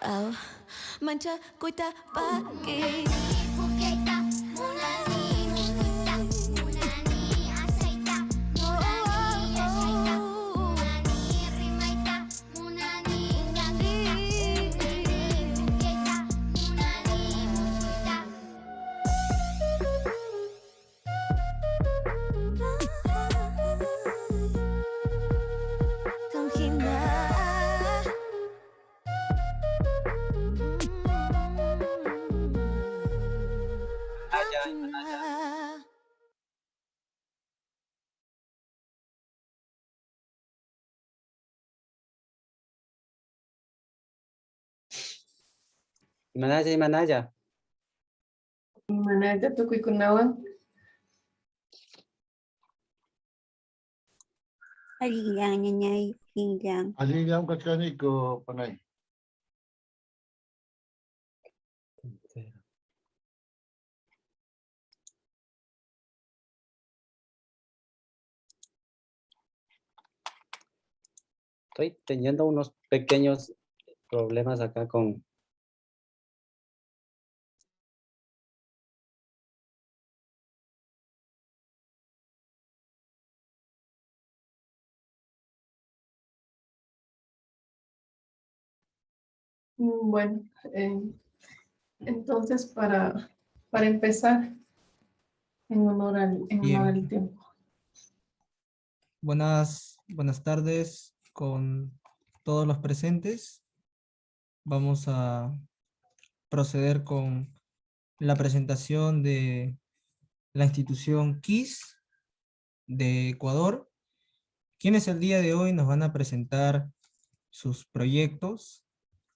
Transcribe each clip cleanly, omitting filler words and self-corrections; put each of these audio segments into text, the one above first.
Oh, mancha kuita pagi. Kang hina. Manaja, Manaja. Manaja, Manaja. Manaja tukuy kunawan. Aligang nyanyay pinggang. Aligang katkani ko panay. Estoy teniendo unos pequeños problemas acá con... Bueno, entonces para empezar, en honor al tiempo. Buenas tardes con todos los presentes. Vamos a proceder con la presentación de la institución KIS de Ecuador, quienes el día de hoy nos van a presentar sus proyectos,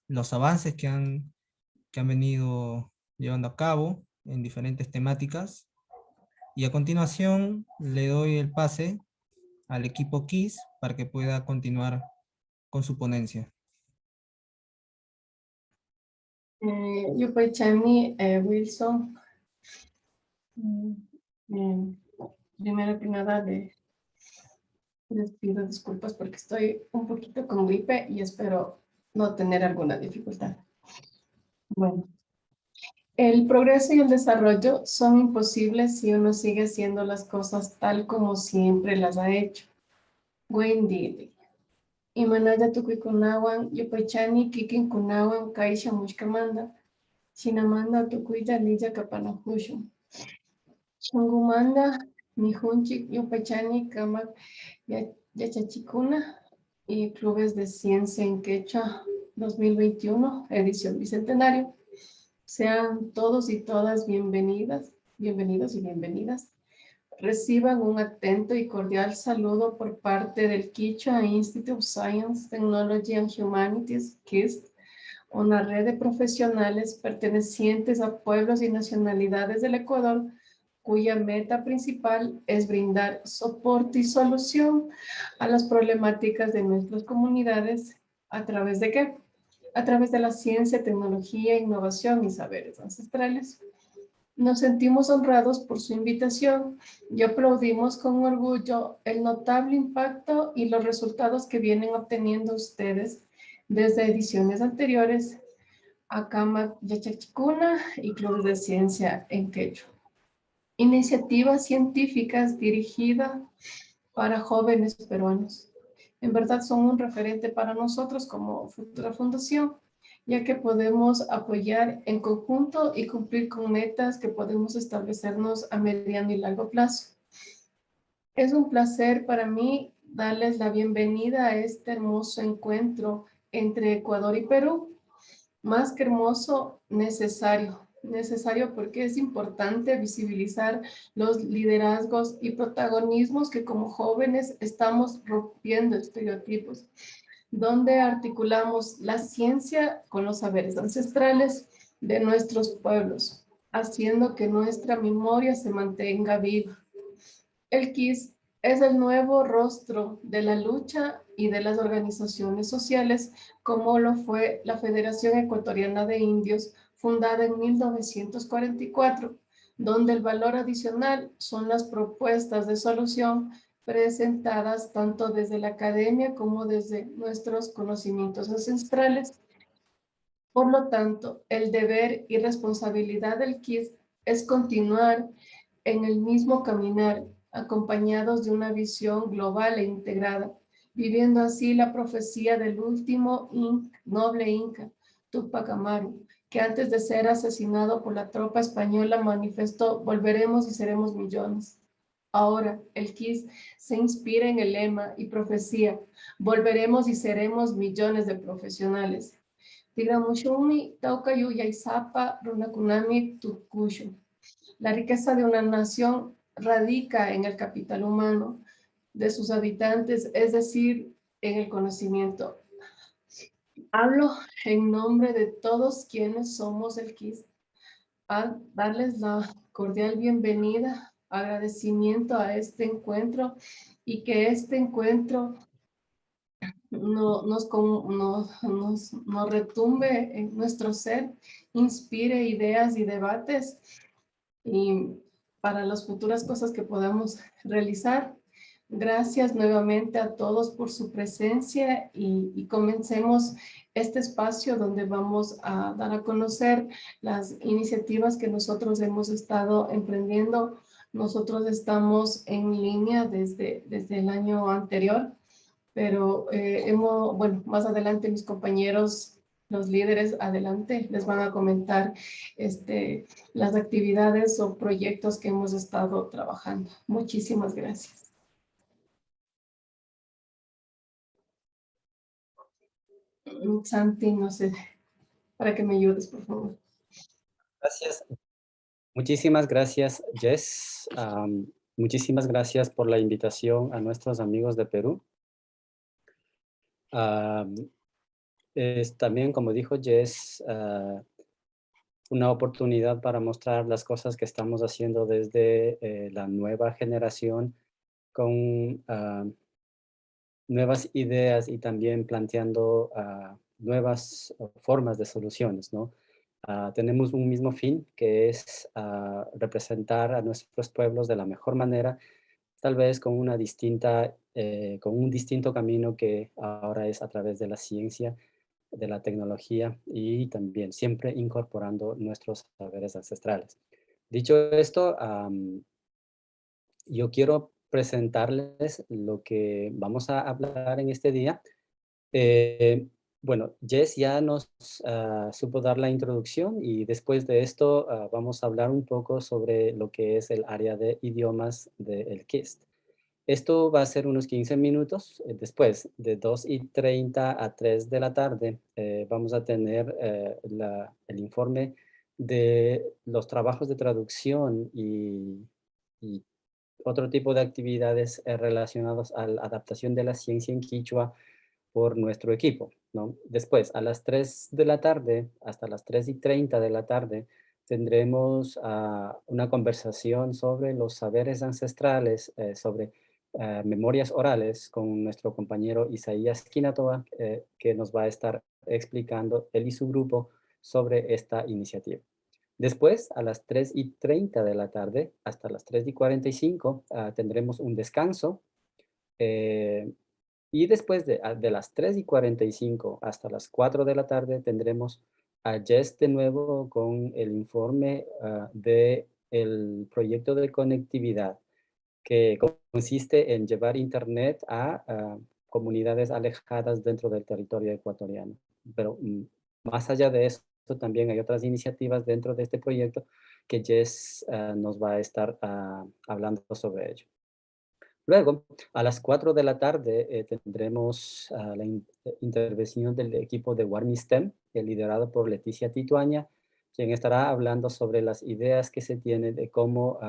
los avances que han venido llevando a cabo en diferentes temáticas. Y a continuación le doy el pase al equipo KIS para que pueda continuar con su ponencia. Yupaychani Wilson. Primero que nada les pido disculpas porque estoy un poquito con gripe y espero no tener alguna dificultad. Bueno, el progreso y el desarrollo son imposibles si uno sigue haciendo las cosas tal como siempre las ha hecho. Wendy. Imanaya tukuikunawan, yupaychani kikin kunawan kaisha mushkamanda. Chinamanda tukuita lilla kapanakushun. Shungumanda mijunchik yupaychani kamak yachachikuna y clubes de ciencia en quechua 2021, edición bicentenario. Sean todos y todas bienvenidos y bienvenidas. Reciban un atento y cordial saludo por parte del Quechua Institute of Science, Technology and Humanities, KIST, una red de profesionales pertenecientes a pueblos y nacionalidades del Ecuador, cuya meta principal es brindar soporte y solución a las problemáticas de nuestras comunidades. ¿A través de qué? A través de la ciencia, tecnología, innovación y saberes ancestrales. Nos sentimos honrados por su invitación y aplaudimos con orgullo el notable impacto y los resultados que vienen obteniendo ustedes desde ediciones anteriores a Cama Yachachicuna y Clubes de Ciencia en Quechua. Iniciativas científicas dirigidas para jóvenes peruanos. En verdad son un referente para nosotros como futura fundación, ya que podemos apoyar en conjunto y cumplir con metas que podemos establecernos a mediano y largo plazo. Es un placer para mí darles la bienvenida a este hermoso encuentro entre Ecuador y Perú. Más que hermoso, necesario. Necesario porque es importante visibilizar los liderazgos y protagonismos que como jóvenes estamos rompiendo estereotipos, donde articulamos la ciencia con los saberes ancestrales de nuestros pueblos, haciendo que nuestra memoria se mantenga viva. El KISS es el nuevo rostro de la lucha y de las organizaciones sociales, como lo fue la Federación Ecuatoriana de Indios, fundada en 1944, donde el valor adicional son las propuestas de solución presentadas tanto desde la academia como desde nuestros conocimientos ancestrales. Por lo tanto, el deber y responsabilidad del KISS es continuar en el mismo caminar, acompañados de una visión global e integrada, viviendo así la profecía del último noble inca, Tupac Amaru, que antes de ser asesinado por la tropa española manifestó: volveremos y seremos millones. Ahora, el KISS se inspira en el lema y profecía: volveremos y seremos millones de profesionales. Tiramushumi, Taucayu, Yaizapa, Runakunami, Tucushu. La riqueza de una nación radica en el capital humano de sus habitantes, es decir, en el conocimiento. Hablo en nombre de todos quienes somos el KISS, a darles la cordial bienvenida, agradecimiento a este encuentro, y que este encuentro nos retumbe en nuestro ser, inspire ideas y debates, y para las futuras cosas que podamos realizar. Gracias nuevamente a todos por su presencia, y comencemos este espacio donde vamos a dar a conocer las iniciativas que nosotros hemos estado emprendiendo. Nosotros estamos en línea desde el año anterior, pero bueno, más adelante mis compañeros, los líderes, adelante les van a comentar las actividades o proyectos que hemos estado trabajando. Muchísimas gracias. Santi, no sé, para que me ayudes, por favor. Gracias. Muchísimas gracias, Jess. Muchísimas gracias por la invitación a nuestros amigos de Perú. Es también, como dijo Jess, una oportunidad para mostrar las cosas que estamos haciendo desde la nueva generación, con nuevas ideas y también planteando nuevas formas de soluciones, ¿no? Tenemos un mismo fin, que es representar a nuestros pueblos de la mejor manera, tal vez con una con un distinto camino, que ahora es a través de la ciencia, de la tecnología, y también siempre incorporando nuestros saberes ancestrales. Dicho esto, yo quiero presentarles lo que vamos a hablar en este día. Bueno, Jess ya nos supo dar la introducción, y después de esto vamos a hablar un poco sobre lo que es el área de idiomas del KIST. Esto va a ser unos 15 minutos. Después, de 2:30 a 3 de la tarde, vamos a tener el informe de los trabajos de traducción y otro tipo de actividades relacionadas a la adaptación de la ciencia en Quichua por nuestro equipo, ¿no? Después, a las 3 de la tarde, hasta las 3:30 de la tarde, tendremos una conversación sobre los saberes ancestrales, sobre memorias orales, con nuestro compañero Isaías Kinatoa, que nos va a estar explicando él y su grupo sobre esta iniciativa. Después, a las 3:30 de la tarde, hasta las 3:45, tendremos un descanso. Y después de las 3:45 hasta las 4 de la tarde, tendremos a Jess de nuevo con el informe del proyecto de conectividad, que consiste en llevar Internet a comunidades alejadas dentro del territorio ecuatoriano. Pero más allá de eso, también hay otras iniciativas dentro de este proyecto que Jess nos va a estar hablando sobre ello. Luego, a las 4 de la tarde, tendremos la intervención del equipo de Warmistem, liderado por Leticia Tituaña, quien estará hablando sobre las ideas que se tienen de cómo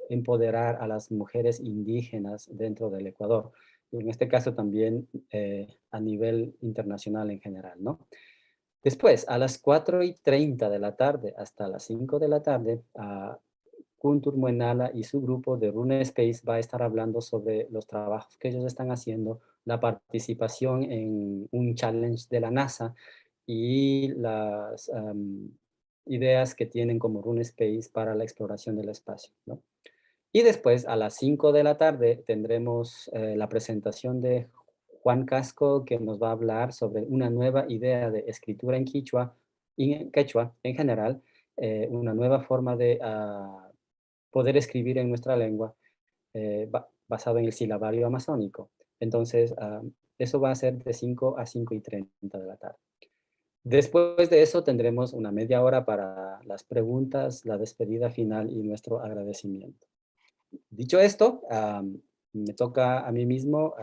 empoderar a las mujeres indígenas dentro del Ecuador, y en este caso también a nivel internacional en general, ¿no? Después, a las 4:30 de la tarde hasta las 5 de la tarde, Kuntur Muenala y su grupo de Rune Space va a estar hablando sobre los trabajos que ellos están haciendo, la participación en un challenge de la NASA y las ideas que tienen como Rune Space para la exploración del espacio, ¿no? Y después, a las 5 de la tarde, tendremos la presentación de Juan Casco, que nos va a hablar sobre una nueva idea de escritura en Quichua y en quechua en general, una nueva forma de poder escribir en nuestra lengua basado en el silabario amazónico. Entonces, eso va a ser de 5 a 5:30 de la tarde. Después de eso tendremos una media hora para las preguntas, la despedida final y nuestro agradecimiento. Dicho esto, me toca a mí mismo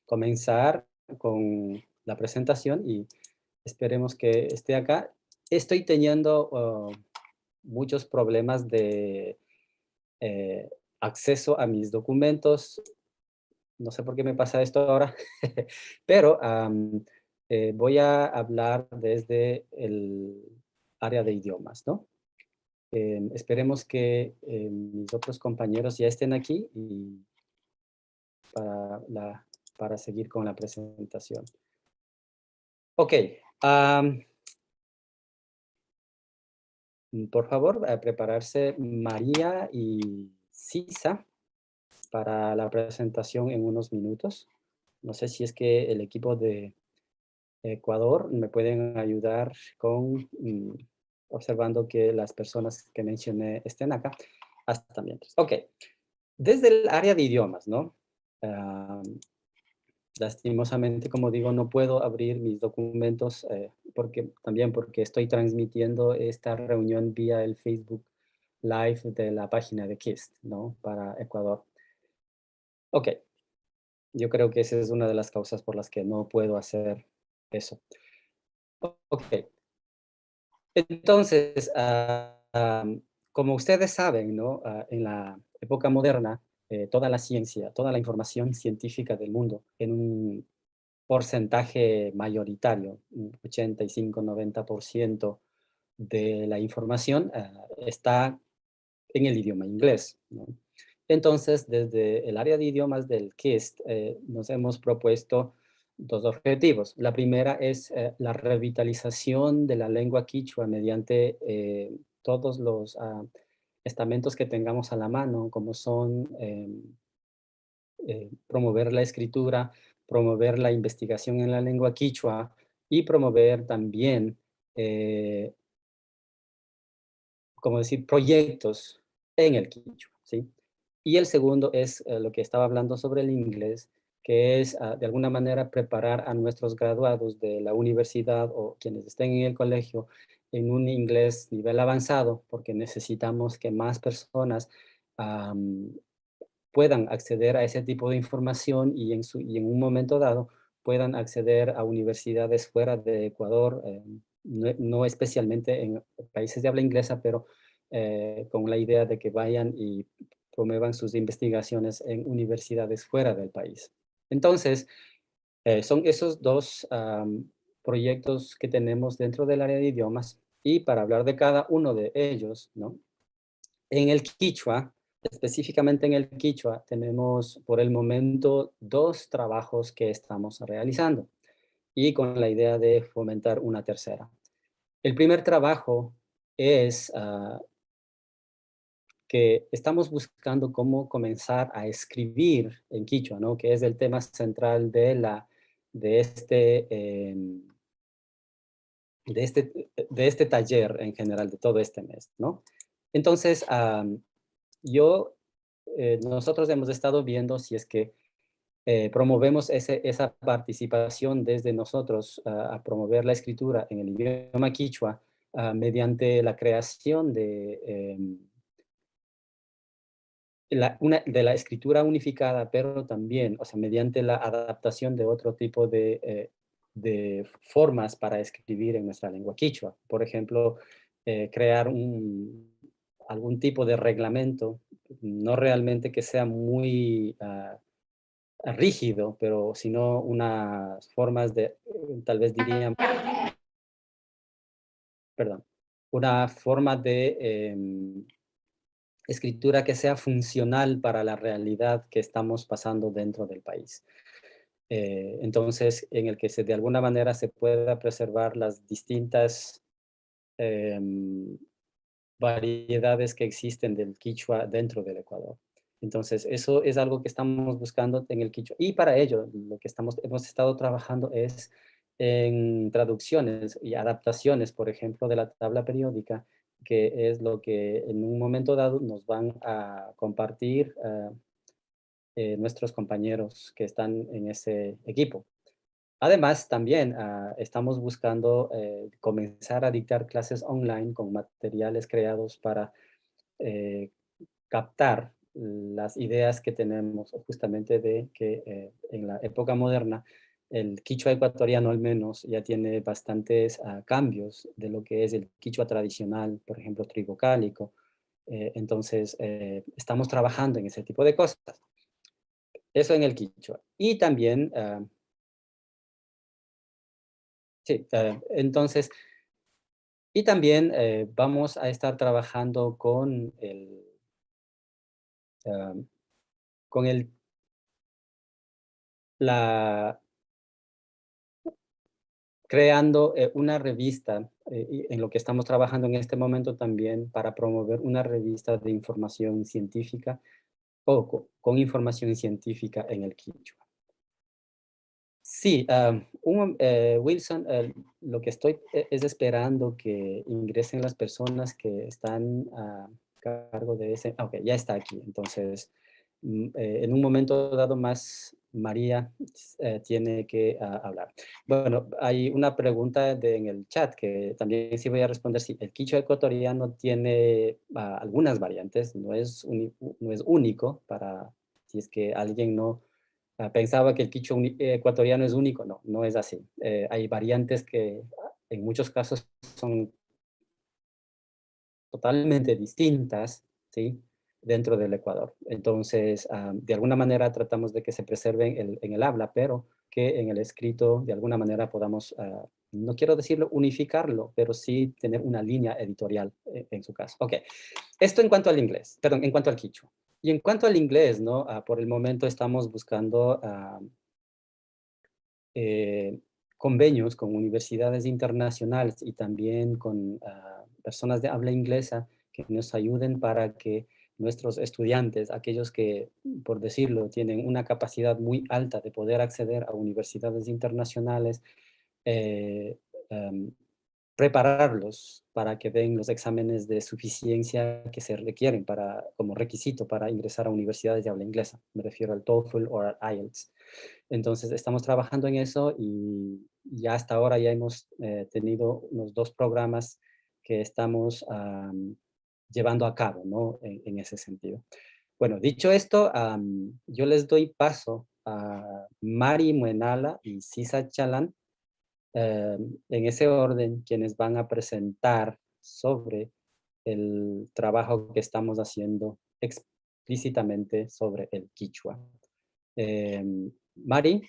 comenzar con la presentación y esperemos que esté acá. Estoy teniendo muchos problemas de eh, acceso a mis documentos. No sé por qué me pasa esto ahora, pero voy a hablar desde el área de idiomas, ¿no? Esperemos que mis otros compañeros ya estén aquí y para, para seguir con la presentación. Ok, por favor, a prepararse María y Sisa para la presentación en unos minutos. No sé si es que el equipo de Ecuador me pueden ayudar con observando que las personas que mencioné estén acá hasta mientras. Ok, desde el área de idiomas, ¿no? Lastimosamente, como digo, no puedo abrir mis documentos porque estoy transmitiendo esta reunión vía el Facebook Live de la página de KIST, ¿no? Para Ecuador. Ok, yo creo que esa es una de las causas por las que no puedo hacer eso. Ok, entonces, como ustedes saben, ¿no? En la época moderna, toda la ciencia, toda la información científica del mundo, en un porcentaje mayoritario, un 85-90% de la información está en el idioma inglés, ¿no? Entonces, desde el área de idiomas del KIST, nos hemos propuesto dos objetivos. La primera es la revitalización de la lengua quichua mediante todos los estamentos que tengamos a la mano, como son promover la escritura, promover la investigación en la lengua quichua y promover también, como decir, proyectos en el quichua, ¿sí? Y el segundo es lo que estaba hablando sobre el inglés, que es de alguna manera preparar a nuestros graduados de la universidad o quienes estén en el colegio en un inglés nivel avanzado, porque necesitamos que más personas puedan acceder a ese tipo de información y en un momento dado puedan acceder a universidades fuera de Ecuador, no especialmente en países de habla inglesa, pero con la idea de que vayan y promuevan sus investigaciones en universidades fuera del país. Entonces, son esos dos proyectos que tenemos dentro del área de idiomas y para hablar de cada uno de ellos, ¿no? En el quichua, específicamente en el quichua, tenemos por el momento dos trabajos que estamos realizando y con la idea de fomentar una tercera. El primer trabajo es que estamos buscando cómo comenzar a escribir en quichua, ¿no? Que es el tema central de este, de este taller en general, de todo este mes, ¿no? Entonces, nosotros hemos estado viendo si es que promovemos esa participación desde nosotros a promover la escritura en el idioma quichua mediante la creación de la escritura unificada, pero también, o sea, mediante la adaptación de otro tipo de formas para escribir en nuestra lengua quichua. Por ejemplo, crear algún tipo de reglamento, no realmente que sea muy rígido, pero sino unas formas de, tal vez dirían, perdón, una forma de escritura que sea funcional para la realidad que estamos pasando dentro del país. Entonces, en el que de alguna manera se pueda preservar las distintas variedades que existen del quichua dentro del Ecuador. Entonces, eso es algo que estamos buscando en el quichua. Y para ello, lo que hemos estado trabajando es en traducciones y adaptaciones, por ejemplo, de la tabla periódica, que es lo que en un momento dado nos van a compartir nuestros compañeros que están en ese equipo. Además, también estamos buscando comenzar a dictar clases online con materiales creados para eh, captar las ideas que tenemos justamente de que en la época moderna el quichua ecuatoriano al menos ya tiene bastantes cambios de lo que es el quichua tradicional, por ejemplo, trivocálico. Entonces, estamos trabajando en ese tipo de cosas. Eso en el quichua. Y también, sí, entonces, y también vamos a estar trabajando um, con la, creando una revista, y en lo que estamos trabajando en este momento también para promover una revista de información científica o con información científica en el quichua. Sí, Wilson, lo que estoy es esperando que ingresen las personas que están a cargo de ese. Ok, ya está aquí. Entonces, en un momento dado más, María tiene que hablar. Bueno, hay una pregunta en el chat que también sí voy a responder. Sí, el quichua ecuatoriano tiene algunas variantes, no es único para si es que alguien no pensaba que el quichua ecuatoriano es único. No, no es así. Hay variantes que en muchos casos son totalmente distintas, ¿sí? Dentro del Ecuador. Entonces, de alguna manera tratamos de que se preserven en el habla, pero que en el escrito de alguna manera podamos, no quiero decirlo unificarlo, pero sí tener una línea editorial en su caso. Ok, esto en cuanto al inglés, perdón, en cuanto al quichua. Y en cuanto al inglés, ¿no? Por el momento estamos buscando convenios con universidades internacionales y también con personas de habla inglesa que nos ayuden para que nuestros estudiantes, aquellos que, por decirlo, tienen una capacidad muy alta de poder acceder a universidades internacionales, eh, em, prepararlos para que den los exámenes de suficiencia que se requieren como requisito para ingresar a universidades de habla inglesa. Me refiero al TOEFL o al IELTS. Entonces, estamos trabajando en eso y ya hasta ahora ya hemos tenido unos 2 programas que estamos llevando a cabo, ¿no? En ese sentido. Bueno, dicho esto, yo les doy paso a Mari Muenala y Sisa Chalán, en ese orden, quienes van a presentar sobre el trabajo que estamos haciendo explícitamente sobre el quichua. Mari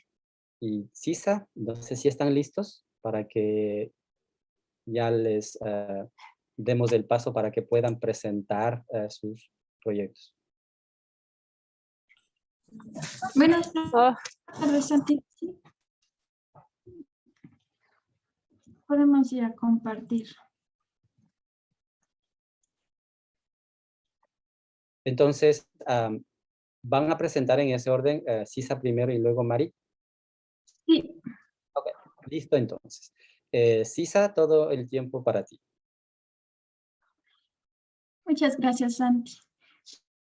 y Sisa, no sé si están listos para que ya les demos el paso para que puedan presentar sus proyectos. Buenas tardes, Santi. Sí. Podemos ya compartir. Entonces, ¿van a presentar en ese orden Sisa primero y luego Mari? Sí. Ok, listo entonces. Sisa, todo el tiempo para ti. Muchas gracias, Santi.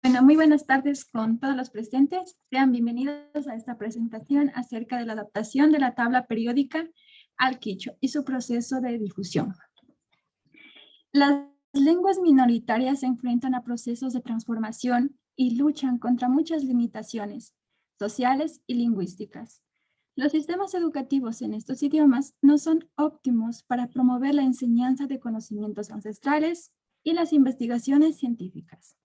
Bueno, muy buenas tardes con todos los presentes. Sean bienvenidos a esta presentación acerca de la adaptación de la tabla periódica al quichua y su proceso de difusión. Las lenguas minoritarias se enfrentan a procesos de transformación y luchan contra muchas limitaciones sociales y lingüísticas. Los sistemas educativos en estos idiomas no son óptimos para promover la enseñanza de conocimientos ancestrales y las investigaciones científicas.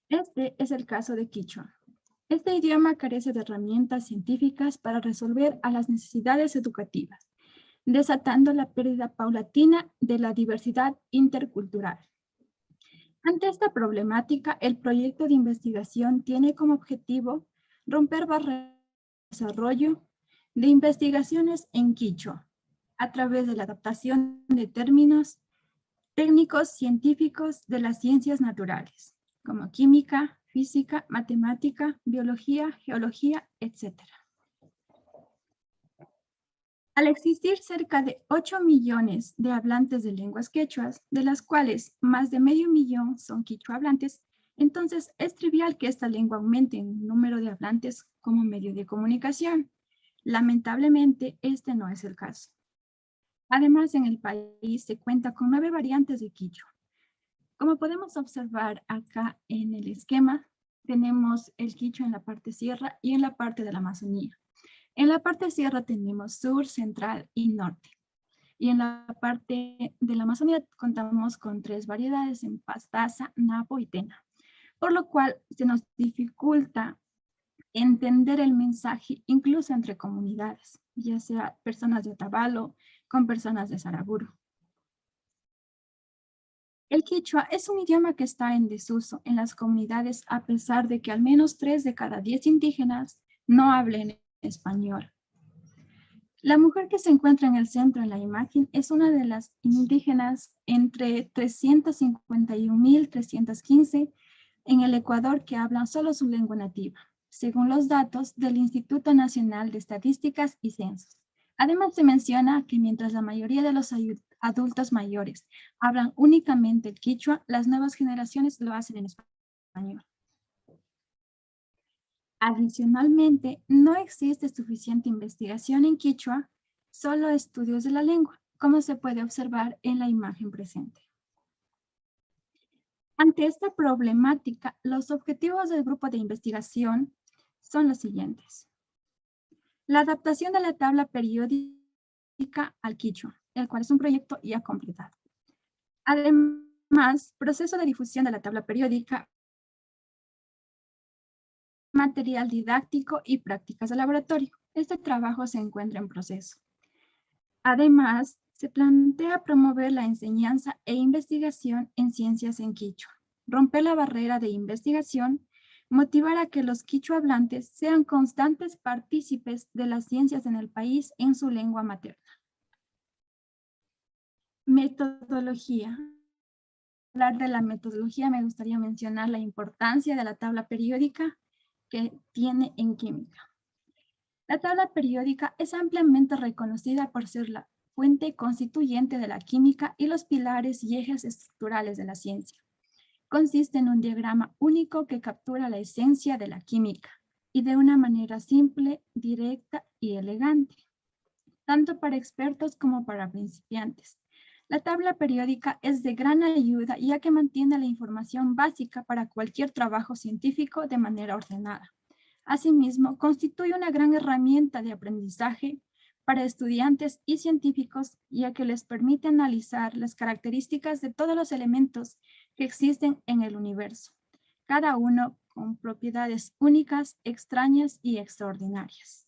Este es el caso de quichua. Este idioma carece de herramientas científicas para resolver a las necesidades educativas, desatando la pérdida paulatina de la diversidad intercultural. Ante esta problemática, el proyecto de investigación tiene como objetivo romper barreras de desarrollo de investigaciones en quichua a través de la adaptación de términos técnicos científicos de las ciencias naturales, como química, física, matemática, biología, geología, etc. Al existir cerca de 8 millones de hablantes de lenguas quechuas, de las cuales más de medio millón son quichua hablantes, entonces es trivial que esta lengua aumente en número de hablantes como medio de comunicación. Lamentablemente, este no es el caso. Además, en el país se cuenta con 9 variantes de quichua. Como podemos observar acá en el esquema, tenemos el quichua en la parte sierra y en la parte de la Amazonía. En la parte sierra tenemos sur, central y norte. Y en la parte de la Amazonía contamos con 3 variedades en Pastaza, Napo y Tena. Por lo cual se nos dificulta entender el mensaje incluso entre comunidades, ya sea personas de Otavalo con personas de Saraguro. El quichua es un idioma que está en desuso en las comunidades a pesar de que al menos 3 de cada 10 indígenas no hablen español. La mujer que se encuentra en el centro en la imagen es una de las indígenas entre 351.315 en el Ecuador que hablan solo su lengua nativa, según los datos del Instituto Nacional de Estadísticas y Censos. Además, se menciona que mientras la mayoría de los adultos mayores hablan únicamente el quichua, las nuevas generaciones lo hacen en español. Adicionalmente, no existe suficiente investigación en quichua, solo estudios de la lengua, como se puede observar en la imagen presente. Ante esta problemática, los objetivos del grupo de investigación son los siguientes. La adaptación de la tabla periódica al quichua, el cual es un proyecto ya completado. Además, proceso de difusión de la tabla periódica, material didáctico y prácticas de laboratorio. Este trabajo se encuentra en proceso. Además, se plantea promover la enseñanza e investigación en ciencias en quichua, romper la barrera de investigación, motivar a que los quichua hablantes sean constantes partícipes de las ciencias en el país en su lengua materna. Metodología. Al hablar de la metodología, me gustaría mencionar la importancia de la tabla periódica que tiene en química. La tabla periódica es ampliamente reconocida por ser la fuente constituyente de la química y los pilares y ejes estructurales de la ciencia. Consiste en un diagrama único que captura la esencia de la química y de una manera simple, directa y elegante, tanto para expertos como para principiantes. La tabla periódica es de gran ayuda ya que mantiene la información básica para cualquier trabajo científico de manera ordenada. Asimismo, constituye una gran herramienta de aprendizaje para estudiantes y científicos, ya que les permite analizar las características de todos los elementos que existen en el universo, cada uno con propiedades únicas, extrañas y extraordinarias.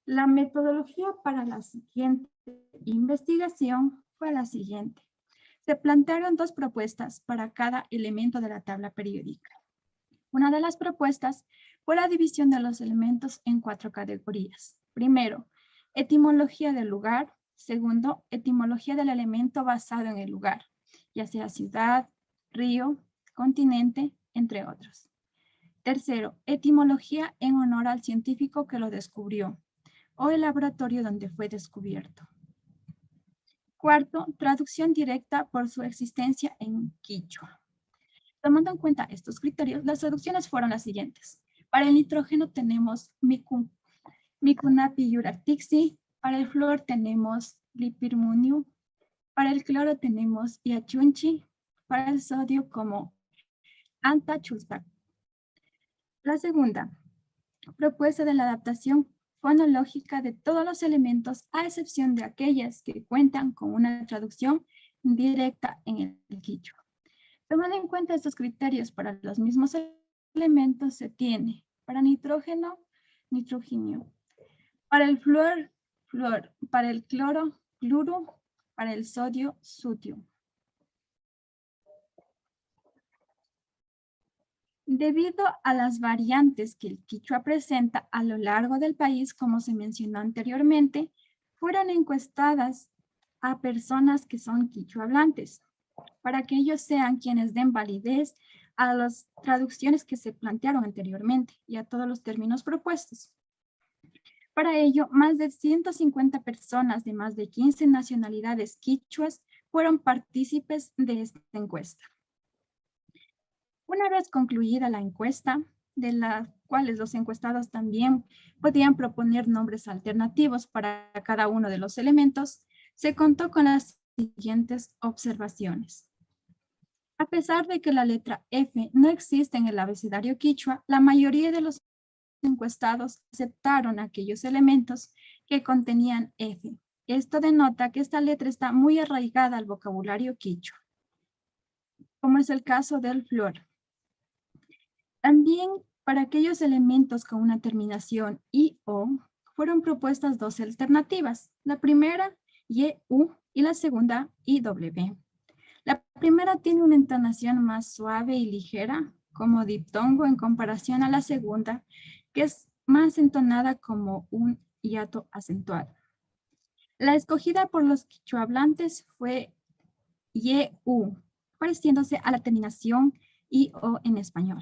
La metodología para la siguiente investigación fue la siguiente. Se plantearon 2 propuestas para cada elemento de la tabla periódica. Una de las propuestas fue la división de los elementos en 4 categorías. Primero, etimología del lugar. Segundo, etimología del elemento basado en el lugar, ya sea ciudad, río, continente, entre otros. Tercero, etimología en honor al científico que lo descubrió o el laboratorio donde fue descubierto. Cuarto, traducción directa por su existencia en quichua. Tomando en cuenta estos criterios, las traducciones fueron las siguientes. Para el nitrógeno tenemos Micunapi Yuractixi, para el flúor tenemos Lipirmuniu, para el cloro tenemos Iachunchi, para el sodio como Antachultac. La segunda, propuesta de la adaptación fonológica de todos los elementos a excepción de aquellas que cuentan con una traducción directa en el quichua. Tomando en cuenta estos criterios para los mismos elementos se tiene para nitrógeno, nitrogenio, para el flúor, flúor, para el cloro, cloro, para el sodio, sodio. Debido a las variantes que el quichua presenta a lo largo del país, como se mencionó anteriormente, fueron encuestadas a personas que son quichua hablantes, para que ellos sean quienes den validez a las traducciones que se plantearon anteriormente y a todos los términos propuestos. Para ello, más de 150 personas de más de 15 nacionalidades quichuas fueron partícipes de esta encuesta. Una vez concluida la encuesta, de las cuales los encuestados también podían proponer nombres alternativos para cada uno de los elementos, se contó con las siguientes observaciones. A pesar de que la letra F no existe en el abecedario quichua, la mayoría de los encuestados aceptaron aquellos elementos que contenían F. Esto denota que esta letra está muy arraigada al vocabulario quichua, como es el caso del flor. También para aquellos elementos con una terminación I-O, fueron propuestas dos alternativas. La primera, Y-U, y la segunda, I-W. La primera tiene una entonación más suave y ligera, como diptongo, en comparación a la segunda, que es más entonada como un hiato acentuado. La escogida por los quichuahablantes fue Y-U, pareciéndose a la terminación I-O en español.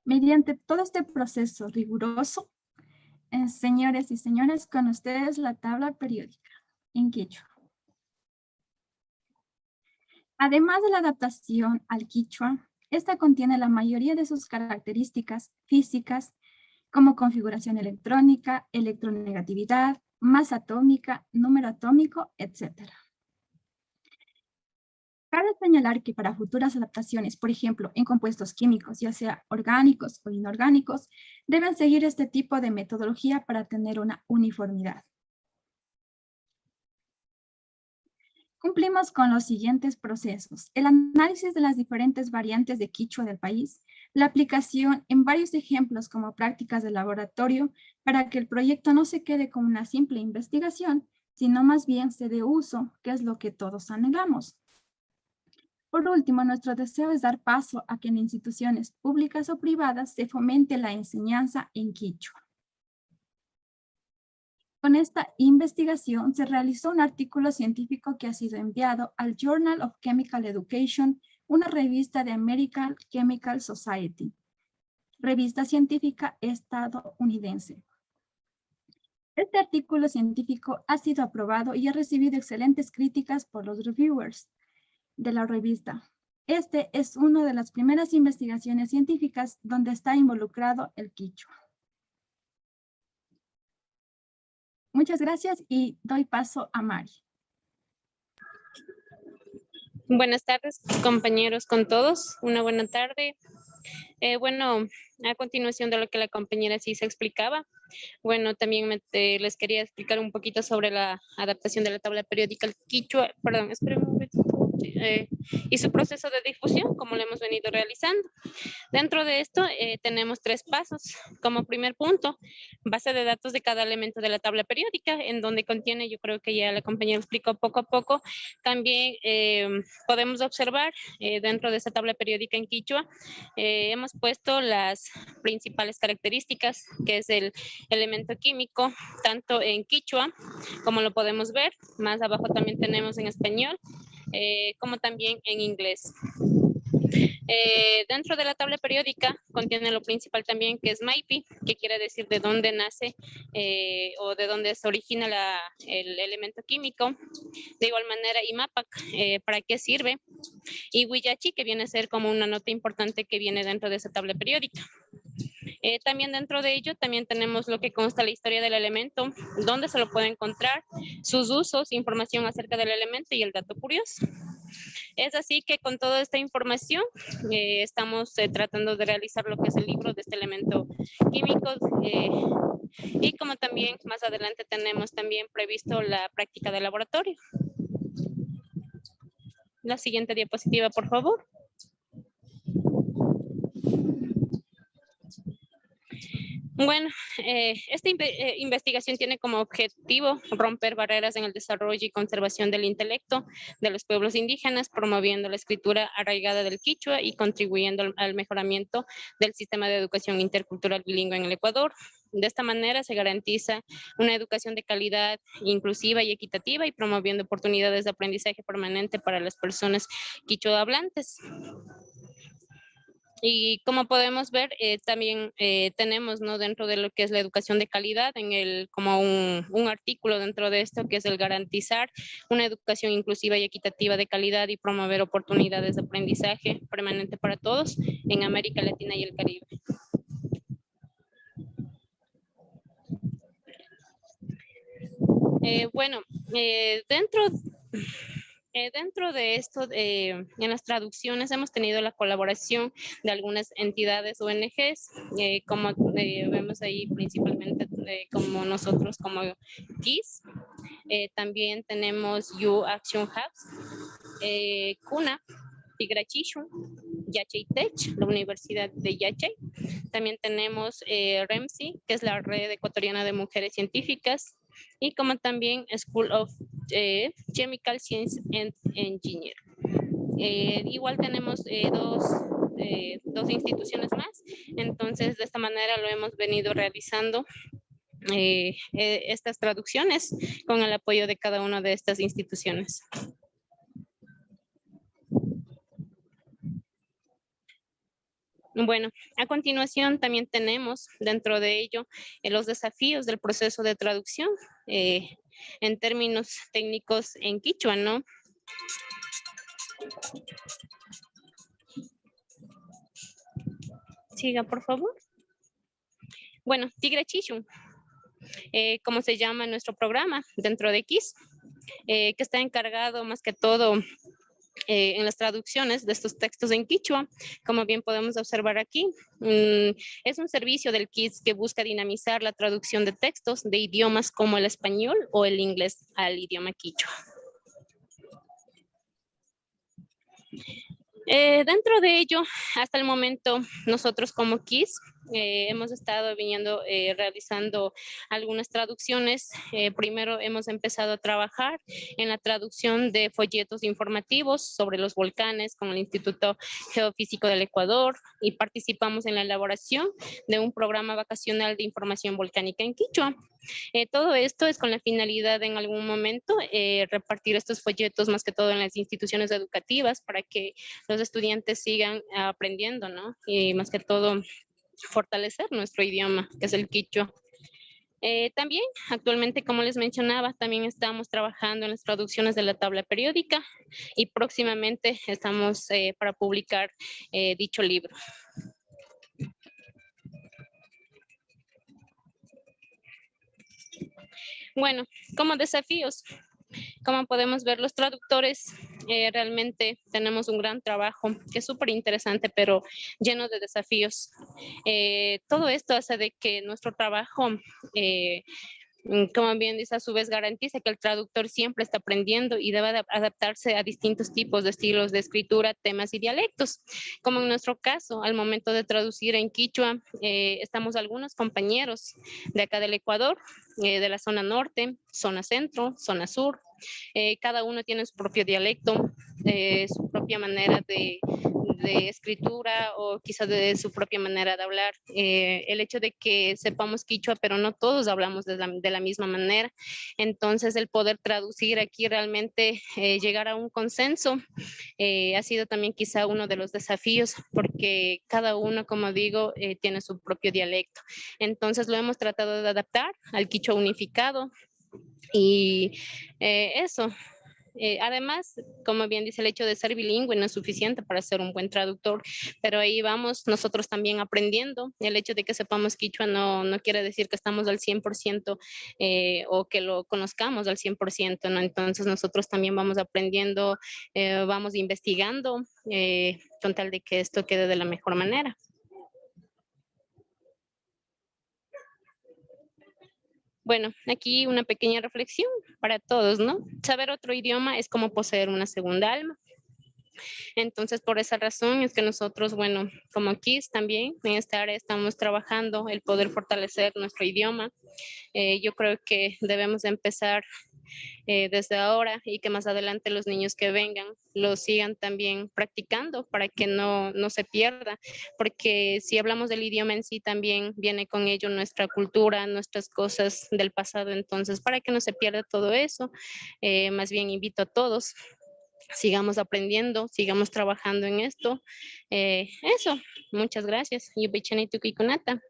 Mediante todo este proceso riguroso, señores y señoras, con ustedes la tabla periódica en quichua. Además de la adaptación al quichua, esta contiene la mayoría de sus características físicas, como configuración electrónica, electronegatividad, masa atómica, número atómico, etc. Cabe señalar que para futuras adaptaciones, por ejemplo, en compuestos químicos, ya sea orgánicos o inorgánicos, deben seguir este tipo de metodología para tener una uniformidad. Cumplimos con los siguientes procesos: el análisis de las diferentes variantes de quichua del país, la aplicación en varios ejemplos como prácticas de laboratorio para que el proyecto no se quede como una simple investigación, sino más bien se dé uso, que es lo que todos anhelamos. Por último, nuestro deseo es dar paso a que en instituciones públicas o privadas se fomente la enseñanza en quichua. Con esta investigación se realizó un artículo científico que ha sido enviado al Journal of Chemical Education, una revista de American Chemical Society, revista científica estadounidense. Este artículo científico ha sido aprobado y ha recibido excelentes críticas por los reviewers de la revista. Este es una de las primeras investigaciones científicas donde está involucrado el quichua. Muchas gracias y doy paso a Mari. Buenas tardes, compañeros con todos. Una buena tarde. Bueno, a continuación de lo que la compañera Cisa explicaba, bueno, también les quería explicar un poquito sobre la adaptación de la tabla periódica al quichua, perdón, esperen un momentito, y su proceso de difusión, como lo hemos venido realizando. Dentro de esto tenemos 3 pasos. Como primer punto, base de datos de cada elemento de la tabla periódica, en donde contiene, yo creo que ya la compañera explicó poco a poco, también podemos observar dentro de esa tabla periódica en quichua, hemos puesto las principales características, que es el elemento químico, tanto en quichua, como lo podemos ver, más abajo también tenemos en español, como también en inglés. Dentro de la tabla periódica contiene lo principal también, que es MAIPI, que quiere decir de dónde nace o de dónde se origina el elemento químico. De igual manera, IMAPAC, para qué sirve, y Willachi, que viene a ser como una nota importante que viene dentro de esa tabla periódica. También dentro de ello también tenemos lo que consta la historia del elemento, dónde se lo puede encontrar, sus usos, información acerca del elemento y el dato curioso. Es así que con toda esta información estamos tratando de realizar lo que es el libro de este elemento químico, y como también más adelante tenemos también previsto la práctica de laboratorio. La siguiente diapositiva, por favor. Bueno, esta investigación tiene como objetivo romper barreras en el desarrollo y conservación del intelecto de los pueblos indígenas, promoviendo la escritura arraigada del quichua y contribuyendo al mejoramiento del sistema de educación intercultural bilingüe en el Ecuador. De esta manera se garantiza una educación de calidad, inclusiva y equitativa, y promoviendo oportunidades de aprendizaje permanente para las personas quichua hablantes. Y como podemos ver, también tenemos, ¿no?, dentro de lo que es la educación de calidad, como un artículo dentro de esto, que es el garantizar una educación inclusiva y equitativa de calidad y promover oportunidades de aprendizaje permanente para todos en América Latina y el Caribe. Bueno, dentro de esto, en las traducciones hemos tenido la colaboración de algunas entidades ONGs, como vemos ahí principalmente como nosotros como KISS. También tenemos You Action Hubs, CUNA, Tigrachishun, Yachay Tech, la Universidad de Yachay. También tenemos REMSI, que es la Red Ecuatoriana de Mujeres Científicas, y como también School of Chemical Science and Engineer. Igual tenemos dos instituciones más, entonces de esta manera lo hemos venido realizando estas traducciones con el apoyo de cada una de estas instituciones. Bueno, a continuación también tenemos dentro de ello los desafíos del proceso de traducción en términos técnicos en quichua, ¿no? Siga, por favor. Bueno, Tigrachishun, como se llama nuestro programa dentro de KISS, que está encargado más que todo en las traducciones de estos textos en quichua. Como bien podemos observar aquí, es un servicio del KISS que busca dinamizar la traducción de textos de idiomas como el español o el inglés al idioma quichua. Dentro de ello, hasta el momento, nosotros como KISS hemos estado realizando algunas traducciones. Primero hemos empezado a trabajar en la traducción de folletos informativos sobre los volcanes con el Instituto Geofísico del Ecuador y participamos en la elaboración de un programa vacacional de información volcánica en quichua. Todo esto es con la finalidad de en algún momento repartir estos folletos más que todo en las instituciones educativas para que los estudiantes sigan aprendiendo, ¿no? Y más que todo fortalecer nuestro idioma, que es el quichua. También actualmente, como les mencionaba, también estamos trabajando en las traducciones de la tabla periódica y próximamente estamos para publicar dicho libro. Bueno, como desafíos, como podemos ver, los traductores realmente tenemos un gran trabajo que es súper interesante, pero lleno de desafíos. Todo esto hace de que nuestro trabajo, como bien dice, a su vez garantiza que el traductor siempre está aprendiendo y debe adaptarse a distintos tipos de estilos de escritura, temas y dialectos. Como en nuestro caso, al momento de traducir en quichua, estamos algunos compañeros de acá del Ecuador, de la zona norte, zona centro, zona sur. Cada uno tiene su propio dialecto, su propia manera de escritura o quizás de su propia manera de hablar. El hecho de que sepamos quichua, pero no todos hablamos de la misma manera. Entonces, el poder traducir aquí realmente, llegar a un consenso, ha sido también quizá uno de los desafíos, porque cada uno, como digo, tiene su propio dialecto. Entonces, lo hemos tratado de adaptar al quichua unificado y eso. Además, como bien dice, el hecho de ser bilingüe no es suficiente para ser un buen traductor, pero ahí vamos nosotros también aprendiendo. El hecho de que sepamos quichua no quiere decir que estamos al 100% o que lo conozcamos al 100%, ¿no? Entonces nosotros también vamos aprendiendo, vamos investigando con tal de que esto quede de la mejor manera. Bueno, aquí una pequeña reflexión para todos, ¿no? Saber otro idioma es como poseer una segunda alma. Entonces, por esa razón es que nosotros, bueno, como KISS también en esta área estamos trabajando el poder fortalecer nuestro idioma. Yo creo que debemos empezar desde ahora y que más adelante los niños que vengan lo sigan también practicando para que no se pierda, porque si hablamos del idioma en sí también viene con ello nuestra cultura, nuestras cosas del pasado. Entonces, para que no se pierda todo eso, más bien invito a todos sigamos aprendiendo, sigamos trabajando en esto. Eso, muchas gracias. Yupichanito Kikunata.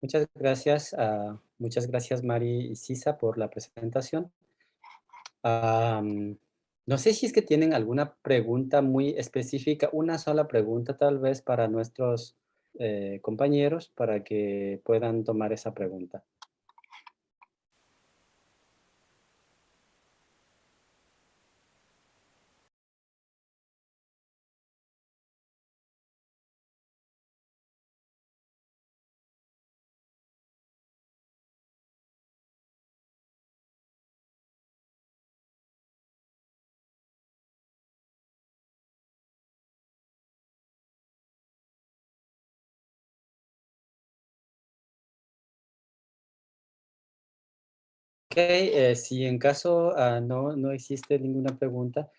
Muchas gracias Mari y Sisa por la presentación. No sé si es que tienen alguna pregunta muy específica, una sola pregunta tal vez para nuestros compañeros para que puedan tomar esa pregunta. Ok, si en caso no existe ninguna pregunta,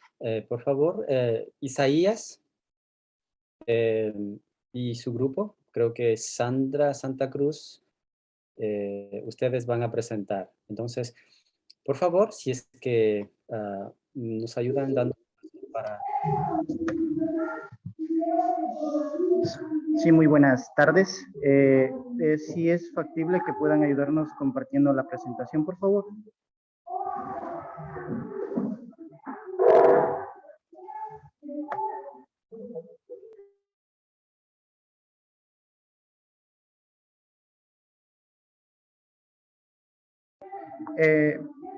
por favor, Isaías y su grupo, creo que Sandra Santa Cruz, ustedes van a presentar. Entonces, por favor, si es que nos ayudan dando para... Sí, muy buenas tardes. Si es factible que puedan ayudarnos compartiendo la presentación, por favor.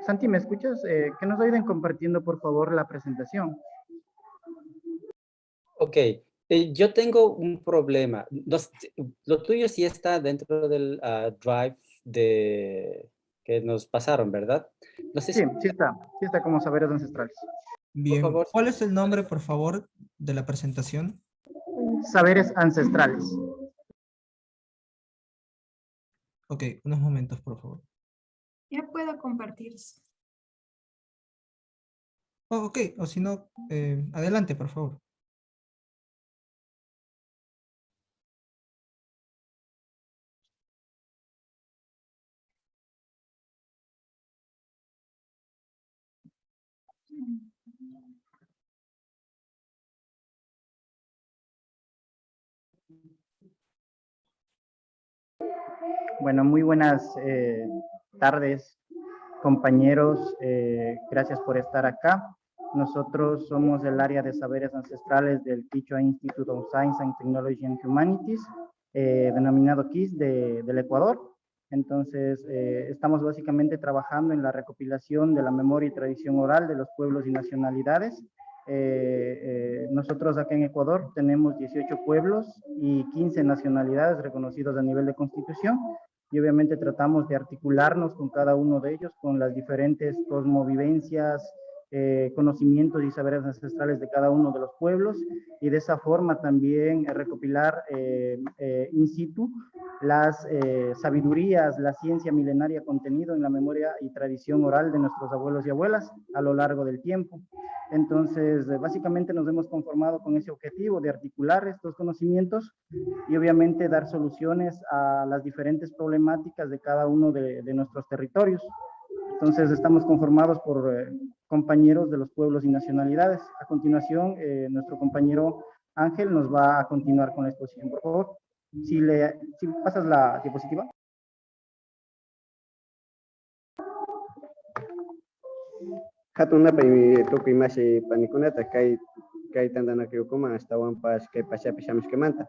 Santi, ¿me escuchas? Que nos ayuden compartiendo, por favor, la presentación. Ok, yo tengo un problema. Lo tuyo sí está dentro del drive que nos pasaron, ¿verdad? No sé Sí, si, sí está como saberes ancestrales. por Bien, favor. ¿cuál es el nombre, por favor, de la presentación? Saberes ancestrales. Ok, unos momentos, por favor. Ya puedo compartir. Oh, ok, o si no, adelante, por favor. Bueno, muy buenas tardes, compañeros. Gracias por estar acá. Nosotros somos del área de saberes ancestrales del Quechua Institute of Science and Technology and Humanities, denominado KISS del Ecuador. Entonces, estamos básicamente trabajando en la recopilación de la memoria y tradición oral de los pueblos y nacionalidades. Nosotros acá en Ecuador tenemos 18 pueblos y 15 nacionalidades reconocidos a nivel de constitución, y obviamente tratamos de articularnos con cada uno de ellos, con las diferentes cosmovivencias, conocimientos y saberes ancestrales de cada uno de los pueblos, y de esa forma también recopilar in situ las sabidurías, la ciencia milenaria contenido en la memoria y tradición oral de nuestros abuelos y abuelas a lo largo del tiempo. Entonces, básicamente nos hemos conformado con ese objetivo de articular estos conocimientos y obviamente dar soluciones a las diferentes problemáticas de cada uno de nuestros territorios. Entonces, estamos conformados por compañeros de los pueblos y nacionalidades. A continuación, nuestro compañero Ángel nos va a continuar con la exposición. Por favor, si pasas la diapositiva. Hatunapa tukuy masi panikunata kay tantanakuykuman astawan kay pachapi shamuskimanta.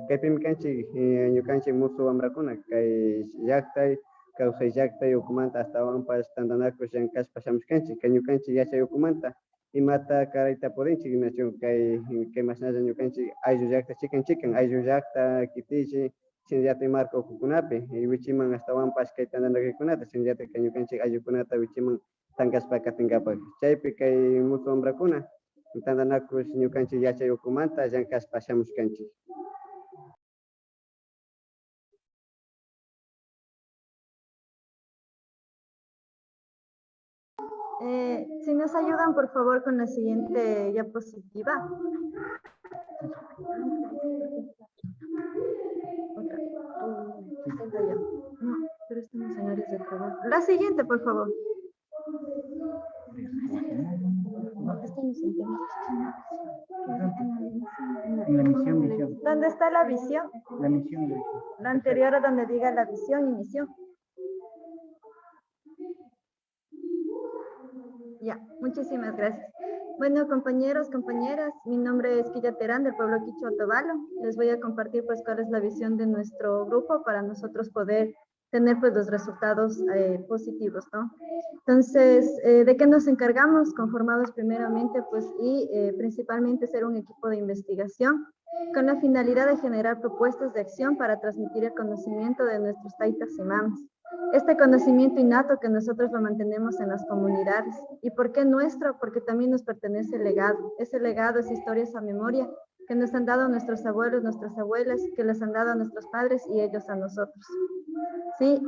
Kaypimi kanchik ñukanchik musu wamrakuna kay llaktay kawsay llaktay ukumanta astawanpas tantanakush llank'aspa shamushkanchik kay ñukanchik yachay ukumanta imata karayta pudinchik imachu kay mashnalla ñukanchik ayllu llakta chikan ayllu llakta kitishi shinllatik marca ukukunapi wichiman astawanpas kay tantanakuykunata shinllatik kay ñukanchik ayllukunata wichiman tangaspa katinkapak chaypi kay musu wambrakuna tantanakush ñukanchik yachay ukumanta llank'aspa shamushkanchik. Si nos ayudan, por favor, con la siguiente diapositiva. Otra. Esta ya. No, pero estamos en áreas de trabajo. La siguiente, por favor. En la misión, visión. ¿Dónde está la visión? La misión, visión. La anterior a donde diga la visión y misión. Ya, muchísimas gracias. Bueno, compañeros, compañeras, mi nombre es Quilla Terán del pueblo Quichua Otavalo. Les voy a compartir pues cuál es la visión de nuestro grupo para nosotros poder tener pues los resultados positivos, ¿no? Entonces, ¿de qué nos encargamos? Conformados primeramente pues y principalmente ser un equipo de investigación con la finalidad de generar propuestas de acción para transmitir el conocimiento de nuestros taitas y mamas. Este conocimiento innato que nosotros lo mantenemos en las comunidades. ¿Y por qué nuestro? Porque también nos pertenece el legado. Ese legado, esa historia, esa memoria que nos han dado nuestros abuelos, nuestras abuelas, que les han dado a nuestros padres y ellos a nosotros. Sí,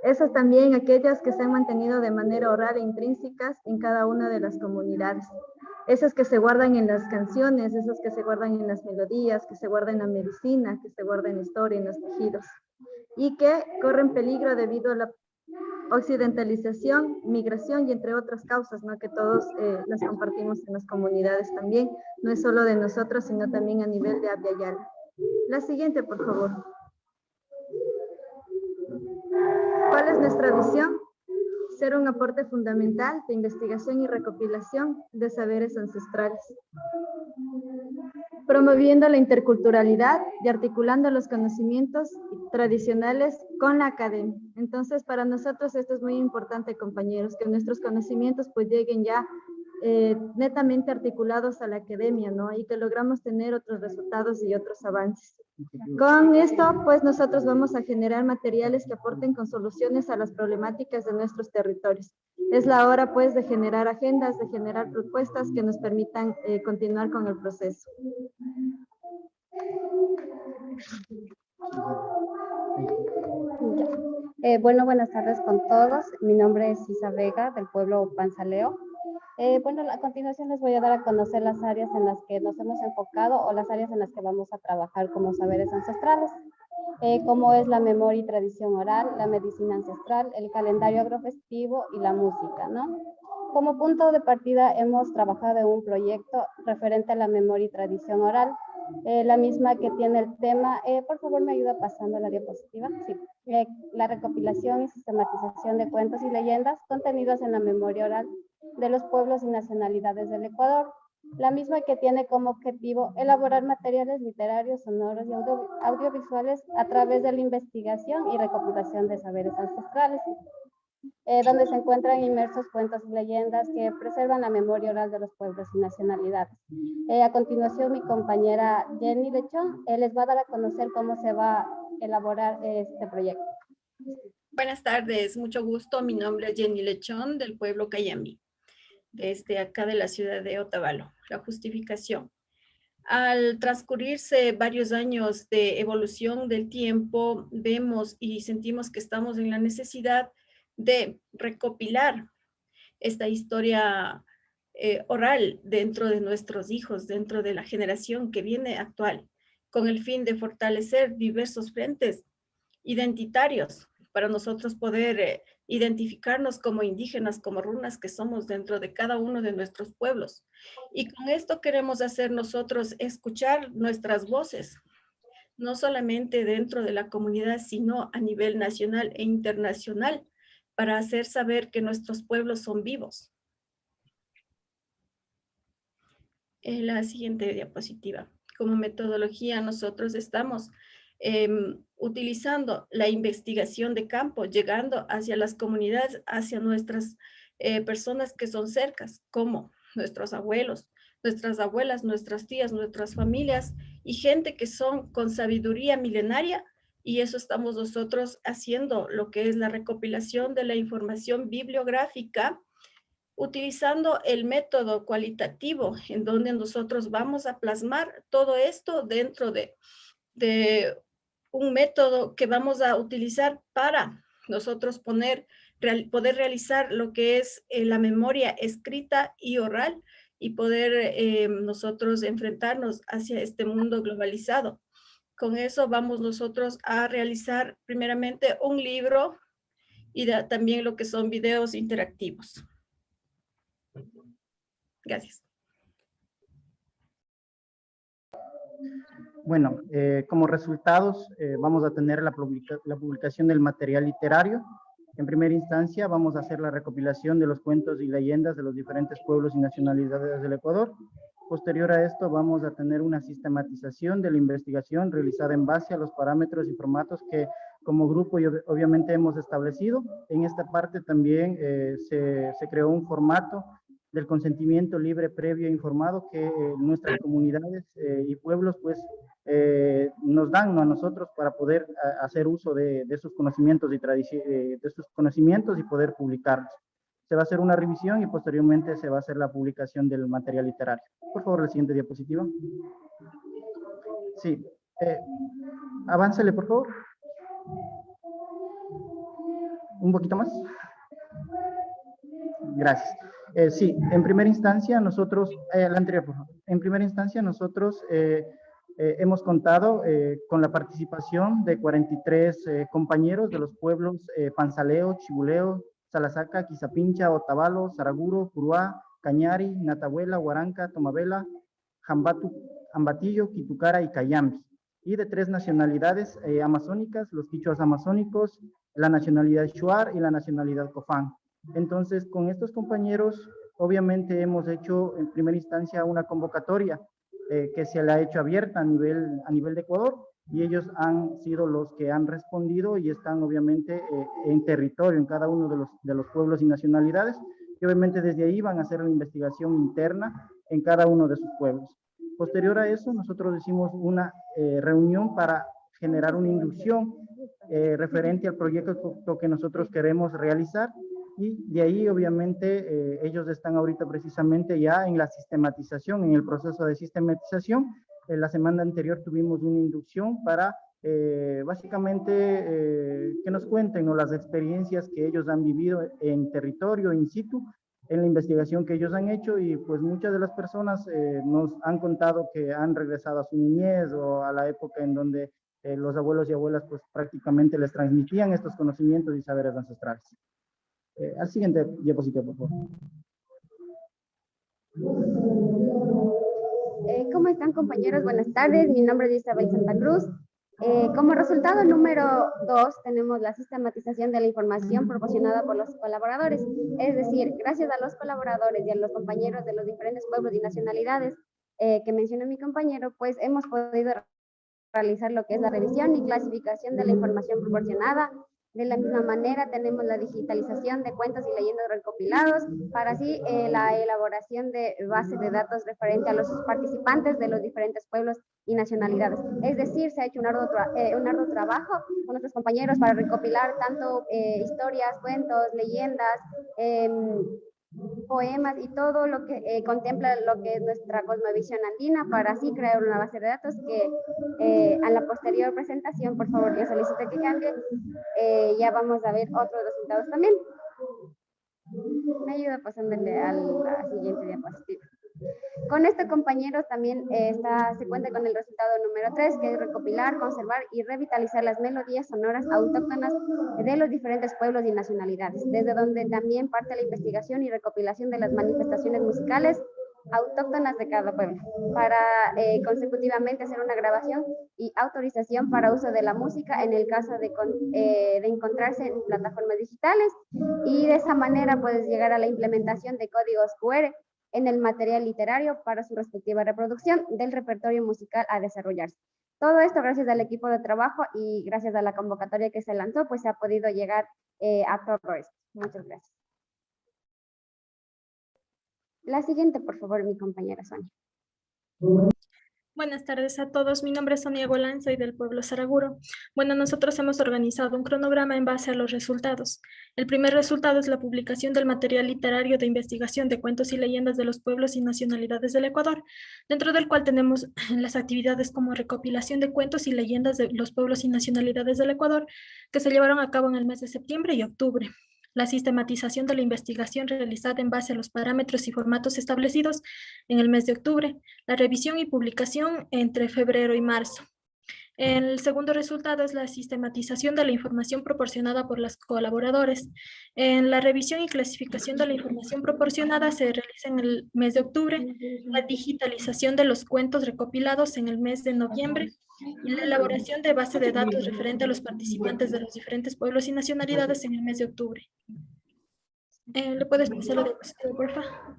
esas también aquellas que se han mantenido de manera oral e intrínsecas en cada una de las comunidades. Esas que se guardan en las canciones, esas que se guardan en las melodías, que se guardan en la medicina, que se guardan en la historia, en los tejidos. Y que corren peligro debido a la occidentalización, migración y entre otras causas, ¿no? Que todos las compartimos en las comunidades también. No es solo de nosotros, sino también a nivel de Abya Yala. La siguiente, por favor. ¿Cuál es nuestra visión? Ser un aporte fundamental de investigación y recopilación de saberes ancestrales, promoviendo la interculturalidad y articulando los conocimientos tradicionales con la academia. Entonces, para nosotros esto es muy importante, compañeros, que nuestros conocimientos pues lleguen ya netamente articulados a la academia, ¿no? Y que logramos tener otros resultados y otros avances. Con esto, pues nosotros vamos a generar materiales que aporten con soluciones a las problemáticas de nuestros territorios. Es la hora, pues, de generar agendas, de generar propuestas que nos permitan continuar con el proceso. Bueno, buenas tardes con todos. Mi nombre es Isa Vega, del pueblo Panzaleo. Bueno, a continuación les voy a dar a conocer las áreas en las que nos hemos enfocado o las áreas en las que vamos a trabajar como saberes ancestrales, como es la memoria y tradición oral, la medicina ancestral, el calendario agrofestivo y la música, ¿no? Como punto de partida hemos trabajado en un proyecto referente a la memoria y tradición oral, la misma que tiene el tema, por favor me ayuda pasando la diapositiva, sí, la recopilación y sistematización de cuentos y leyendas contenidos en la memoria oral de los pueblos y nacionalidades del Ecuador, la misma que tiene como objetivo elaborar materiales literarios, sonoros y audiovisuales a través de la investigación y recopilación de saberes ancestrales, donde se encuentran inmersos cuentos y leyendas que preservan la memoria oral de los pueblos y nacionalidades. A continuación, mi compañera Jenny Lechón les va a dar a conocer cómo se va a elaborar este proyecto. Buenas tardes, mucho gusto. Mi nombre es Jenny Lechón, del pueblo Cayambi, desde acá de la ciudad de Otavalo. La justificación. Al transcurrirse varios años de evolución del tiempo, vemos y sentimos que estamos en la necesidad de recopilar esta historia oral dentro de nuestros hijos, dentro de la generación que viene actual, con el fin de fortalecer diversos frentes identitarios para nosotros poder identificarnos como indígenas, como runas que somos dentro de cada uno de nuestros pueblos. Y con esto queremos hacer nosotros escuchar nuestras voces, no solamente dentro de la comunidad, sino a nivel nacional e internacional, para hacer saber que nuestros pueblos son vivos. La siguiente diapositiva. Como metodología, nosotros estamos utilizando la investigación de campo, llegando hacia las comunidades, hacia nuestras personas que son cercas, como nuestros abuelos, nuestras abuelas, nuestras tías, nuestras familias y gente que son con sabiduría milenaria, y eso estamos nosotros haciendo, lo que es la recopilación de la información bibliográfica, utilizando el método cualitativo, en donde nosotros vamos a plasmar todo esto dentro de un método que vamos a utilizar para nosotros poner poder realizar lo que es la memoria escrita y oral y poder nosotros enfrentarnos hacia este mundo globalizado. Con eso vamos nosotros a realizar primeramente un libro y también lo que son videos interactivos. Gracias. Bueno, como resultados vamos a tener la publicación del material literario. En primera instancia vamos a hacer la recopilación de los cuentos y leyendas de los diferentes pueblos y nacionalidades del Ecuador. Posterior a esto vamos a tener una sistematización de la investigación realizada en base a los parámetros y formatos que como grupo obviamente hemos establecido. En esta parte también se creó un formato del consentimiento libre, previo e informado que nuestras comunidades y pueblos pues nos dan a nosotros para poder hacer uso de sus conocimientos y poder publicarlos. Se va a hacer una revisión y posteriormente se va a hacer la publicación del material literario. Por favor, la siguiente diapositiva. Sí, aváncele por favor. Un poquito más. Gracias. Sí, en primera instancia nosotros, la anterior por favor. En primera instancia nosotros hemos contado con la participación de 43 compañeros de los pueblos Pansaleo, Chibuleo, Salasaca, Quizapincha, Otavalo, Saraguro, Puruá, Cañari, Natahuela, Huaranca, Tomabela, Ambatillo, Quitucara y Cayambi. Y de 3 nacionalidades amazónicas, los quichuas amazónicos, la nacionalidad Shuar y la nacionalidad Cofán. Entonces, con estos compañeros, obviamente hemos hecho en primera instancia una convocatoria que se le ha hecho abierta a nivel de Ecuador, y ellos han sido los que han respondido y están obviamente en territorio, en cada uno de los pueblos y nacionalidades, y obviamente desde ahí van a hacer la investigación interna en cada uno de sus pueblos. Posterior a eso, nosotros hicimos una reunión para generar una inducción referente al proyecto que nosotros queremos realizar, y de ahí obviamente ellos están ahorita precisamente ya en la sistematización, en el proceso de sistematización. La semana anterior tuvimos una inducción para básicamente que nos cuenten, ¿no?, las experiencias que ellos han vivido en territorio, in situ, en la investigación que ellos han hecho, y pues muchas de las personas nos han contado que han regresado a su niñez o a la época en donde los abuelos y abuelas pues prácticamente les transmitían estos conocimientos y saberes ancestrales. Al siguiente diapositiva, por favor. ¿Cómo están, compañeros? Buenas tardes. Mi nombre es Isabel Santa Cruz. Como resultado número 2 tenemos la sistematización de la información proporcionada por los colaboradores. Es decir, gracias a los colaboradores y a los compañeros de los diferentes pueblos y nacionalidades que mencionó mi compañero, pues hemos podido realizar lo que es la revisión y clasificación de la información proporcionada. De la misma manera tenemos la digitalización de cuentos y leyendas recopilados, para así la elaboración de bases de datos referente a los participantes de los diferentes pueblos y nacionalidades. Es decir, se ha hecho un arduo trabajo con nuestros compañeros para recopilar tanto historias, cuentos, leyendas, poemas y todo lo que contempla lo que es nuestra cosmovisión andina, para así crear una base de datos que a la posterior presentación, por favor, les solicito que cambie, ya vamos a ver otros resultados también. Me ayuda pasándole a la siguiente diapositiva. Con esto, compañeros, también se cuenta con el resultado número 3, que es recopilar, conservar y revitalizar las melodías sonoras autóctonas de los diferentes pueblos y nacionalidades, desde donde también parte la investigación y recopilación de las manifestaciones musicales autóctonas de cada pueblo, para consecutivamente hacer una grabación y autorización para uso de la música en el caso de encontrarse en plataformas digitales, y de esa manera puedes llegar a la implementación de códigos QR en el material literario para su respectiva reproducción del repertorio musical a desarrollarse. Todo esto gracias al equipo de trabajo y gracias a la convocatoria que se lanzó, pues se ha podido llegar a todo esto. Muchas gracias. La siguiente, por favor, mi compañera Sonia. Buenas tardes a todos. Mi nombre es Sonia Golán, soy del pueblo Saraguro. Bueno, nosotros hemos organizado un cronograma en base a los resultados. El primer resultado es la publicación del material literario de investigación de cuentos y leyendas de los pueblos y nacionalidades del Ecuador, dentro del cual tenemos las actividades como recopilación de cuentos y leyendas de los pueblos y nacionalidades del Ecuador, que se llevaron a cabo en el mes de septiembre y octubre. la sistematización de la investigación realizada en base a los parámetros y formatos establecidos en el mes de octubre, la revisión y publicación entre febrero y marzo. El segundo resultado es la sistematización de la información proporcionada por los colaboradores. En la revisión y clasificación de la información proporcionada se realiza en el mes de octubre, la digitalización de los cuentos recopilados en el mes de noviembre y la elaboración de base de datos referente a los participantes de los diferentes pueblos y nacionalidades en el mes de octubre. ¿Le puedes pasar la diapositiva, por favor?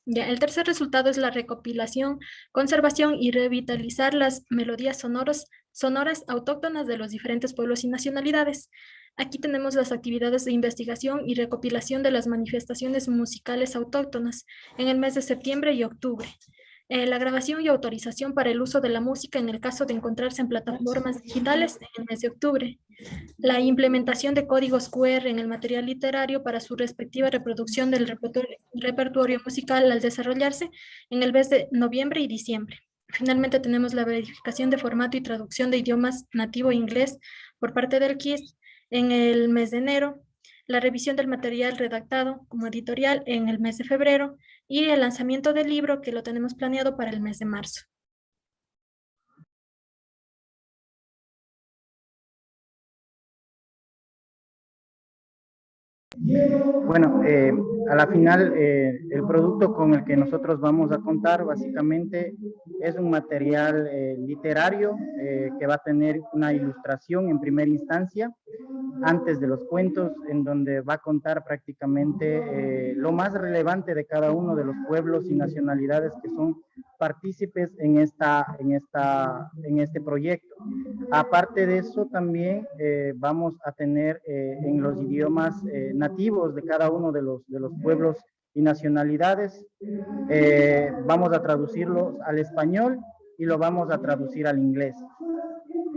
Ya, el tercer resultado es la recopilación, conservación y revitalizar las melodías sonoras autóctonas de los diferentes pueblos y nacionalidades. Aquí tenemos las actividades de investigación y recopilación de las manifestaciones musicales autóctonas en el mes de septiembre y octubre. La grabación y autorización para el uso de la música en el caso de encontrarse en plataformas digitales en el mes de octubre. La implementación de códigos QR en el material literario para su respectiva reproducción del repertorio musical al desarrollarse en el mes de noviembre y diciembre. Finalmente tenemos la verificación de formato y traducción de idiomas nativo e inglés por parte del KIS en el mes de enero, la revisión del material redactado como editorial en el mes de febrero y el lanzamiento del libro que lo tenemos planeado para el mes de marzo. Bueno, a la final, el producto con el que nosotros vamos a contar básicamente es un material literario que va a tener una ilustración en primera instancia, antes de los cuentos, en donde va a contar prácticamente lo más relevante de cada uno de los pueblos y nacionalidades que son partícipes en este proyecto. Aparte de eso, también vamos a tener en los idiomas nativos de cada uno de los pueblos y nacionalidades, vamos a traducirlos al español y lo vamos a traducir al inglés.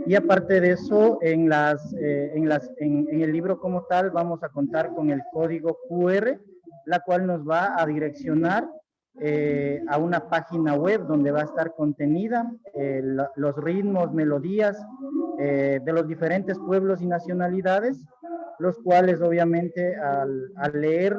Y aparte de eso, en el libro como tal, vamos a contar con el código QR, la cual nos va a direccionar a una página web donde va a estar contenida los ritmos, melodías de los diferentes pueblos y nacionalidades, los cuales obviamente al leer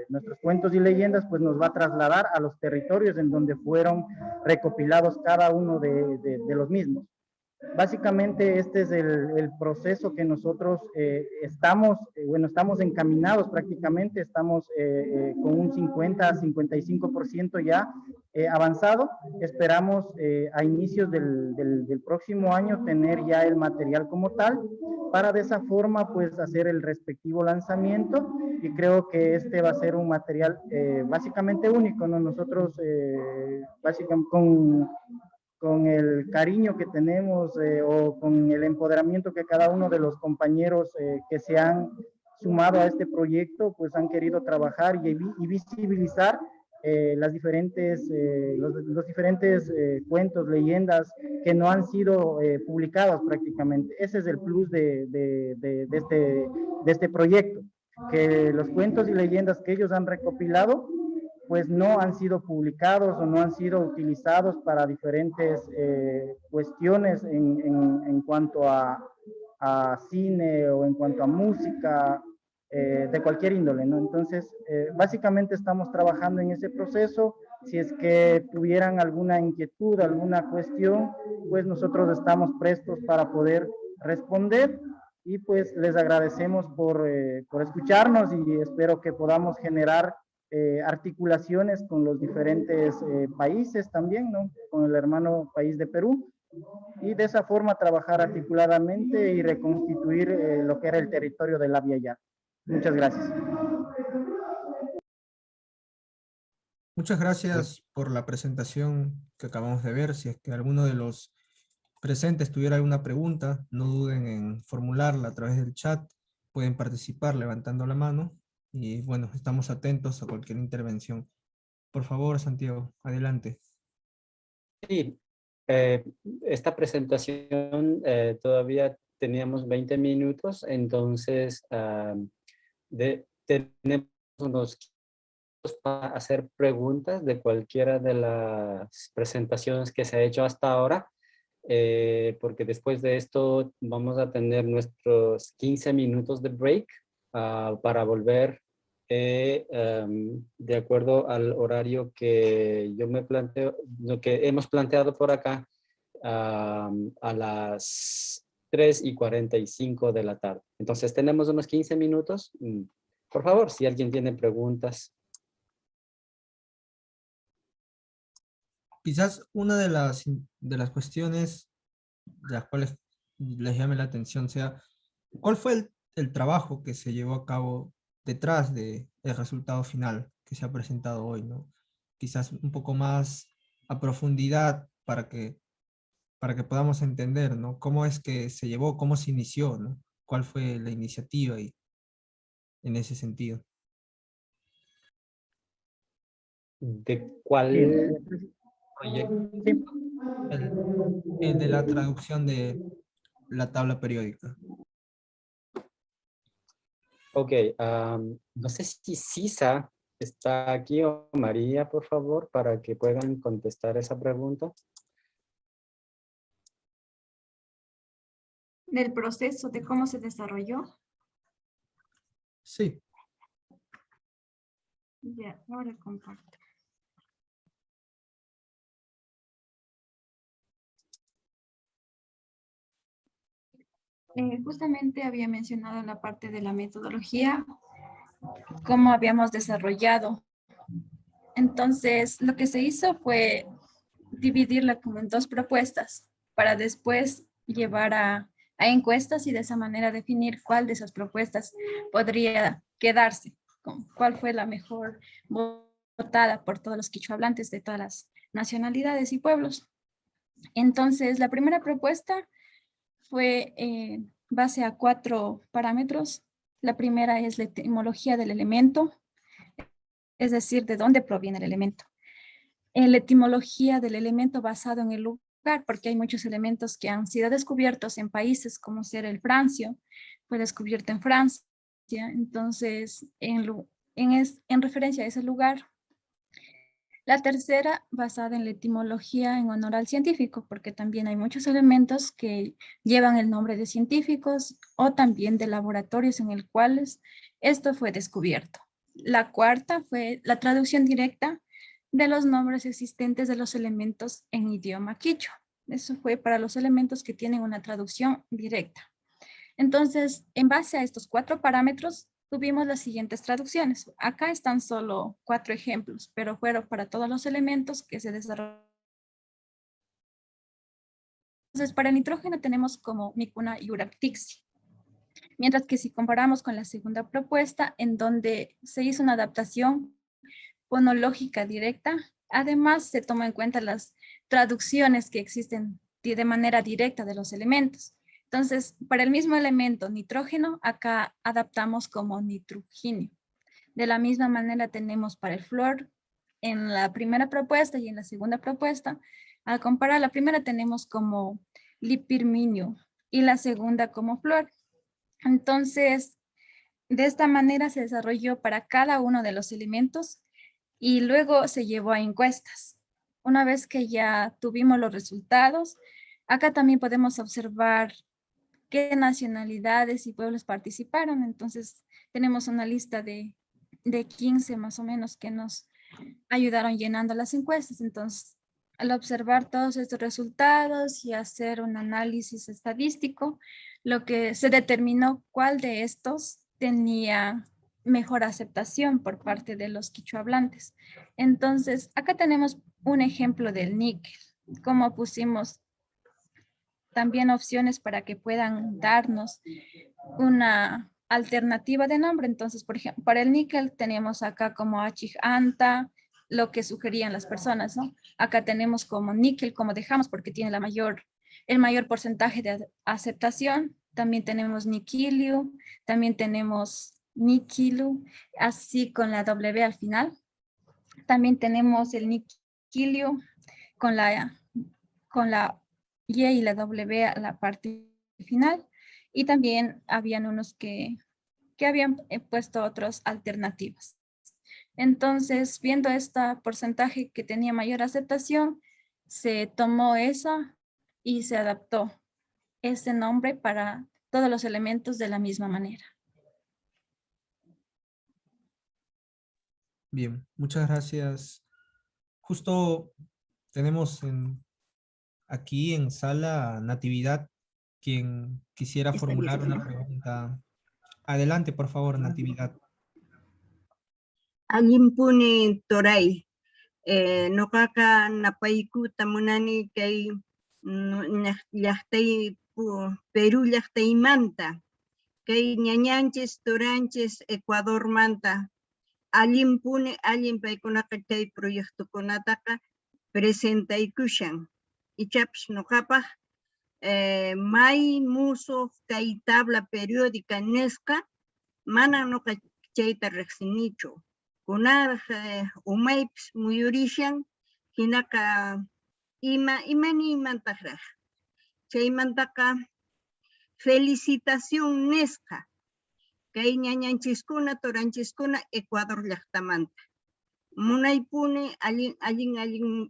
nuestros cuentos y leyendas, pues nos va a trasladar a los territorios en donde fueron recopilados cada uno de los mismos. Básicamente este es el proceso que nosotros estamos encaminados prácticamente, estamos con un 50-55% ya avanzado. Esperamos a inicios del próximo año tener ya el material como tal, para de esa forma pues hacer el respectivo lanzamiento, y creo que este va a ser un material básicamente único, ¿no? Nosotros básicamente con el cariño que tenemos o con el empoderamiento que cada uno de los compañeros que se han sumado a este proyecto, pues han querido trabajar y visibilizar los diferentes cuentos, leyendas que no han sido publicados prácticamente. Ese es el plus de este proyecto, que los cuentos y leyendas que ellos han recopilado pues no han sido publicados o no han sido utilizados para diferentes cuestiones en cuanto a cine o en cuanto a música de cualquier índole, ¿no? Entonces, básicamente estamos trabajando en ese proceso. Si es que tuvieran alguna inquietud, alguna cuestión, pues nosotros estamos prestos para poder responder, y pues les agradecemos por escucharnos, y espero que podamos generar articulaciones con los diferentes países también, ¿no? Con el hermano país de Perú, y de esa forma trabajar articuladamente y reconstituir lo que era el territorio del Abya Yala. Muchas gracias. Muchas gracias por la presentación que acabamos de ver. Si es que alguno de los presentes tuviera alguna pregunta, no duden en formularla a través del chat. Pueden participar levantando la mano. Y bueno, estamos atentos a cualquier intervención. Por favor, Santiago, adelante. Sí, esta presentación todavía teníamos 20 minutos, entonces tenemos unos para hacer preguntas de cualquiera de las presentaciones que se ha hecho hasta ahora. porque después de esto vamos a tener nuestros 15 minutos de break para volver de acuerdo al horario que yo me planteo, lo que hemos planteado por acá, a las 3:45 de la tarde. Entonces tenemos unos 15 minutos. Por favor, si alguien tiene preguntas. Quizás una de las cuestiones de las cuales les llame la atención sea, ¿cuál fue el trabajo que se llevó a cabo detrás del resultado final que se ha presentado hoy, ¿no? Quizás un poco más a profundidad para que podamos entender, ¿no? Cómo es que se llevó, cómo se inició, ¿no? ¿Cuál fue la iniciativa y en ese sentido? ¿De cuál proyecto? El de la traducción de la tabla periódica. Ok, no sé si Sisa está aquí o María, por favor, para que puedan contestar esa pregunta. Del proceso de cómo se desarrolló. Sí. Ya, ahora comparto. Justamente había mencionado en la parte de la metodología cómo habíamos desarrollado. Entonces, lo que se hizo fue dividirla como en 2 propuestas para después llevar a encuestas y de esa manera definir cuál de esas propuestas podría quedarse, cuál fue la mejor votada por todos los quichuahablantes de todas las nacionalidades y pueblos. Entonces, la primera propuesta fue base a 4 parámetros. La primera es la etimología del elemento, es decir, de dónde proviene el elemento. La etimología del elemento basado en el lugar, porque hay muchos elementos que han sido descubiertos en países como ser el francio, fue descubierto en Francia, entonces en referencia a ese lugar. La tercera, basada en la etimología en honor al científico, porque también hay muchos elementos que llevan el nombre de científicos o también de laboratorios en el cuales esto fue descubierto. La cuarta fue la traducción directa de los nombres existentes de los elementos en idioma quichua. Eso fue para los elementos que tienen una traducción directa. Entonces, en base a estos 4 parámetros, tuvimos las siguientes traducciones. Acá están solo 4 ejemplos, pero fueron para todos los elementos que se desarrollaron. Entonces, para el nitrógeno tenemos como Micuna y Uraptixi. Mientras que si comparamos con la segunda propuesta, en donde se hizo una adaptación fonológica directa, además se toma en cuenta las traducciones que existen de manera directa de los elementos. Entonces, para el mismo elemento nitrógeno, acá adaptamos como nitrogenio. De la misma manera tenemos para el flúor en la primera propuesta y en la segunda propuesta. Al comparar la primera tenemos como lipirminio y la segunda como flúor. Entonces, de esta manera se desarrolló para cada uno de los elementos y luego se llevó a encuestas. Una vez que ya tuvimos los resultados, acá también podemos observar qué nacionalidades y pueblos participaron. Entonces, tenemos una lista de 15 más o menos que nos ayudaron llenando las encuestas. Entonces, al observar todos estos resultados y hacer un análisis estadístico, lo que se determinó cuál de estos tenía mejor aceptación por parte de los quichuahablantes. Entonces, acá tenemos un ejemplo del níquel, como pusimos también opciones para que puedan darnos una alternativa de nombre. Entonces, por ejemplo, para el níquel tenemos acá como Achig-Anta, lo que sugerían las personas, ¿no? Acá tenemos como níquel, como dejamos porque tiene el mayor porcentaje de aceptación. También tenemos niquilio, también tenemos niquilu, así con la W al final. También tenemos el niquilio con la Y y la W a la parte final. Y también habían unos que habían puesto otras alternativas. Entonces, viendo este porcentaje que tenía mayor aceptación, se tomó esa y se adaptó este nombre para todos los elementos de la misma manera. Bien, muchas gracias. Justo tenemos aquí en sala Natividad, quien quisiera formular una pregunta. Adelante, por favor, Natividad. Allimpuni toray. Noqaqa napaykuta munani kay llaqtay Perú llaqtaymanta. Kay ñañanchis turanchis Ecuador manta. Allimpuni allin paykunaqa kay proyectukunataqa presentaykushan. Ichapish noqapaq may musuq kay tabla periódica nisqa mana noqa chayta riqsinichu. Kunaraq umaypis muyurishan hinaqa imanimantaqraq. Chaymantaqa felicitación nisqa kay ñañanchiskuna turanchiskuna Ecuador llaqtamanta. Munaypuni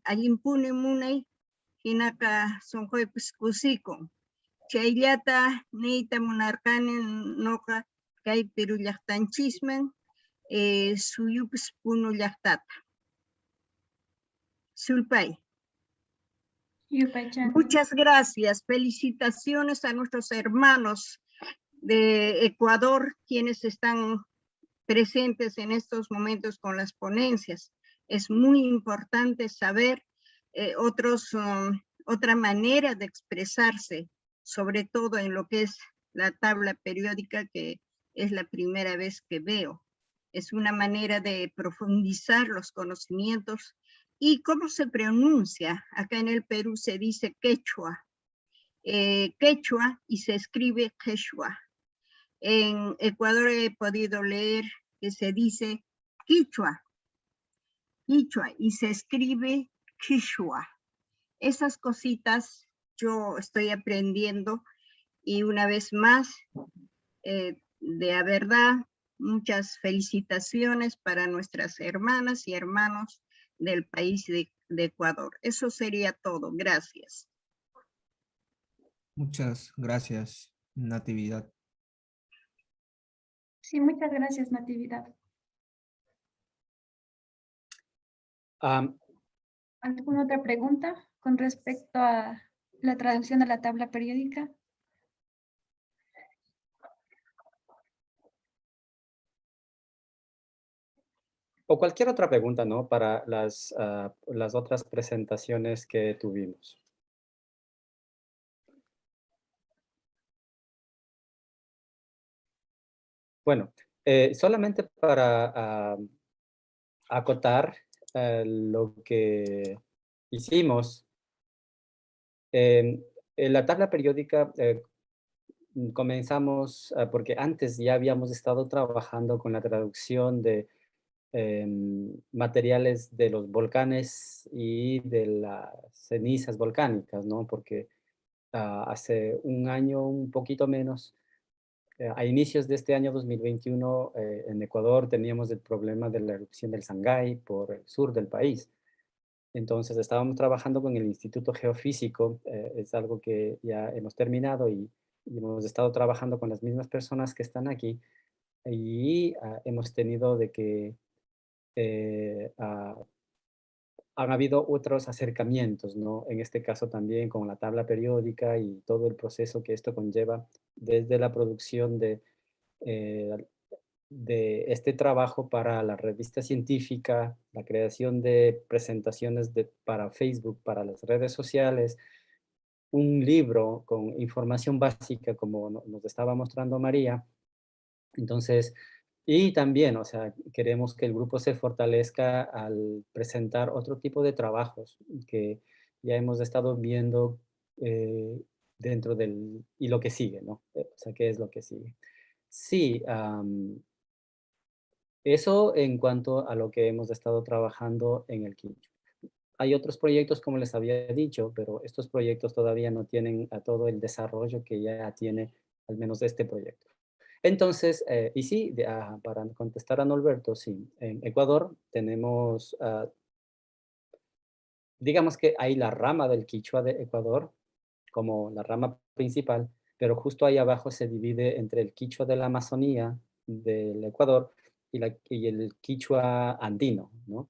allinpuni munay hinaqa sunquypis kusikun. Chayllata niyta munarqani noqa kay Perú llaqtanchisman suyupis punu llaqtata. Sulpay. Muchas gracias. Felicitaciones a nuestros hermanos de Ecuador, quienes están presentes en estos momentos con las ponencias. Es muy importante saber otra manera de expresarse, sobre todo en lo que es la tabla periódica, que es la primera vez que veo. Es una manera de profundizar los conocimientos. ¿Y cómo se pronuncia? Acá en el Perú se dice quechua. Quechua y se escribe quechua. En Ecuador he podido leer que se dice quichua. Quichua y se escribe quichua. Esas cositas yo estoy aprendiendo y una vez más, de la verdad, muchas felicitaciones para nuestras hermanas y hermanos del país de Ecuador. Eso sería todo. Gracias. Muchas gracias, Natividad. Sí, muchas gracias, Natividad. ¿Alguna otra pregunta con respecto a la traducción de la tabla periódica? O cualquier otra pregunta, ¿no? Para las otras presentaciones que tuvimos. Bueno, solamente para acotar lo que hicimos. En la tabla periódica comenzamos, porque antes ya habíamos estado trabajando con la traducción de materiales de los volcanes y de las cenizas volcánicas, ¿no? Porque hace un año, un poquito menos, a inicios de este año 2021, en Ecuador teníamos el problema de la erupción del Sangay por el sur del país. Entonces estábamos trabajando con el Instituto Geofísico, es algo que ya hemos terminado y hemos estado trabajando con las mismas personas que están aquí y hemos tenido de que han habido otros acercamientos, ¿no? En este caso también con la tabla periódica y todo el proceso que esto conlleva desde la producción de este trabajo para la revista científica, la creación de presentaciones para Facebook, para las redes sociales, un libro con información básica como nos estaba mostrando María. Entonces, y también, o sea, queremos que el grupo se fortalezca al presentar otro tipo de trabajos que ya hemos estado viendo dentro y lo que sigue, ¿no? O sea, ¿qué es lo que sigue? Sí, eso en cuanto a lo que hemos estado trabajando en el Quincho. Hay otros proyectos, como les había dicho, pero estos proyectos todavía no tienen a todo el desarrollo que ya tiene al menos este proyecto. Entonces, y sí, para contestar a Norberto, sí, en Ecuador tenemos, digamos que hay la rama del Quichua de Ecuador, como la rama principal, pero justo ahí abajo se divide entre el quichua de la Amazonía del Ecuador y el quichua andino, ¿no?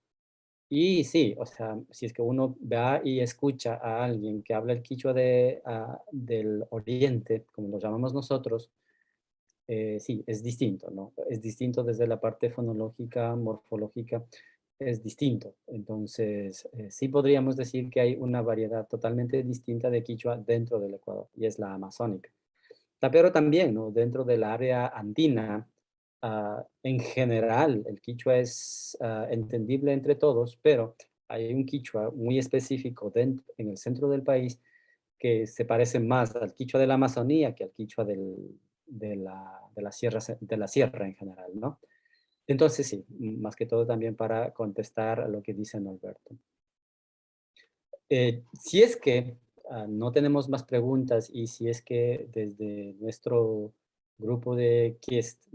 Y sí, o sea, si es que uno va y escucha a alguien que habla el quichua del oriente, como lo llamamos nosotros, sí, es distinto, ¿no? Es distinto desde la parte fonológica, morfológica, es distinto. Entonces, sí podríamos decir que hay una variedad totalmente distinta de quichua dentro del Ecuador, y es la amazónica. Pero también, ¿no? Dentro del área andina, en general, el quichua es entendible entre todos, pero hay un quichua muy específico en el centro del país que se parece más al quichua de la Amazonía que al quichua de la sierra en general, ¿no? Entonces sí, más que todo también para contestar a lo que dice Norberto. Si es que no tenemos más preguntas y si es que desde nuestro grupo de KIST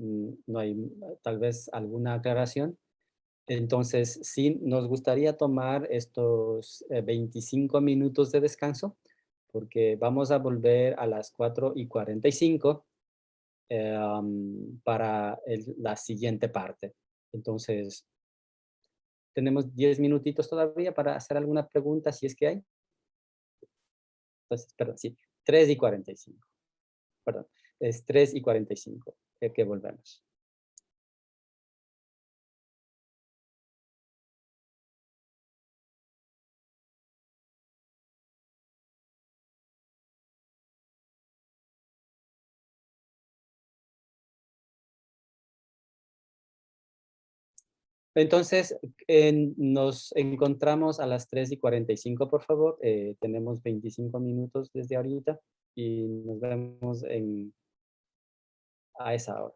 no hay tal vez alguna aclaración, entonces sí nos gustaría tomar estos 25 minutos de descanso porque vamos a volver a las 4:45 para la siguiente parte. Entonces, tenemos 10 minutitos todavía para hacer algunas preguntas si es que hay. Entonces, perdón, sí, 3:45. Perdón, es 3:45 que volvemos. Entonces, nos encontramos a las 3:45, por favor. Tenemos 25 minutos desde ahorita y nos vemos a esa hora.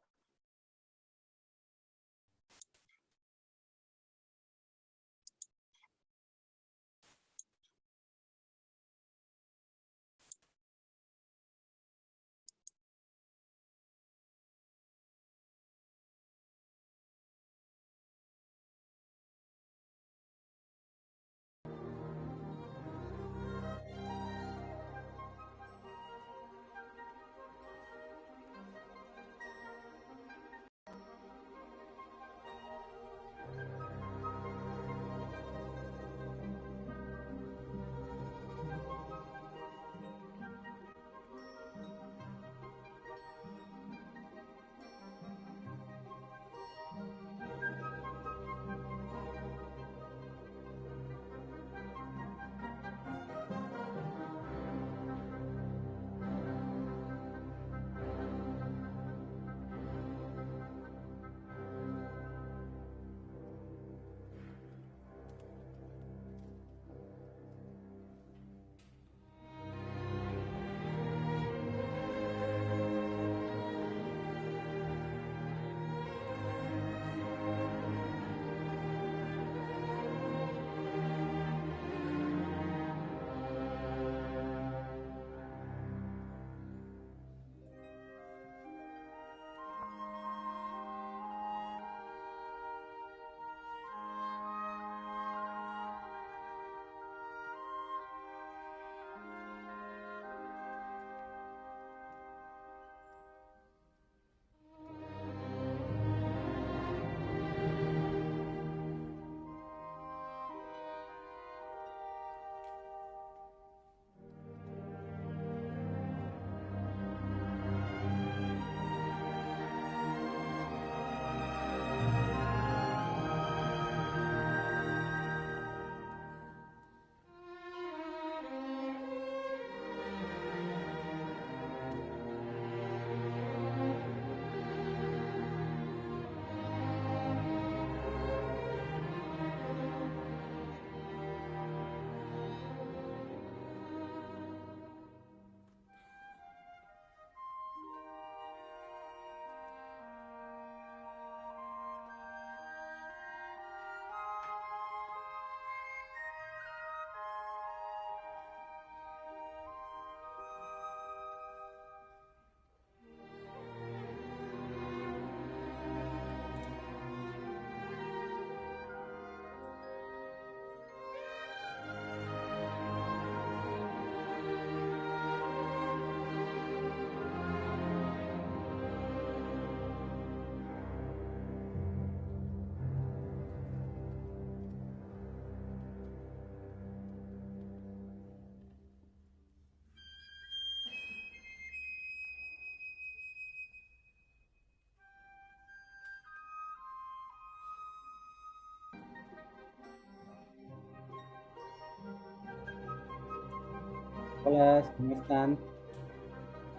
Hola, ¿cómo están?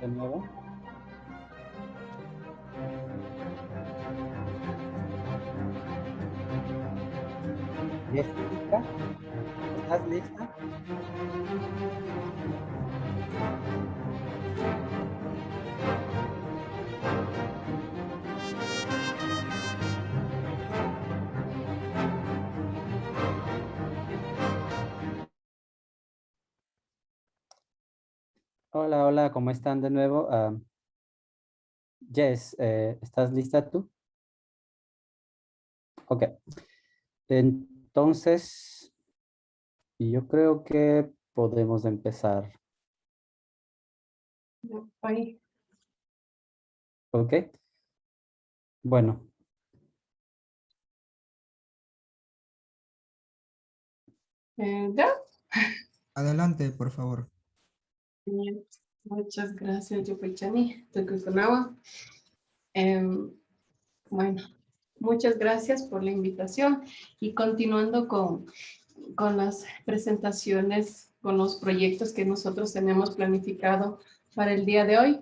De nuevo. Jessica, ¿estás lista? Hola, hola, ¿cómo están de nuevo? Jess, ¿estás lista tú? Ok. Entonces, yo creo que podemos empezar. Ahí. Ok. Bueno, ¿Ya? Adelante, por favor. Bien. Muchas gracias, Yopaychani, Tokukunawa. Bueno, muchas gracias por la invitación y continuando con las presentaciones, con los proyectos que nosotros tenemos planificado para el día de hoy.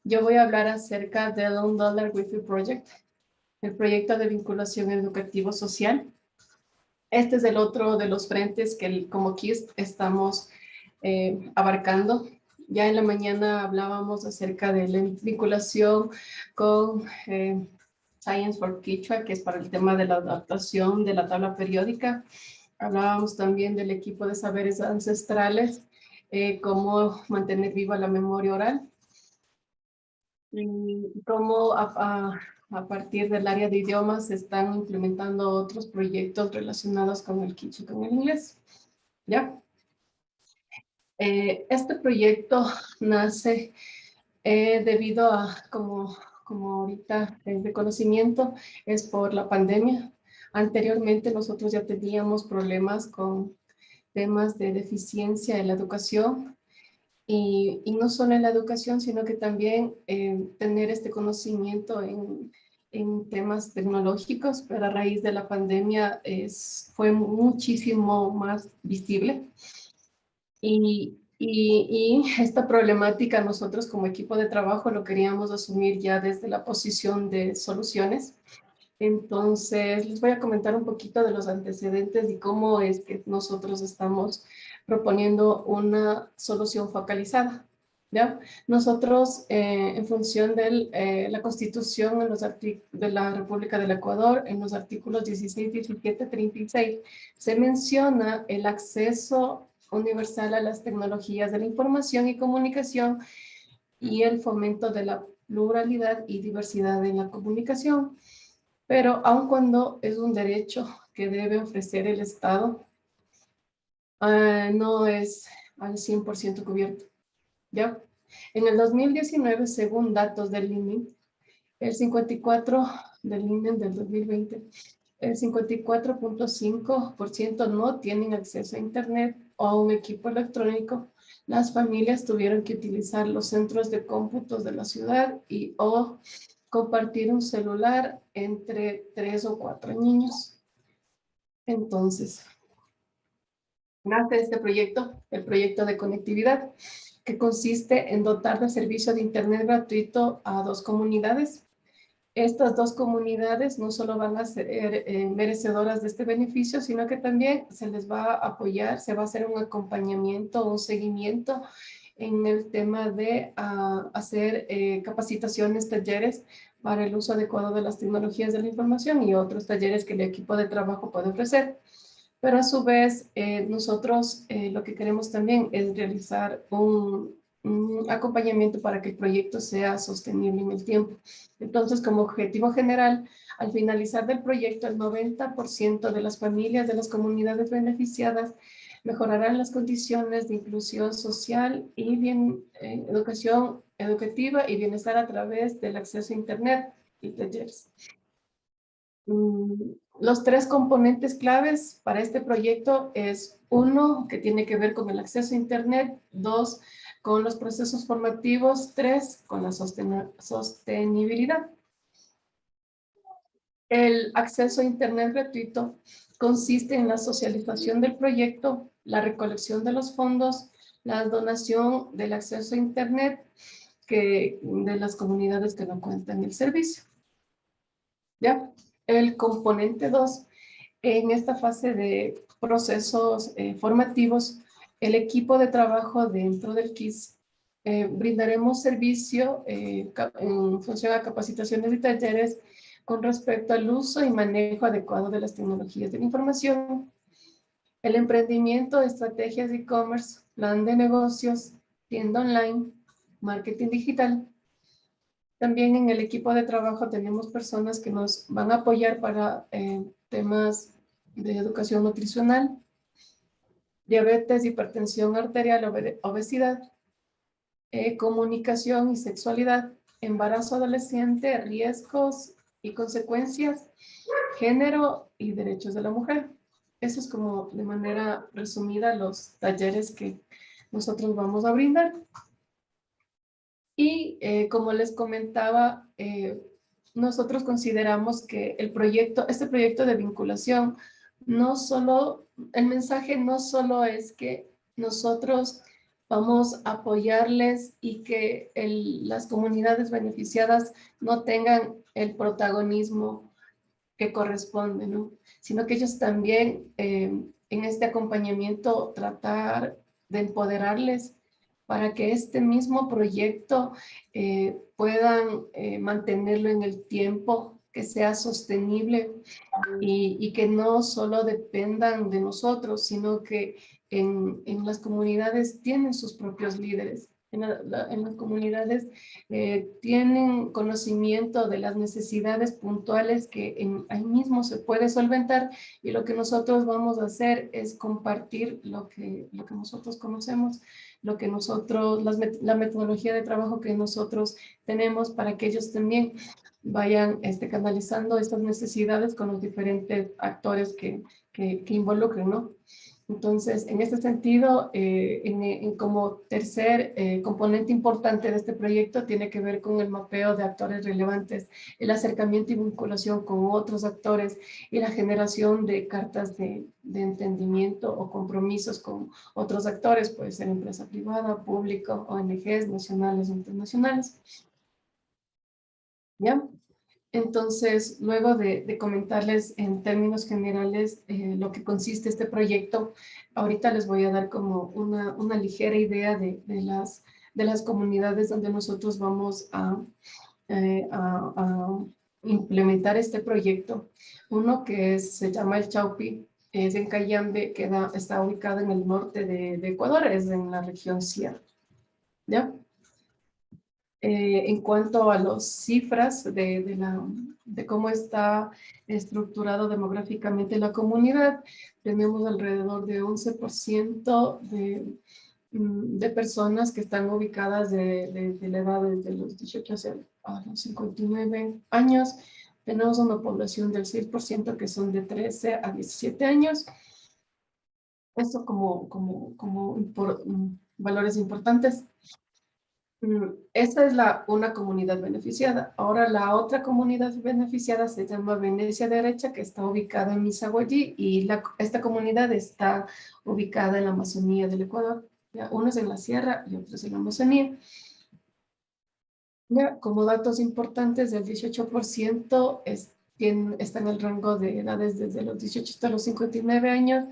Yo voy a hablar acerca del $1 Wi-Fi Project, el proyecto de vinculación educativo social. Este es el otro de los frentes que como KIST estamos abarcando. Ya en la mañana hablábamos acerca de la vinculación con Science for Quechua, que es para el tema de la adaptación de la tabla periódica. Hablábamos también del equipo de saberes ancestrales, cómo mantener viva la memoria oral, y cómo a partir del área de idiomas se están implementando otros proyectos relacionados con el quichua y con el inglés. ¿Ya? Este proyecto nace debido a, como ahorita de conocimiento, es por la pandemia. Anteriormente nosotros ya teníamos problemas con temas de deficiencia en la educación y no solo en la educación, sino que también tener este conocimiento en temas tecnológicos, pero a raíz de la pandemia fue muchísimo más visible. Y esta problemática nosotros como equipo de trabajo lo queríamos asumir ya desde la posición de soluciones. Entonces, les voy a comentar un poquito de los antecedentes y cómo es que nosotros estamos proponiendo una solución focalizada. ¿Ya? Nosotros, en función de la Constitución de la República del Ecuador, en los artículos 16, 17, 36, se menciona el acceso universal a las tecnologías de la información y comunicación y el fomento de la pluralidad y diversidad en la comunicación. Pero aun cuando es un derecho que debe ofrecer el Estado, no es al 100% cubierto. ¿Ya? En el 2019, según datos del INE, el 54 del INE del 2020, el 54.5% no tienen acceso a Internet o a un equipo electrónico. Las familias tuvieron que utilizar los centros de cómputos de la ciudad o compartir un celular entre 3 o 4 niños. Entonces, nace este proyecto, el proyecto de conectividad, que consiste en dotar de servicio de Internet gratuito a 2 comunidades. Estas 2 comunidades no solo van a ser merecedoras de este beneficio, sino que también se les va a apoyar, se va a hacer un acompañamiento, un seguimiento en el tema de hacer capacitaciones, talleres para el uso adecuado de las tecnologías de la información y otros talleres que el equipo de trabajo puede ofrecer. Pero a su vez, nosotros lo que queremos también es realizar un acompañamiento para que el proyecto sea sostenible en el tiempo. Entonces, como objetivo general, al finalizar del proyecto, el 90% de las familias de las comunidades beneficiadas mejorarán las condiciones de inclusión social y educación educativa y bienestar a través del acceso a Internet y talleres. Los 3 componentes claves para este proyecto es 1, que tiene que ver con el acceso a Internet, 2, con los procesos formativos, 3, con la sostenibilidad. El acceso a Internet gratuito consiste en la socialización del proyecto, la recolección de los fondos, la donación del acceso a Internet de las comunidades que no cuentan el servicio. ¿Ya? El componente 2, en esta fase de procesos formativos, el equipo de trabajo dentro del KIS brindaremos servicio en función a capacitaciones y talleres con respecto al uso y manejo adecuado de las tecnologías de la información, el emprendimiento, estrategias de e-commerce, plan de negocios, tienda online, marketing digital. También en el equipo de trabajo tenemos personas que nos van a apoyar para temas de educación nutricional, diabetes, hipertensión arterial, obesidad, comunicación y sexualidad, embarazo adolescente, riesgos y consecuencias, género y derechos de la mujer. Eso es como de manera resumida los talleres que nosotros vamos a brindar. Y como les comentaba, nosotros consideramos que este proyecto de vinculación, el mensaje no solo es que nosotros vamos a apoyarles y que las comunidades beneficiadas no tengan el protagonismo que corresponde, ¿no? Sino que ellos también en este acompañamiento tratar de empoderarles para que este mismo proyecto puedan mantenerlo en el tiempo, que sea sostenible y que no solo dependan de nosotros, sino que en las comunidades tienen sus propios líderes. En las comunidades tienen conocimiento de las necesidades puntuales que ahí mismo se puede solventar, y lo que nosotros vamos a hacer es compartir lo que nosotros conocemos, la metodología de trabajo que nosotros tenemos, para que ellos también vayan canalizando estas necesidades con los diferentes actores que involucren, ¿no? Entonces, en este sentido, como tercer componente importante de este proyecto tiene que ver con el mapeo de actores relevantes, el acercamiento y vinculación con otros actores y la generación de cartas de entendimiento o compromisos con otros actores, puede ser empresa privada, público, ONGs, nacionales o internacionales. ¿Ya? Entonces, luego de comentarles en términos generales lo que consiste este proyecto, ahorita les voy a dar como una ligera idea de las comunidades donde nosotros vamos a implementar este proyecto. Uno que se llama el Chaupi, es en Cayambe, está ubicado en el norte de Ecuador, es en la región Sierra. ¿Ya? En cuanto a las cifras de cómo está estructurado demográficamente la comunidad, tenemos alrededor de 11% de personas que están ubicadas de la edad de los 18 a los 59 años. Tenemos una población del 6% que son de 13 a 17 años. Esto como valores importantes. Esta es una comunidad beneficiada. Ahora la otra comunidad beneficiada se llama Venecia Derecha, que está ubicada en Misaguallí, y esta comunidad está ubicada en la Amazonía del Ecuador. ¿Ya? Uno es en la sierra y otro es en la Amazonía. Ya, como datos importantes, el 18% está en el rango de edades desde los 18 hasta los 59 años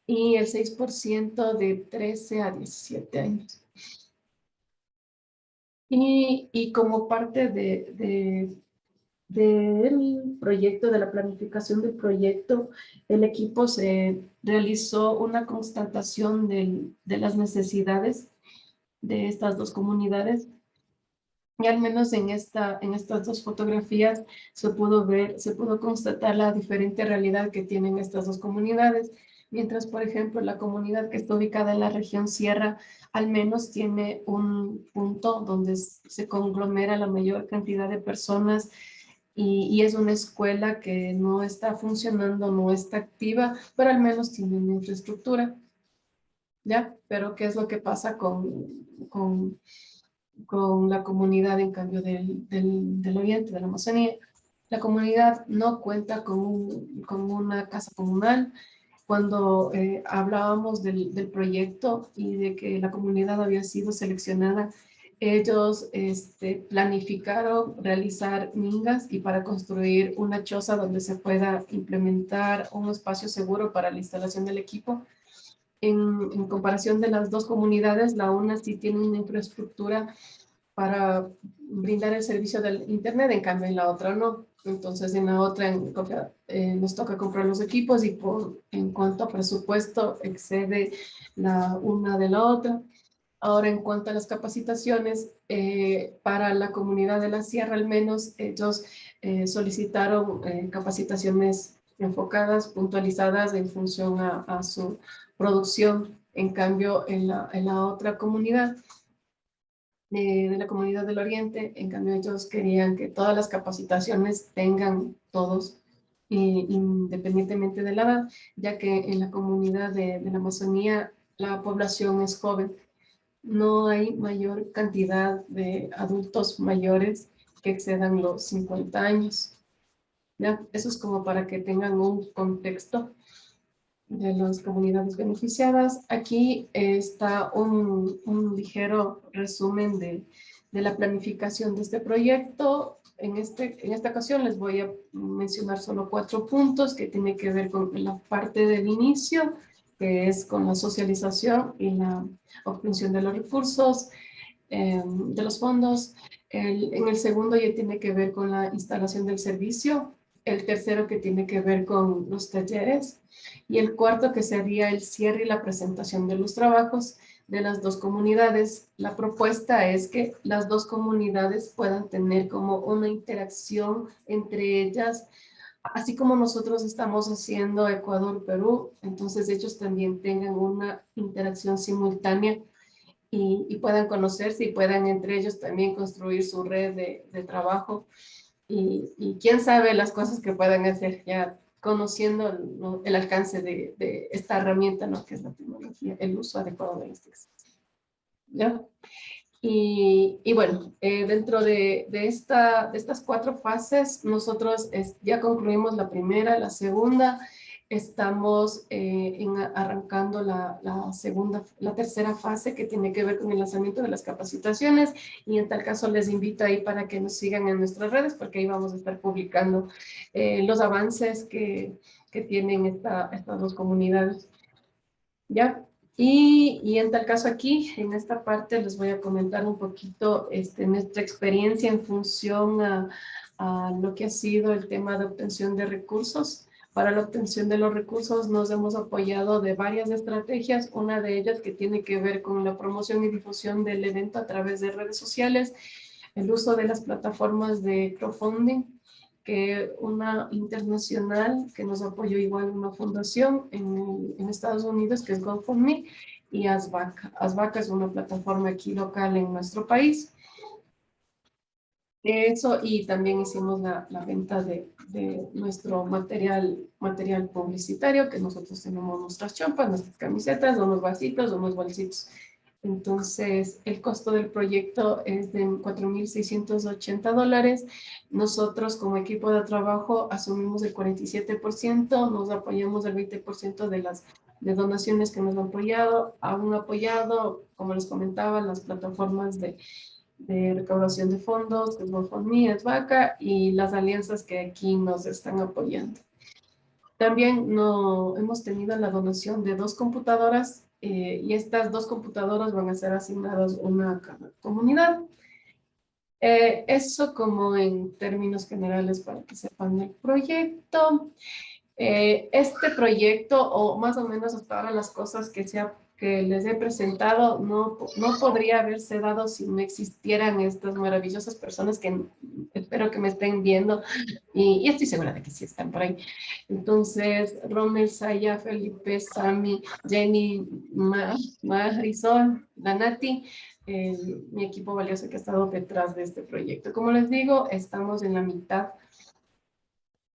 y el 6% de 13 a 17 años. Y como parte del proyecto, de la planificación del proyecto, el equipo se realizó una constatación de las necesidades de estas dos comunidades. Y al menos en estas dos fotografías se pudo constatar la diferente realidad que tienen estas dos comunidades. Mientras, por ejemplo, la comunidad que está ubicada en la región Sierra, al menos tiene un punto donde se conglomera la mayor cantidad de personas y es una escuela que no está funcionando, no está activa, pero al menos tiene una infraestructura. ¿Ya? Pero ¿qué es lo que pasa con la comunidad, en cambio, del oriente, de la Amazonía? La comunidad no cuenta con una casa comunal, cuando hablábamos del proyecto y de que la comunidad había sido seleccionada, ellos planificaron realizar mingas y para construir una choza donde se pueda implementar un espacio seguro para la instalación del equipo. En comparación de las dos comunidades, la una sí tiene una infraestructura para brindar el servicio del Internet, en cambio en la otra no. Entonces en la otra nos toca comprar los equipos y en cuanto a presupuesto excede la una de la otra. Ahora, en cuanto a las capacitaciones, para la comunidad de la Sierra, al menos, ellos solicitaron capacitaciones enfocadas, puntualizadas en función a su producción. En cambio, en la otra comunidad, de la comunidad del Oriente, en cambio, ellos querían que todas las capacitaciones tengan todos, independientemente de la edad, ya que en la comunidad de la Amazonía la población es joven. No hay mayor cantidad de adultos mayores que excedan los 50 años. ¿Ya? Eso es como para que tengan un contexto de las comunidades beneficiadas. Aquí está un ligero resumen de la planificación de este proyecto. En esta ocasión les voy a mencionar solo 4 puntos que tienen que ver con la parte del inicio, que es con la socialización y la obtención de los recursos, de los fondos. En el segundo ya tiene que ver con la instalación del servicio. El tercero que tiene que ver con los talleres. Y el cuarto que sería el cierre y la presentación de los trabajos de las dos comunidades. La propuesta es que las dos comunidades puedan tener como una interacción entre ellas, así como nosotros estamos haciendo Ecuador-Perú, entonces ellos también tengan una interacción simultánea y puedan conocerse y puedan entre ellos también construir su red de trabajo y quién sabe las cosas que puedan hacer ya conociendo el alcance de esta herramienta, ¿no? Que es la tecnología, el uso adecuado de las TICs. ¿Ya? Y bueno, dentro de estas 4 fases, nosotros ya concluimos la primera, la segunda, estamos arrancando la tercera fase que tiene que ver con el lanzamiento de las capacitaciones y en tal caso les invito ahí para que nos sigan en nuestras redes porque ahí vamos a estar publicando los avances que tienen estas dos comunidades. ¿Ya? Y en tal caso aquí, en esta parte, les voy a comentar un poquito nuestra experiencia en función a lo que ha sido el tema de obtención de recursos. Para la obtención de los recursos nos hemos apoyado de varias estrategias, una de ellas que tiene que ver con la promoción y difusión del evento a través de redes sociales, el uso de las plataformas de crowdfunding, que una internacional que nos apoyó igual una fundación en Estados Unidos que es GoFundMe y Asvaca. Asvaca es una plataforma aquí local en nuestro país. Eso y también hicimos la venta de nuestro material publicitario, que nosotros tenemos nuestras chompas, nuestras camisetas, unos vasitos, unos bolsitos. Entonces, el costo del proyecto es de $4,680. Nosotros como equipo de trabajo asumimos el 47%, nos apoyamos el 20% de donaciones que nos han apoyado. Han apoyado, como les comentaba, las plataformas de recaudación de fondos, que es GoFundMe, Asvaca, y las alianzas que aquí nos están apoyando. También hemos tenido la donación de 2 computadoras y estas 2 computadoras van a ser asignadas una a cada comunidad. Eso como en términos generales para que sepan el proyecto. Este proyecto, o más o menos hasta ahora las cosas que les he presentado, no podría haberse dado si no existieran estas maravillosas personas que espero que me estén viendo y estoy segura de que sí están por ahí. Entonces, Rommel, Saya, Felipe, Sami, Jenny, Marisol, Danati, mi equipo valioso que ha estado detrás de este proyecto. Como les digo, estamos en la mitad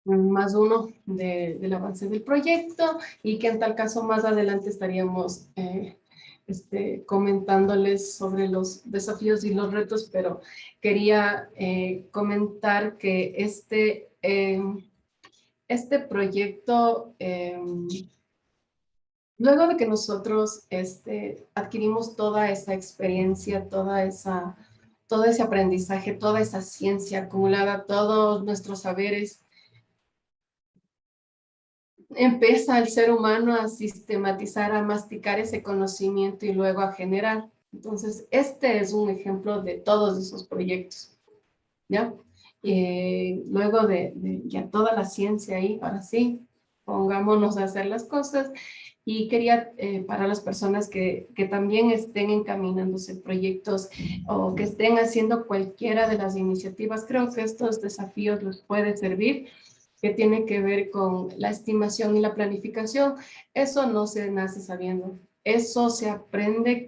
más uno del avance del proyecto y que en tal caso más adelante estaríamos comentándoles sobre los desafíos y los retos, pero quería comentar que este proyecto Luego de que nosotros adquirimos toda esa experiencia, todo ese aprendizaje, toda esa ciencia acumulada, todos nuestros saberes, empieza el ser humano a sistematizar, a masticar ese conocimiento y luego a generar. Entonces, este es un ejemplo de todos esos proyectos, ¿ya? Luego de ya toda la ciencia ahí, ahora sí, pongámonos a hacer las cosas. Y quería, para las personas que también estén encaminándose proyectos o que estén haciendo cualquiera de las iniciativas, creo que estos desafíos les puede servir, que tiene que ver con la estimación y la planificación. Eso no se nace sabiendo, eso se aprende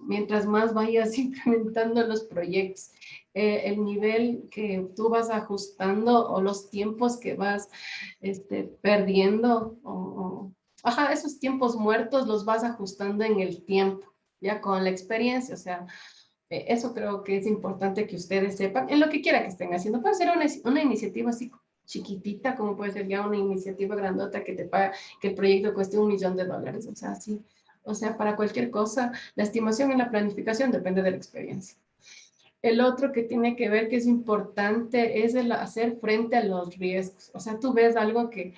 mientras más vayas implementando los proyectos. El nivel que tú vas ajustando o los tiempos que vas perdiendo ajá, esos tiempos muertos los vas ajustando en el tiempo, ya con la experiencia, o sea, eso creo que es importante que ustedes sepan, en lo que quiera que estén haciendo. Puede ser una iniciativa así chiquitita, como puede ser ya una iniciativa grandota que te paga, que el proyecto cueste $1.000.000, o sea, así. O sea, para cualquier cosa, la estimación y la planificación depende de la experiencia. El otro que tiene que ver que es importante es el hacer frente a los riesgos. O sea, tú ves algo que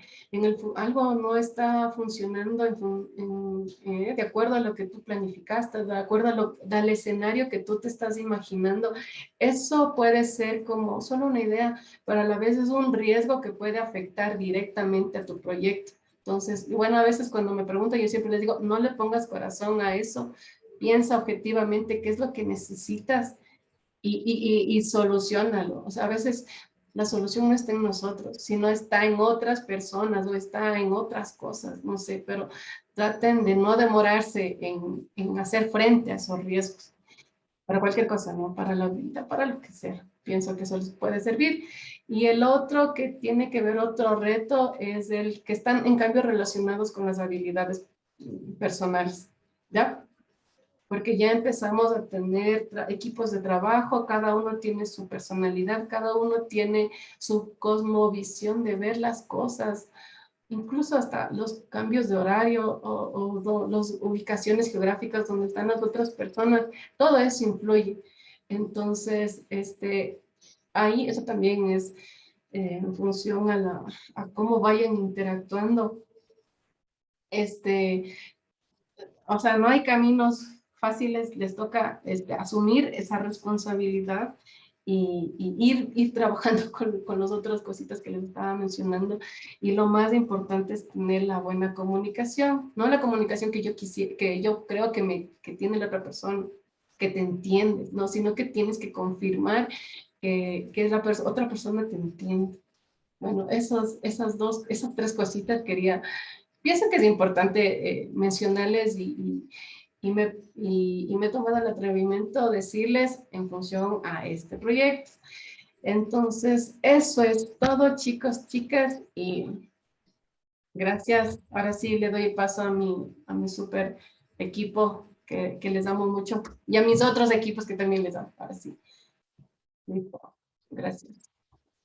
algo no está funcionando de acuerdo a lo que tú planificaste, de acuerdo al escenario que tú te estás imaginando. Eso puede ser como solo una idea, pero a la vez es un riesgo que puede afectar directamente a tu proyecto. Entonces, bueno, a veces cuando me preguntan, yo siempre les digo, no le pongas corazón a eso, piensa objetivamente qué es lo que necesitas y solucionalo. O sea, a veces la solución no está en nosotros, sino está en otras personas o está en otras cosas, no sé, pero traten de no demorarse en hacer frente a esos riesgos. Para cualquier cosa, ¿no? Para la vida, para lo que sea. Pienso que eso les puede servir. Y el otro que tiene que ver, otro reto, es el que están en cambio relacionados con las habilidades personales, ¿ya? Porque ya empezamos a tener equipos de trabajo, cada uno tiene su personalidad, cada uno tiene su cosmovisión de ver las cosas, incluso hasta los cambios de horario o las ubicaciones geográficas donde están las otras personas, todo eso influye. Entonces, ahí eso también es en función a cómo vayan interactuando. O sea, no hay caminos fáciles, les toca asumir esa responsabilidad y ir trabajando con las otras cositas que les estaba mencionando. Y lo más importante es tener la buena comunicación, no la comunicación que yo quisiera, que yo creo que tiene la otra persona, que te entiende, no, sino que tienes que confirmar que otra persona te entiende. Bueno, esas tres cositas pienso que es importante mencionarles y me he tomado el atrevimiento de decirles en función a este proyecto. Entonces, eso es todo, chicos, chicas, y gracias. Ahora sí le doy paso a mi super equipo que les amo mucho y a mis otros equipos que también les amo. Ahora sí. Listo. Gracias.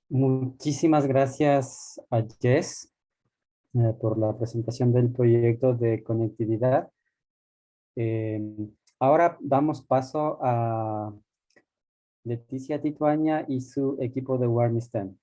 Muchísimas gracias a Jess por la presentación del proyecto de conectividad. Ahora damos paso a Leticia Tituaña y su equipo de WarmSTEM.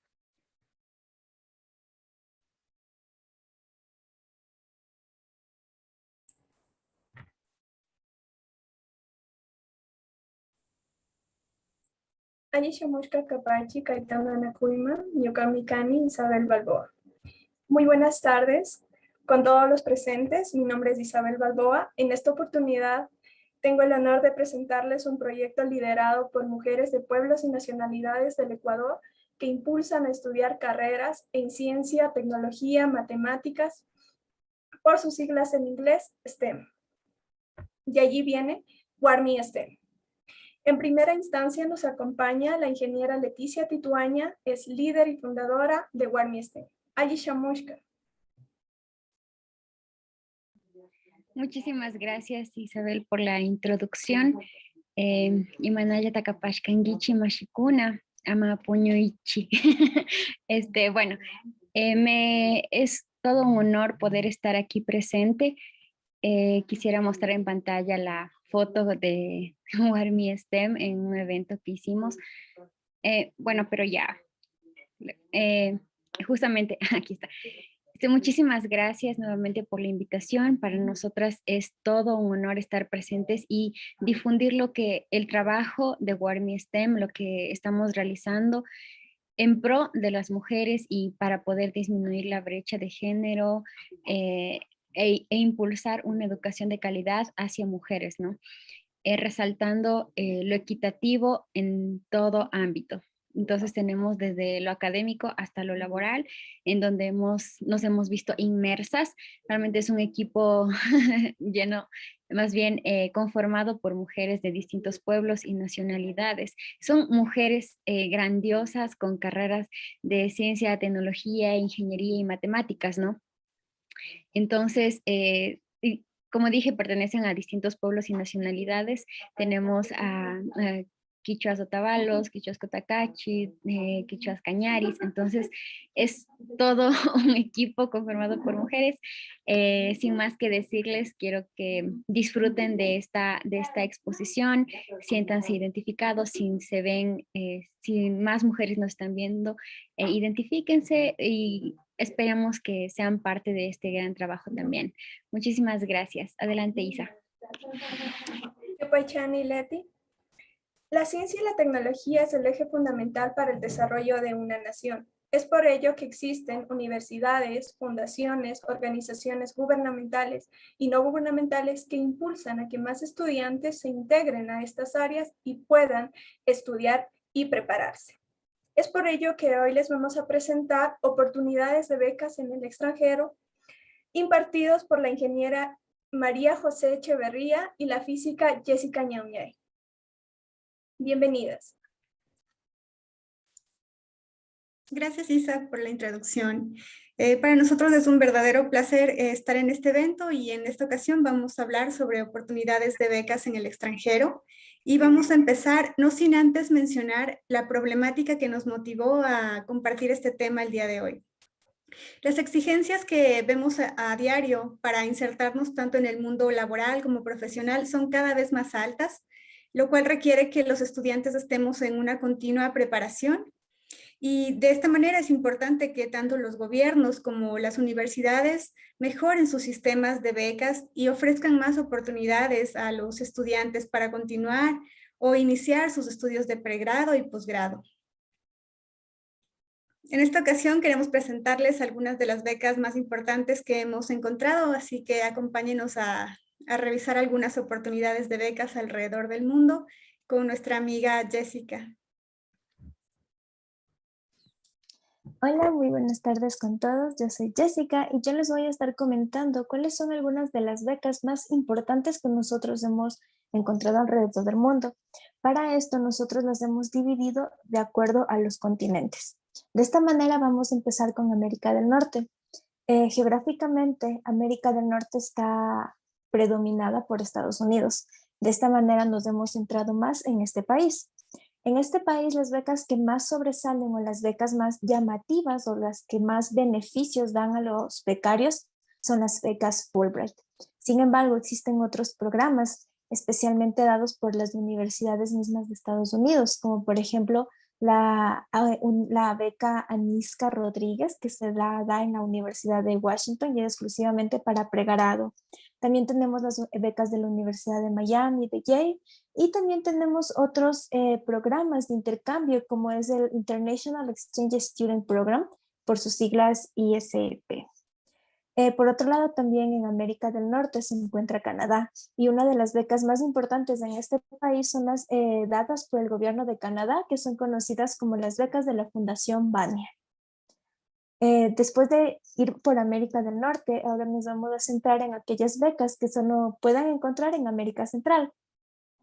Anishamushka Kapachi, Caetano Anacuima, Ñukamikani, Isabel Balboa. Muy buenas tardes con todos los presentes. Mi nombre es Isabel Balboa. En esta oportunidad tengo el honor de presentarles un proyecto liderado por mujeres de pueblos y nacionalidades del Ecuador que impulsan a estudiar carreras en ciencia, tecnología, matemáticas, por sus siglas en inglés, STEM. Y allí viene WarmSTEM. En primera instancia nos acompaña la ingeniera Leticia Tituaña, es líder y fundadora de WarmSTEM. Anishamushka. Muchísimas gracias, Isabel, por la introducción. Imanaya Takapashkangichi Mashikuna, Ama Puñuichi. Bueno, es todo un honor poder estar aquí presente Quisiera mostrar en pantalla la foto de Warmi STEM en un evento que hicimos. Bueno, pero ya, justamente aquí está. Muchísimas gracias nuevamente por la invitación. Para nosotras es todo un honor estar presentes y difundir el trabajo de Warmi STEM, lo que estamos realizando en pro de las mujeres y para poder disminuir la brecha de género e impulsar una educación de calidad hacia mujeres, ¿no? Resaltando lo equitativo en todo ámbito. Entonces tenemos desde lo académico hasta lo laboral, en donde nos hemos visto inmersas. Realmente es un equipo lleno, más bien conformado por mujeres de distintos pueblos y nacionalidades. Son mujeres grandiosas con carreras de ciencia, tecnología, ingeniería y matemáticas, ¿no? Entonces, como dije, pertenecen a distintos pueblos y nacionalidades. Tenemos a quichuas otavalos, quichuas cotacachi, quichuas cañaris. Entonces, es todo un equipo conformado por mujeres. Sin más que decirles, quiero que disfruten de esta exposición, siéntanse identificados, si más mujeres nos están viendo, identifíquense y esperamos que sean parte de este gran trabajo también. Muchísimas gracias. Adelante, Isa. Yopaychani Leti. La ciencia y la tecnología es el eje fundamental para el desarrollo de una nación. Es por ello que existen universidades, fundaciones, organizaciones gubernamentales y no gubernamentales que impulsan a que más estudiantes se integren a estas áreas y puedan estudiar y prepararse. Es por ello que hoy les vamos a presentar oportunidades de becas en el extranjero impartidos por la ingeniera María José Echeverría y la física Jessica Ñauñay. Bienvenidas. Gracias, Isa, por la introducción. Para nosotros es un verdadero placer estar en este evento y en esta ocasión vamos a hablar sobre oportunidades de becas en el extranjero y vamos a empezar no sin antes mencionar la problemática que nos motivó a compartir este tema el día de hoy. Las exigencias que vemos a diario para insertarnos tanto en el mundo laboral como profesional son cada vez más altas, lo cual requiere que los estudiantes estemos en una continua preparación. Y de esta manera es importante que tanto los gobiernos como las universidades mejoren sus sistemas de becas y ofrezcan más oportunidades a los estudiantes para continuar o iniciar sus estudios de pregrado y posgrado. En esta ocasión queremos presentarles algunas de las becas más importantes que hemos encontrado, así que acompáñenos a revisar algunas oportunidades de becas alrededor del mundo con nuestra amiga Jessica. Hola, muy buenas tardes con todos. Yo soy Jessica y yo les voy a estar comentando cuáles son algunas de las becas más importantes que nosotros hemos encontrado alrededor del mundo. Para esto nosotros las hemos dividido de acuerdo a los continentes. De esta manera vamos a empezar con América del Norte. Geográficamente, América del Norte está predominada por Estados Unidos. De esta manera nos hemos centrado más en este país. En este país, las becas que más sobresalen o las becas más llamativas o las que más beneficios dan a los becarios son las becas Fulbright. Sin embargo, existen otros programas especialmente dados por las universidades mismas de Estados Unidos, como por ejemplo la beca Anisca Rodríguez, que se da en la Universidad de Washington y es exclusivamente para pregrado. También tenemos las becas de la Universidad de Miami, de Yale, y también tenemos otros programas de intercambio, como es el International Exchange Student Program, por sus siglas ISEP. Por otro lado, también en América del Norte se encuentra Canadá, y una de las becas más importantes en este país son las dadas por el gobierno de Canadá, que son conocidas como las becas de la Fundación Vanier. Después de ir por América del Norte, ahora nos vamos a centrar en aquellas becas que solo puedan encontrar en América Central,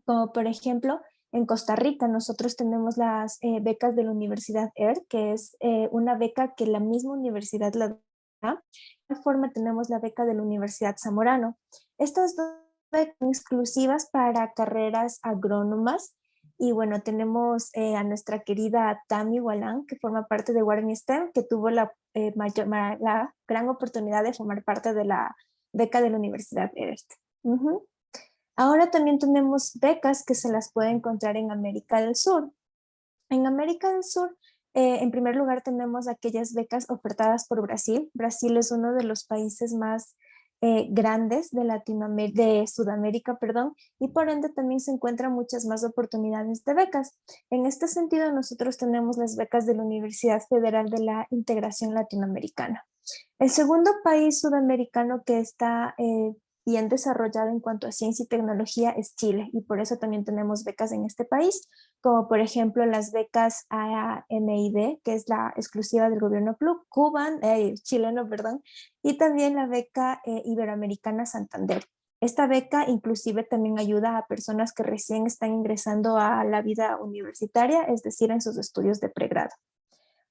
como por ejemplo en Costa Rica. Nosotros tenemos las becas de la Universidad EAR, que es una beca que la misma universidad la da. De igual forma tenemos la beca de la Universidad Zamorano. Estas dos becas son exclusivas para carreras agrónomas. Y bueno, tenemos a nuestra querida Tami Walán, que forma parte de Warmi STEM, que tuvo la gran oportunidad de formar parte de beca de la Universidad Erst. Ahora también tenemos becas que se las puede encontrar en América del Sur. En América del Sur, en primer lugar, tenemos aquellas becas ofertadas por Brasil. Brasil es uno de los países más grandes de Sudamérica, perdón, y por ende también se encuentran muchas más oportunidades de becas. En este sentido, nosotros tenemos las becas de la Universidad Federal de la Integración Latinoamericana. El segundo país sudamericano que está bien desarrollado en cuanto a ciencia y tecnología es Chile, y por eso también tenemos becas en este país, como por ejemplo las becas AMID, que es la exclusiva del gobierno chileno, perdón, y también la beca Iberoamericana Santander. Esta beca inclusive también ayuda a personas que recién están ingresando a la vida universitaria, es decir, en sus estudios de pregrado.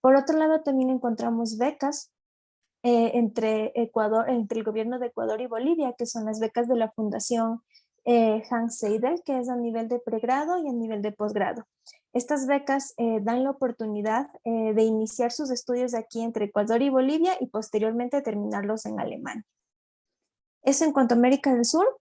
Por otro lado, también encontramos becas entre el gobierno de Ecuador y Bolivia, que son las becas de la Fundación Hans Seidel, que es a nivel de pregrado y a nivel de posgrado. Estas becas dan la oportunidad de iniciar sus estudios aquí entre Ecuador y Bolivia y posteriormente terminarlos en Alemania. Eso en cuanto a América del Sur.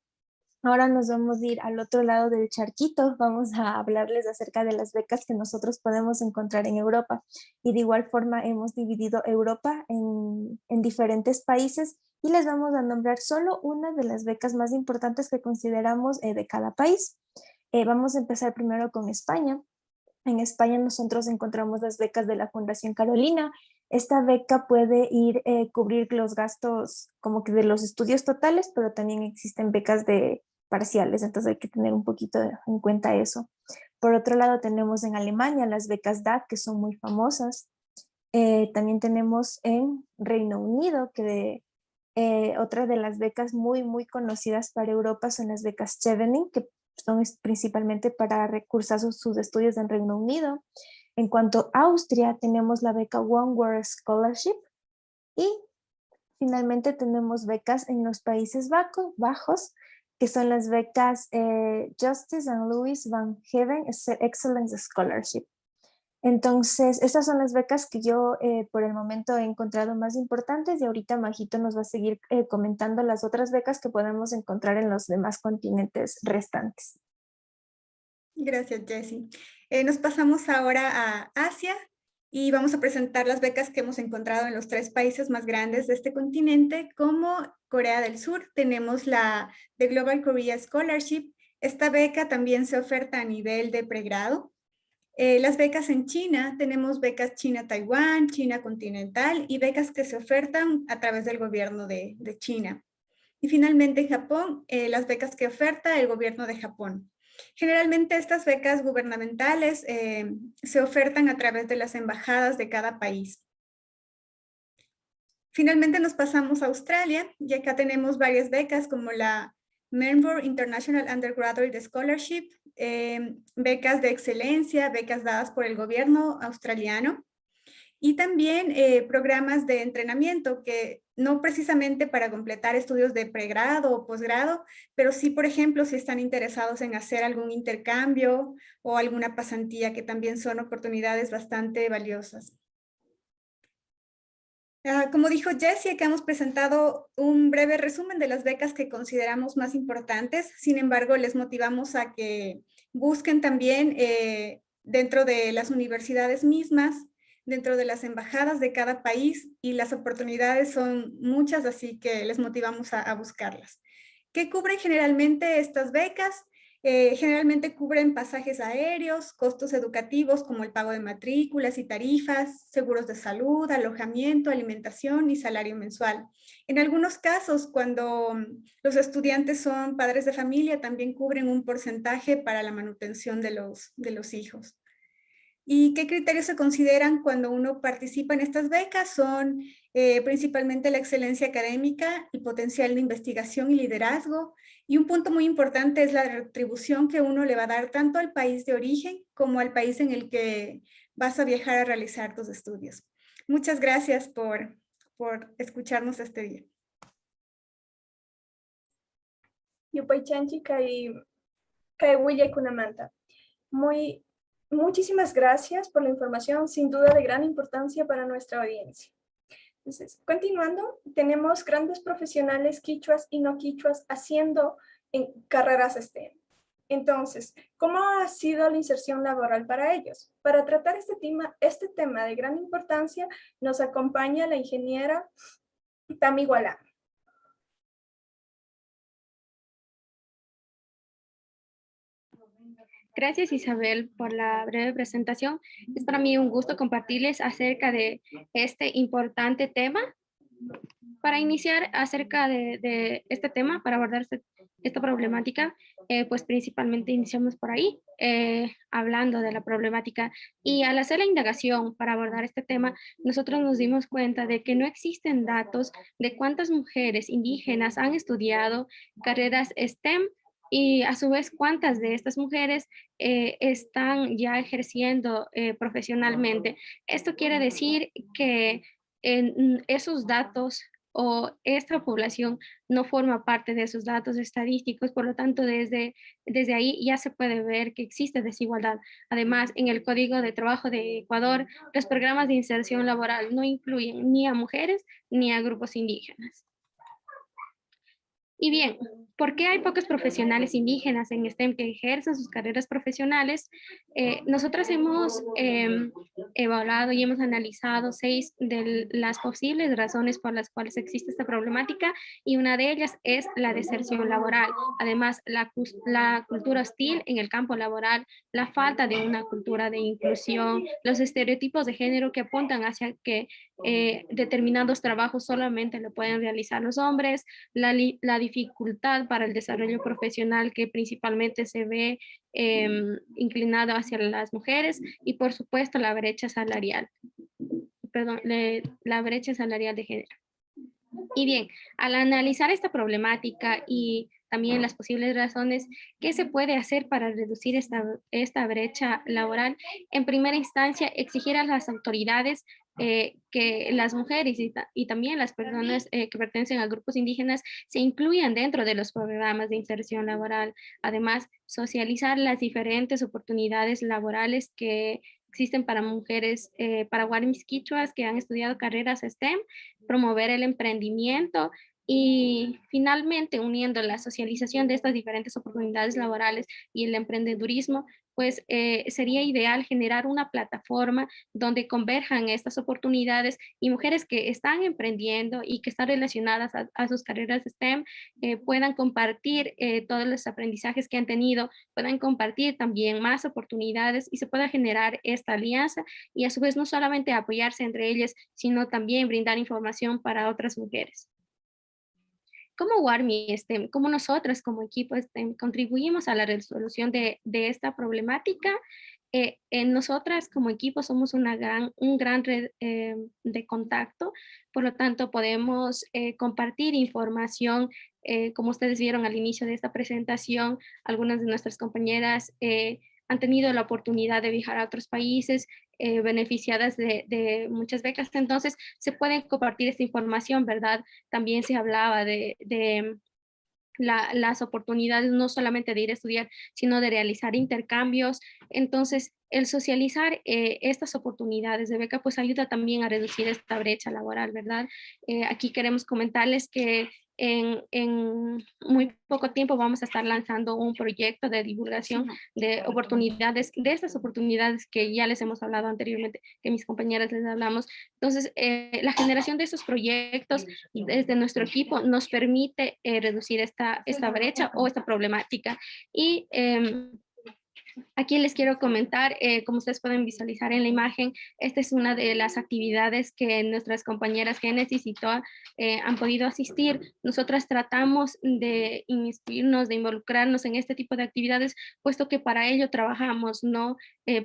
Ahora nos vamos a ir al otro lado del charquito. Vamos a hablarles acerca de las becas que nosotros podemos encontrar en Europa. Y de igual forma hemos dividido Europa en diferentes países y les vamos a nombrar solo una de las becas más importantes que consideramos de cada país. Vamos a empezar primero con España. En España nosotros encontramos las becas de la Fundación Carolina. Esta beca puede cubrir los gastos como que de los estudios totales, pero también existen becas de parciales, entonces hay que tener un poquito en cuenta eso. Por otro lado tenemos en Alemania las becas DAC, que son muy famosas. También tenemos en Reino Unido, que otra de las becas muy conocidas para Europa son las becas Chevening, que son principalmente para recursar sus estudios en Reino Unido. En cuanto a Austria, tenemos la beca One World Scholarship y finalmente tenemos becas en los Países Bajos, que son las becas Justice and Louis van Heaven Excellence Scholarship. Entonces, estas son las becas que yo por el momento he encontrado más importantes y ahorita Majito nos va a seguir comentando las otras becas que podemos encontrar en los demás continentes restantes. Gracias, Jessie. Nos pasamos ahora a Asia y vamos a presentar las becas que hemos encontrado en los 3 países más grandes de este continente, como Corea del Sur. Tenemos la The Global Korea Scholarship. Esta beca también se oferta a nivel de pregrado. Las becas en China, tenemos becas China-Taiwán, China continental y becas que se ofertan a través del gobierno de China. Y finalmente en Japón, las becas que oferta el gobierno de Japón. Generalmente estas becas gubernamentales se ofertan a través de las embajadas de cada país. Finalmente nos pasamos a Australia y acá tenemos varias becas como la Melbourne International Undergraduate Scholarship, becas de excelencia, becas dadas por el gobierno australiano y también programas de entrenamiento que no precisamente para completar estudios de pregrado o posgrado, pero sí, por ejemplo, si están interesados en hacer algún intercambio o alguna pasantía, que también son oportunidades bastante valiosas. Como dijo Jessie, acá hemos presentado un breve resumen de las becas que consideramos más importantes. Sin embargo, les motivamos a que busquen también dentro de las universidades mismas, dentro de las embajadas de cada país, y las oportunidades son muchas, así que les motivamos a buscarlas. ¿Qué cubren generalmente estas becas? Generalmente cubren pasajes aéreos, costos educativos como el pago de matrículas y tarifas, seguros de salud, alojamiento, alimentación y salario mensual. En algunos casos, cuando los estudiantes son padres de familia, también cubren un porcentaje para la manutención de los hijos. ¿Y qué criterios se consideran cuando uno participa en estas becas? Son principalmente la excelencia académica, el potencial de investigación y liderazgo, y un punto muy importante es la retribución que uno le va a dar tanto al país de origen como al país en el que vas a viajar a realizar tus estudios. Muchas gracias por escucharnos este día. Yupaychanchi kai Willa Kunamanta. Muchísimas gracias por la información, sin duda de gran importancia para nuestra audiencia. Entonces, continuando, tenemos grandes profesionales quichuas y no quichuas haciendo carreras STEM. Entonces, ¿cómo ha sido la inserción laboral para ellos? Para tratar este tema de gran importancia, nos acompaña la ingeniera Tami Gualán. Gracias, Isabel, por la breve presentación. Es para mí un gusto compartirles acerca de este importante tema. Para iniciar acerca de este tema, para abordar esta problemática, pues principalmente iniciamos por ahí, hablando de la problemática. Y al hacer la indagación para abordar este tema, nosotros nos dimos cuenta de que no existen datos de cuántas mujeres indígenas han estudiado carreras STEM y a su vez cuántas de estas mujeres están ya ejerciendo profesionalmente. Esto quiere decir que esos datos o esta población no forma parte de esos datos estadísticos, por lo tanto desde ahí ya se puede ver que existe desigualdad. Además, en el Código de Trabajo de Ecuador, los programas de inserción laboral no incluyen ni a mujeres ni a grupos indígenas. Y bien, ¿por qué hay pocos profesionales indígenas en STEM que ejercen sus carreras profesionales? Nosotros hemos evaluado y hemos analizado 6 de las posibles razones por las cuales existe esta problemática y una de ellas es la deserción laboral. Además, la cultura hostil en el campo laboral, la falta de una cultura de inclusión, los estereotipos de género que apuntan hacia que determinados trabajos solamente lo pueden realizar los hombres, la dificultad para el desarrollo profesional que principalmente se ve inclinado hacia las mujeres y por supuesto la brecha salarial, la brecha salarial de género. Y bien, al analizar esta problemática y también las posibles razones, ¿qué se puede hacer para reducir esta brecha laboral? En primera instancia, exigir a las autoridades que las mujeres y también las personas que pertenecen a grupos indígenas se incluyan dentro de los programas de inserción laboral. Además, socializar las diferentes oportunidades laborales que existen para mujeres, para guarmis quichuas que han estudiado carreras STEM, promover el emprendimiento y finalmente uniendo la socialización de estas diferentes oportunidades laborales y el emprendedurismo, pues sería ideal generar una plataforma donde converjan estas oportunidades y mujeres que están emprendiendo y que están relacionadas a sus carreras STEM puedan compartir todos los aprendizajes que han tenido, puedan compartir también más oportunidades y se pueda generar esta alianza y a su vez no solamente apoyarse entre ellas, sino también brindar información para otras mujeres. ¿Cómo WARMI STEM, cómo nosotras como equipo STEM contribuimos a la resolución de esta problemática? Nosotras como equipo somos un gran red de contacto, por lo tanto podemos compartir información, como ustedes vieron al inicio de esta presentación, algunas de nuestras compañeras han tenido la oportunidad de viajar a otros países, beneficiadas de muchas becas, entonces se pueden compartir esta información, ¿verdad? También se hablaba de las oportunidades no solamente de ir a estudiar, sino de realizar intercambios. Entonces, el socializar estas oportunidades de beca, pues ayuda también a reducir esta brecha laboral, ¿verdad? Aquí queremos comentarles que en muy poco tiempo vamos a estar lanzando un proyecto de divulgación de oportunidades, de estas oportunidades que ya les hemos hablado anteriormente, que mis compañeras les hablamos. Entonces, la generación de estos proyectos desde nuestro equipo nos permite reducir esta brecha o esta problemática. Y aquí les quiero comentar, como ustedes pueden visualizar en la imagen, esta es una de las actividades que nuestras compañeras Génesis y Toa han podido asistir. Nosotras tratamos de inmiscuirnos, de involucrarnos en este tipo de actividades, puesto que para ello trabajamos, ¿no?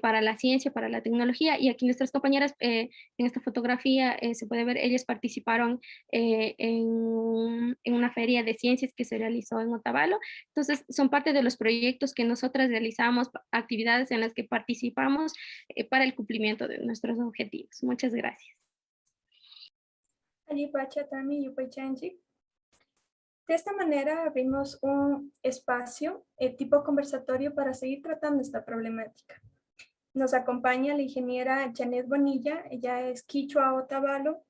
Para la ciencia, para la tecnología, y aquí nuestras compañeras, en esta fotografía se puede ver, ellas participaron en una feria de ciencias que se realizó en Otavalo. Entonces, son parte de los proyectos que nosotras realizamos, actividades en las que participamos para el cumplimiento de nuestros objetivos. Muchas gracias. De esta manera abrimos un espacio tipo conversatorio para seguir tratando esta problemática. Nos acompaña la ingeniera Janet Bonilla, ella es quichua Otavalo,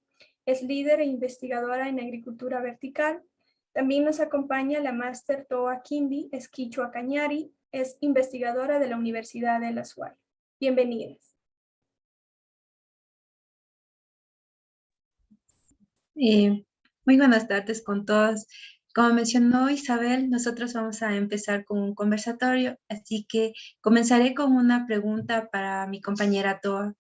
Es líder e investigadora en agricultura vertical. También nos acompaña la máster Toa Kindi Esquichua Cañari, es investigadora de la Universidad de la SUAY. Bienvenidas. Muy buenas tardes con todos. Como mencionó Isabel, nosotros vamos a empezar con un conversatorio, así que comenzaré con una pregunta para mi compañera Toa.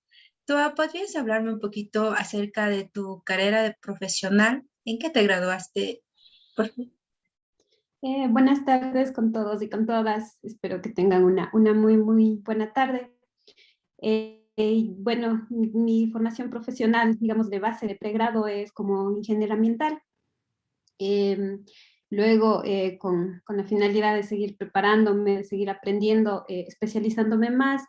Toa, ¿podrías hablarme un poquito acerca de tu carrera de profesional? ¿En qué te graduaste? Por favor. Buenas tardes con todos y con todas. Espero que tengan una muy buena tarde. Bueno, mi formación profesional, digamos, de base de pregrado es como ingeniera ambiental. Luego, con la finalidad de seguir preparándome, de seguir aprendiendo, especializándome más,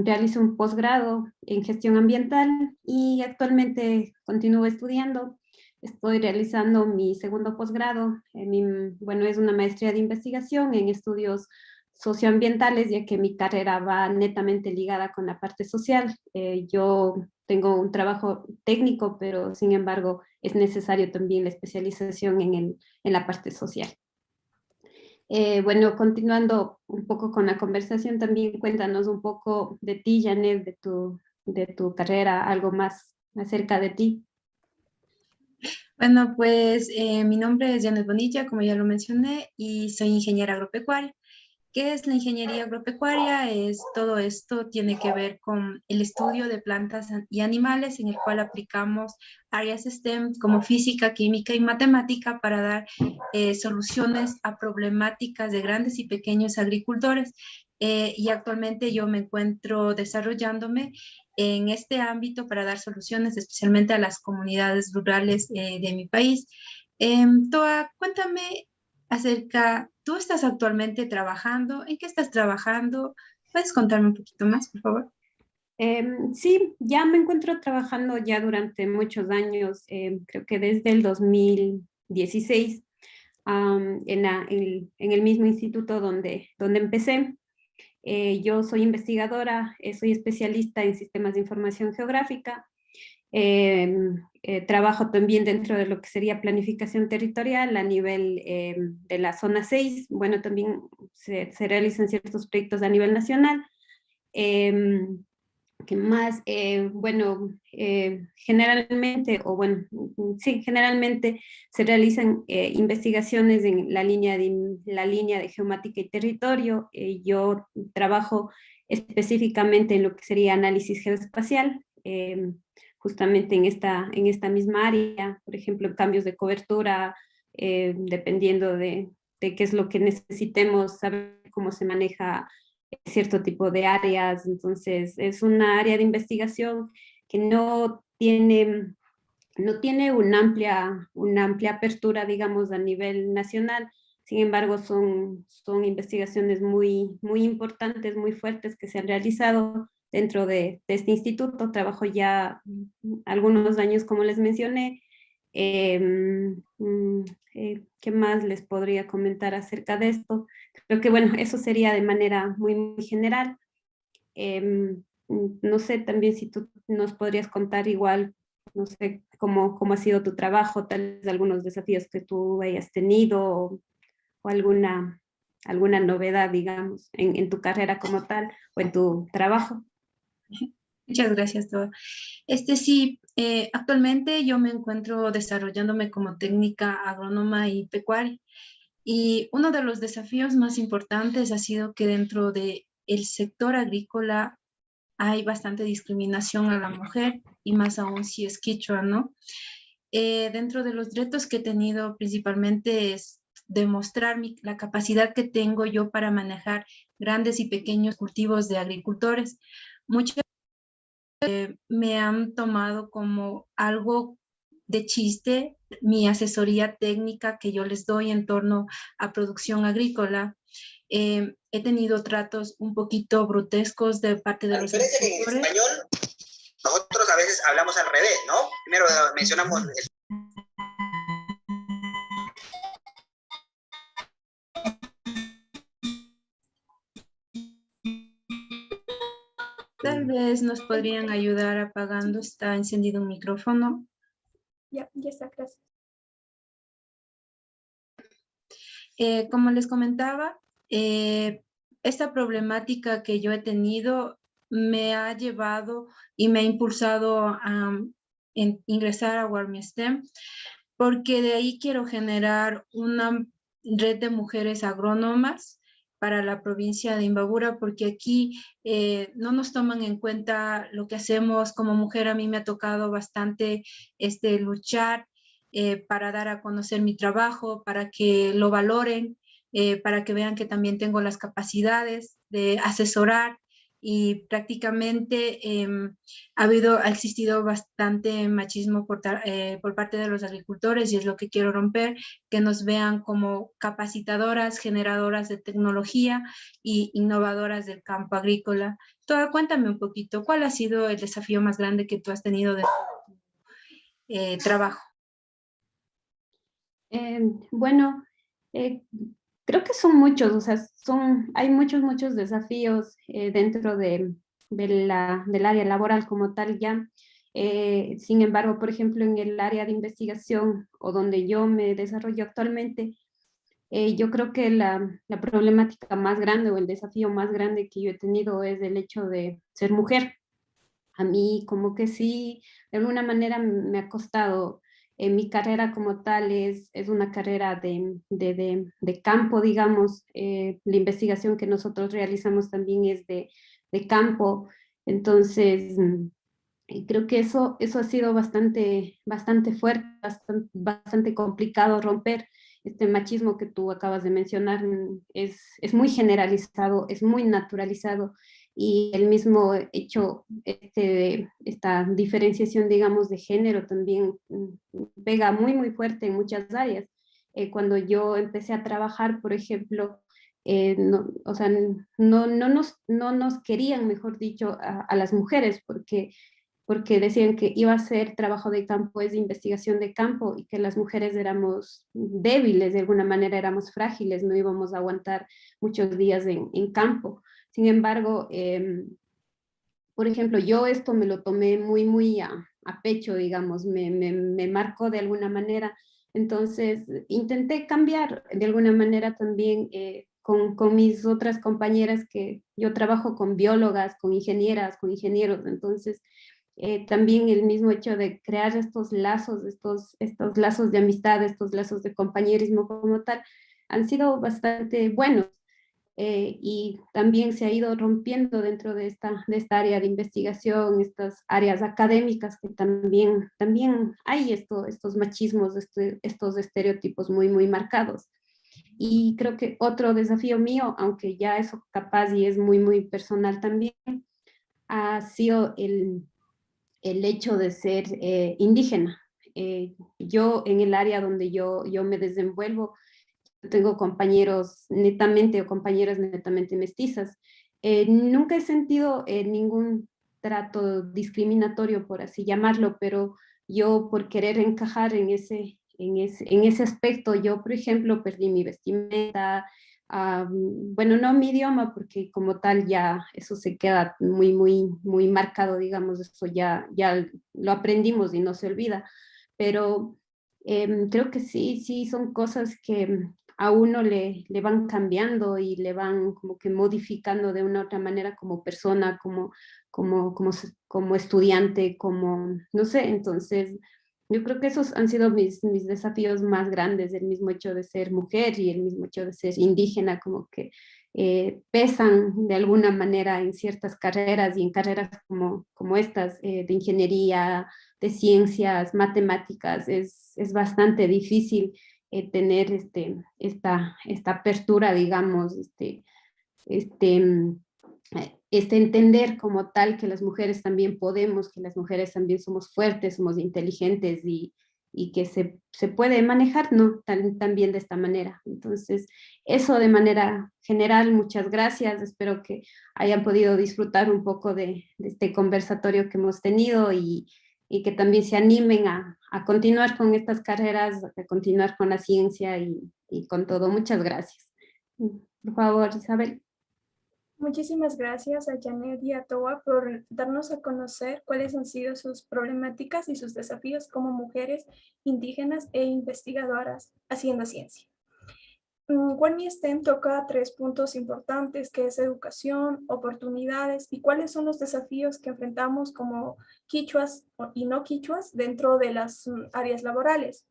realizo un posgrado en gestión ambiental y actualmente continúo estudiando. Estoy realizando mi segundo posgrado. Bueno, es una maestría de investigación en estudios socioambientales, ya que mi carrera va netamente ligada con la parte social. Yo tengo un trabajo técnico, pero sin embargo es necesario también la especialización en la parte social. Bueno, continuando un poco con la conversación, también cuéntanos un poco de ti, Janet, de tu carrera, algo más acerca de ti. Bueno, pues mi nombre es Janet Bonilla, como ya lo mencioné, y soy ingeniera agropecuaria. ¿Qué es la ingeniería agropecuaria? Todo esto tiene que ver con el estudio de plantas y animales, en el cual aplicamos áreas STEM como física, química y matemática para dar soluciones a problemáticas de grandes y pequeños agricultores. Y actualmente yo me encuentro desarrollándome en este ámbito para dar soluciones especialmente a las comunidades rurales de mi país. Toa, cuéntame acerca, ¿tú estás actualmente trabajando? ¿En qué estás trabajando? ¿Puedes contarme un poquito más, por favor? Sí, ya me encuentro trabajando ya durante muchos años, creo que desde el 2016, en el mismo instituto donde empecé. Yo soy investigadora, soy especialista en sistemas de información geográfica. Trabajo también dentro de lo que sería planificación territorial a nivel de la zona 6. Bueno, también se realizan ciertos proyectos a nivel nacional. ¿Qué más? Bueno, generalmente se realizan investigaciones en la línea de geomática y territorio. Yo trabajo específicamente en lo que sería análisis geoespacial, justamente en esta misma área, por ejemplo, cambios de cobertura, dependiendo de qué es lo que necesitemos, saber cómo se maneja cierto tipo de áreas. Entonces es una área de investigación que no tiene una amplia apertura, digamos, a nivel nacional. Sin embargo, son investigaciones muy importantes, muy fuertes que se han realizado dentro de este instituto. Trabajo ya algunos años, como les mencioné. ¿Qué más les podría comentar acerca de esto? Creo que, bueno, eso sería de manera muy general. No sé también si tú nos podrías contar igual, no sé, cómo ha sido tu trabajo, tal vez algunos desafíos que tú hayas tenido o alguna novedad, digamos, en tu carrera como tal o en tu trabajo. Muchas gracias, Toa. Sí, actualmente yo me encuentro desarrollándome como técnica agrónoma y pecuaria. Y uno de los desafíos más importantes ha sido que dentro del sector agrícola hay bastante discriminación a la mujer, y más aún si es quichua, ¿no? Dentro de los retos que he tenido principalmente es demostrar la capacidad que tengo yo para manejar grandes y pequeños cultivos de agricultores. Muchas me han tomado como algo de chiste mi asesoría técnica que yo les doy en torno a producción agrícola. He tenido tratos un poquito grotescos de parte de los agricultores. En español, nosotros a veces hablamos al revés, ¿no? Primero mencionamos Tal vez nos podrían ayudar apagando, está encendido un micrófono. Ya está, gracias. Como les comentaba, esta problemática que yo he tenido me ha llevado y me ha impulsado a ingresar a WarmiSTEM, porque de ahí quiero generar una red de mujeres agrónomas para la provincia de Imbabura, porque aquí no nos toman en cuenta lo que hacemos como mujer. A mí me ha tocado bastante luchar para dar a conocer mi trabajo, para que lo valoren, para que vean que también tengo las capacidades de asesorar, y prácticamente ha existido bastante machismo por parte de los agricultores, y es lo que quiero romper, que nos vean como capacitadoras, generadoras de tecnología y innovadoras del campo agrícola. Toda, cuéntame un poquito, ¿cuál ha sido el desafío más grande que tú has tenido de tu trabajo? Bueno, creo que son muchos, o sea, hay muchos desafíos dentro del área laboral como tal ya. Sin embargo, por ejemplo, en el área de investigación, o donde yo me desarrollo actualmente, yo creo que la problemática más grande, o el desafío más grande que yo he tenido, es el hecho de ser mujer. A mí como que sí, de alguna manera me ha costado. Mi carrera como tal es una carrera de campo, digamos. La investigación que nosotros realizamos también es de campo. Entonces, creo que eso ha sido bastante fuerte, bastante complicado romper. Este machismo que tú acabas de mencionar es muy generalizado, es muy naturalizado, y el mismo hecho, esta diferenciación, digamos, de género también pega muy fuerte en muchas áreas. Cuando yo empecé a trabajar, por ejemplo, o sea, no nos querían, mejor dicho, a las mujeres, porque decían que iba a ser trabajo de campo, es de investigación de campo, y que las mujeres éramos débiles, de alguna manera éramos frágiles, no íbamos a aguantar muchos días en campo. Sin embargo, por ejemplo, yo esto me lo tomé muy a pecho, digamos, me marcó de alguna manera. Entonces, intenté cambiar de alguna manera también con mis otras compañeras, que yo trabajo con biólogas, con ingenieras, con ingenieros. Entonces, también el mismo hecho de crear estos lazos, estos lazos de amistad, estos lazos de compañerismo como tal, han sido bastante buenos. Y también se ha ido rompiendo dentro de esta área de investigación, estas áreas académicas, que también hay estos machismos, estos estereotipos muy marcados. Y creo que otro desafío mío, aunque ya eso capaz y es muy personal también, ha sido el hecho de ser indígena. Yo, en el área donde yo me desenvuelvo, tengo compañeros netamente, o compañeras netamente mestizas. Nunca he sentido ningún trato discriminatorio, por así llamarlo, pero yo, por querer encajar en ese aspecto, yo, por ejemplo, perdí mi vestimenta. Bueno, no mi idioma, porque como tal ya eso se queda muy marcado, digamos. Eso ya lo aprendimos y no se olvida, pero creo que sí son cosas que a uno le van cambiando y le van como que modificando de una u otra manera, como persona, como estudiante, no sé. Entonces, yo creo que esos han sido mis desafíos más grandes, el mismo hecho de ser mujer y el mismo hecho de ser indígena, como que pesan de alguna manera en ciertas carreras, y en carreras como estas, de ingeniería, de ciencias, matemáticas. Es bastante difícil tener esta apertura, digamos, entender como tal que las mujeres también podemos, que las mujeres también somos fuertes, somos inteligentes, y que se puede manejar, ¿no? También de esta manera. Entonces, eso de manera general. Muchas gracias. Espero que hayan podido disfrutar un poco de este conversatorio que hemos tenido, y que también se animen a continuar con estas carreras, a continuar con la ciencia y con todo. Muchas gracias. Por favor, Isabel. Muchísimas gracias a Janet y a Toa por darnos a conocer cuáles han sido sus problemáticas y sus desafíos como mujeres indígenas e investigadoras haciendo ciencia. WARMI STEM toca 3 puntos importantes, que es educación, oportunidades y cuáles son los desafíos que enfrentamos como quichuas y no quichuas dentro de las áreas laborales.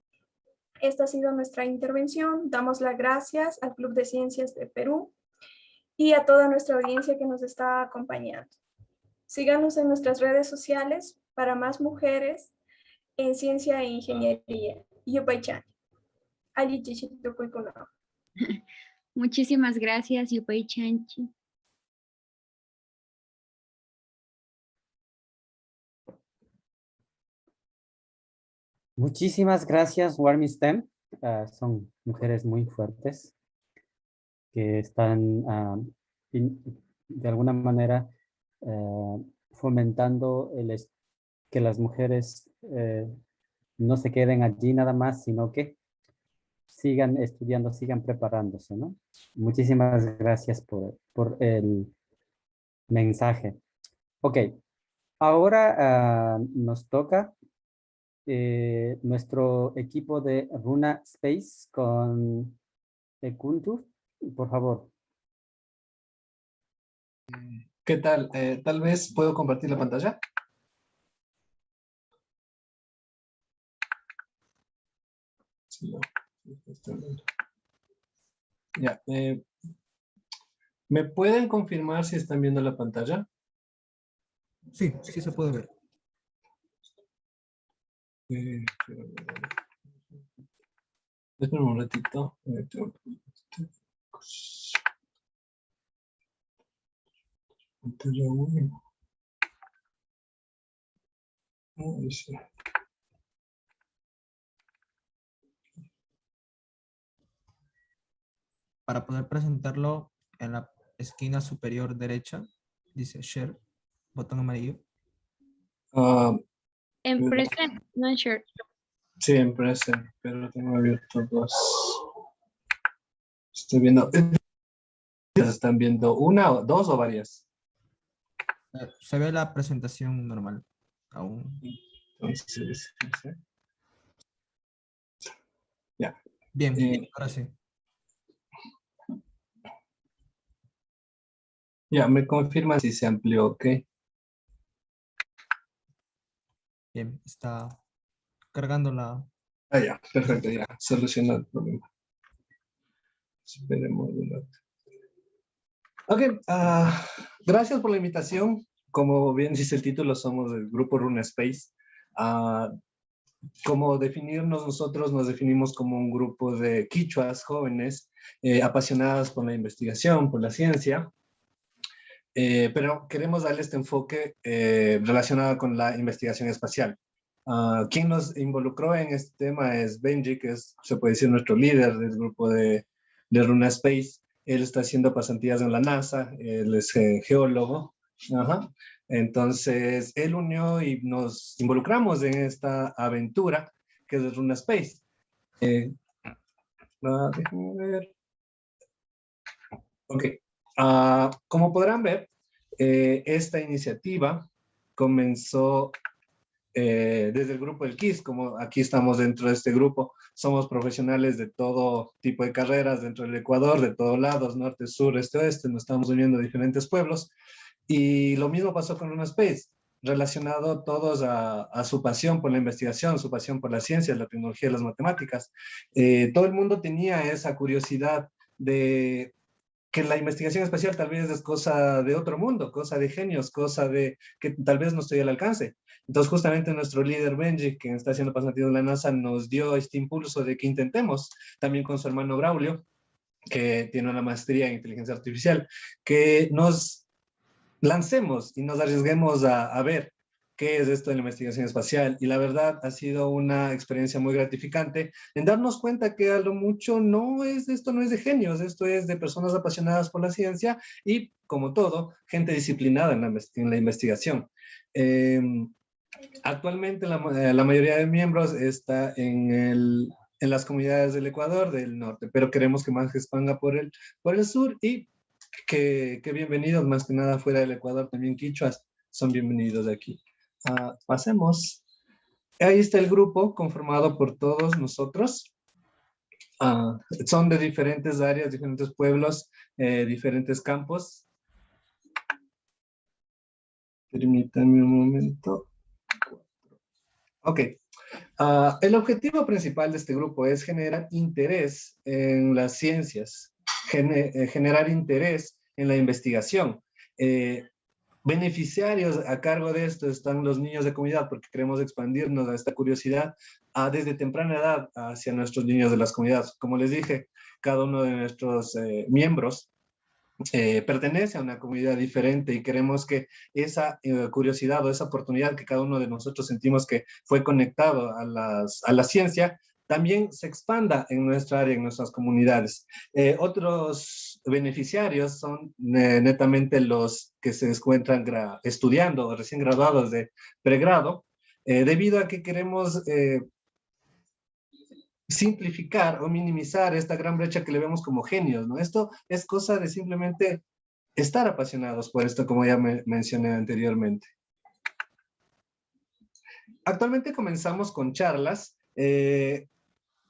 Esta ha sido nuestra intervención. Damos las gracias al Club de Ciencias de Perú y a toda nuestra audiencia que nos está acompañando. Síganos en nuestras redes sociales para más mujeres en ciencia e ingeniería. Yupaychan. Ali Chichitukuikuno. Muchísimas gracias, Yupay Chanchi. Muchísimas gracias, WARMI STEM. Son mujeres muy fuertes que están de alguna manera fomentando que las mujeres no se queden allí nada más, sino que sigan estudiando, sigan preparándose, ¿no? Muchísimas gracias por el mensaje. Ok, ahora nos toca nuestro equipo de Runa Space con Kuntu, por favor. ¿Qué tal? Tal vez puedo compartir la pantalla. Sí, no. Ya. ¿Me pueden confirmar si están viendo la pantalla? Sí, sí se puede ver. Espera un ratito. Pantalla 1. Ahí sí. Para poder presentarlo, en la esquina superior derecha dice Share, botón amarillo. En present, no en share. Sí, en present, pero tengo abierto dos. Estoy viendo. ¿Están viendo una o dos o varias? Se ve la presentación normal aún. Entonces, ¿sí? Ya. Bien, ahora sí. Ya, me confirman si se amplió, ¿ok? Bien, está cargando la... Ah, ya, perfecto, ya, solucionado el problema. Esperemos un rato. Ok, gracias por la invitación. Como bien dice el título, somos del grupo Runa Space. Como definirnos nosotros, nos definimos como un grupo de quichuas jóvenes apasionadas por la investigación, por la ciencia. Pero queremos darle este enfoque relacionado con la investigación espacial. Quien nos involucró en este tema es Benji, que se puede decir nuestro líder del grupo de Runa Space. Él está haciendo pasantías en la NASA, él es geólogo. Ajá. Entonces, él unió y nos involucramos en esta aventura que es Runa Space. Déjenme ver. Ok. Como podrán ver, esta iniciativa comenzó desde el grupo del KISS, como aquí estamos dentro de este grupo, somos profesionales de todo tipo de carreras dentro del Ecuador, de todos lados, norte, sur, este, oeste, nos estamos uniendo a diferentes pueblos, y lo mismo pasó con Runa Space, relacionado todos a su pasión por la investigación, su pasión por la ciencia, la tecnología y las matemáticas. Todo el mundo tenía esa curiosidad de que la investigación espacial tal vez es cosa de otro mundo, cosa de genios, cosa de que tal vez no estoy al alcance. Entonces, justamente nuestro líder Benji, que está haciendo pasantías en la NASA, nos dio este impulso de que intentemos, también con su hermano Braulio, que tiene una maestría en inteligencia artificial, que nos lancemos y nos arriesguemos a ver qué es esto de la investigación espacial. Y la verdad ha sido una experiencia muy gratificante en darnos cuenta que a lo mucho esto no es de genios, esto es de personas apasionadas por la ciencia y, como todo, gente disciplinada en la investigación. Actualmente la mayoría de miembros está en las comunidades del Ecuador, del norte, pero queremos que más se expanda por el sur y que bienvenidos, más que nada fuera del Ecuador, también quichuas son bienvenidos aquí. Pasemos. Ahí está el grupo conformado por todos nosotros. Son de diferentes áreas, diferentes pueblos, diferentes campos. Permítanme un momento. Ok. El objetivo principal de este grupo es generar interés en las ciencias, generar interés en la investigación. Beneficiarios a cargo de esto están los niños de comunidad, porque queremos expandirnos a esta curiosidad desde temprana edad hacia nuestros niños de las comunidades. Como les dije, cada uno de nuestros miembros pertenece a una comunidad diferente y queremos que esa curiosidad o esa oportunidad que cada uno de nosotros sentimos que fue conectado a la ciencia, también se expanda en nuestra área, en nuestras comunidades. Otros beneficiarios son netamente los que se encuentran estudiando o recién graduados de pregrado, debido a que queremos simplificar o minimizar esta gran brecha que le vemos como genios, ¿no? Esto es cosa de simplemente estar apasionados por esto, como ya mencioné anteriormente. Actualmente comenzamos con charlas.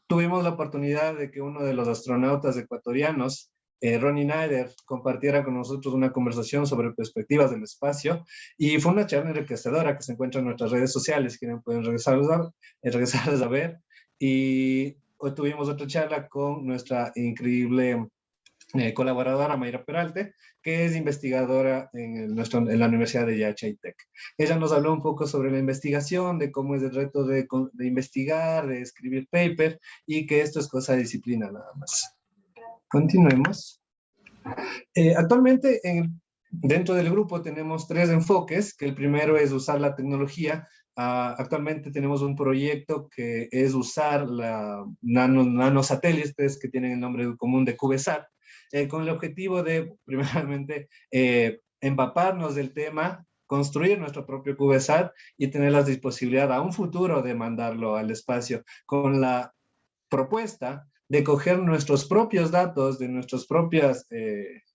Tuvimos la oportunidad de que uno de los astronautas ecuatorianos, Ronnie Nyder, compartiera con nosotros una conversación sobre perspectivas del espacio, y fue una charla enriquecedora que se encuentra en nuestras redes sociales, si quieren pueden regresarlas a ver. Y hoy tuvimos otra charla con nuestra increíble colaboradora Mayra Peralte, que es investigadora en la Universidad de Yachaytec. Ella nos habló un poco sobre la investigación, de cómo es el reto de investigar, de escribir paper, y que esto es cosa de disciplina nada más. Continuemos. Actualmente dentro del grupo tenemos 3 enfoques, que el primero es usar la tecnología. Actualmente tenemos un proyecto que es usar nanosatélites que tienen el nombre común de CubeSat, con el objetivo de, primeramente, empaparnos del tema, construir nuestro propio CubeSat y tener la posibilidad a un futuro de mandarlo al espacio, con la propuesta de coger nuestros propios datos de nuestras propias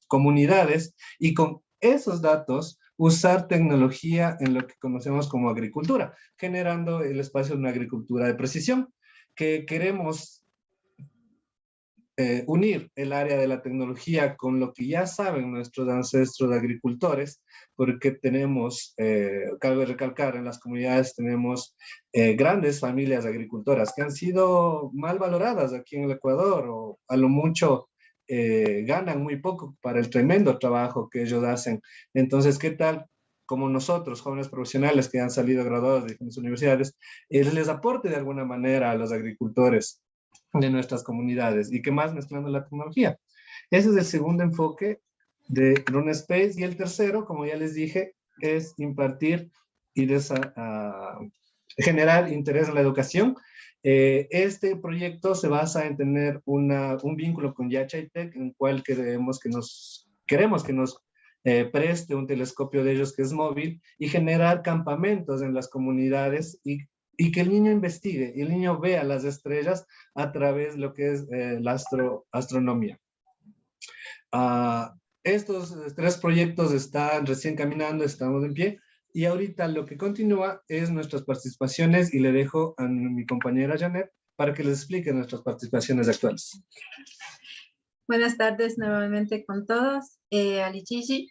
comunidades y con esos datos usar tecnología en lo que conocemos como agricultura, generando el espacio de una agricultura de precisión, que queremos unir el área de la tecnología con lo que ya saben nuestros ancestros agricultores, porque tenemos, cabe recalcar, en las comunidades tenemos grandes familias agricultoras que han sido mal valoradas aquí en el Ecuador, o a lo mucho ganan muy poco para el tremendo trabajo que ellos hacen. Entonces, ¿qué tal como nosotros, jóvenes profesionales que han salido graduados de diferentes universidades, les aporte de alguna manera a los agricultores de nuestras comunidades, y que más mezclando la tecnología? Ese es el segundo enfoque de RunSpace, y el tercero, como ya les dije, es impartir y generar interés en la educación. Este proyecto se basa en tener un vínculo con Yachaytec, en el cual queremos que nos preste un telescopio de ellos que es móvil, y generar campamentos en las comunidades y que el niño investigue, y el niño vea las estrellas a través de lo que es la astronomía. Estos 3 proyectos están recién caminando, estamos en pie, y ahorita lo que continúa es nuestras participaciones, y le dejo a mi compañera Janet para que les explique nuestras participaciones actuales. Buenas tardes nuevamente con todos. Alichichi.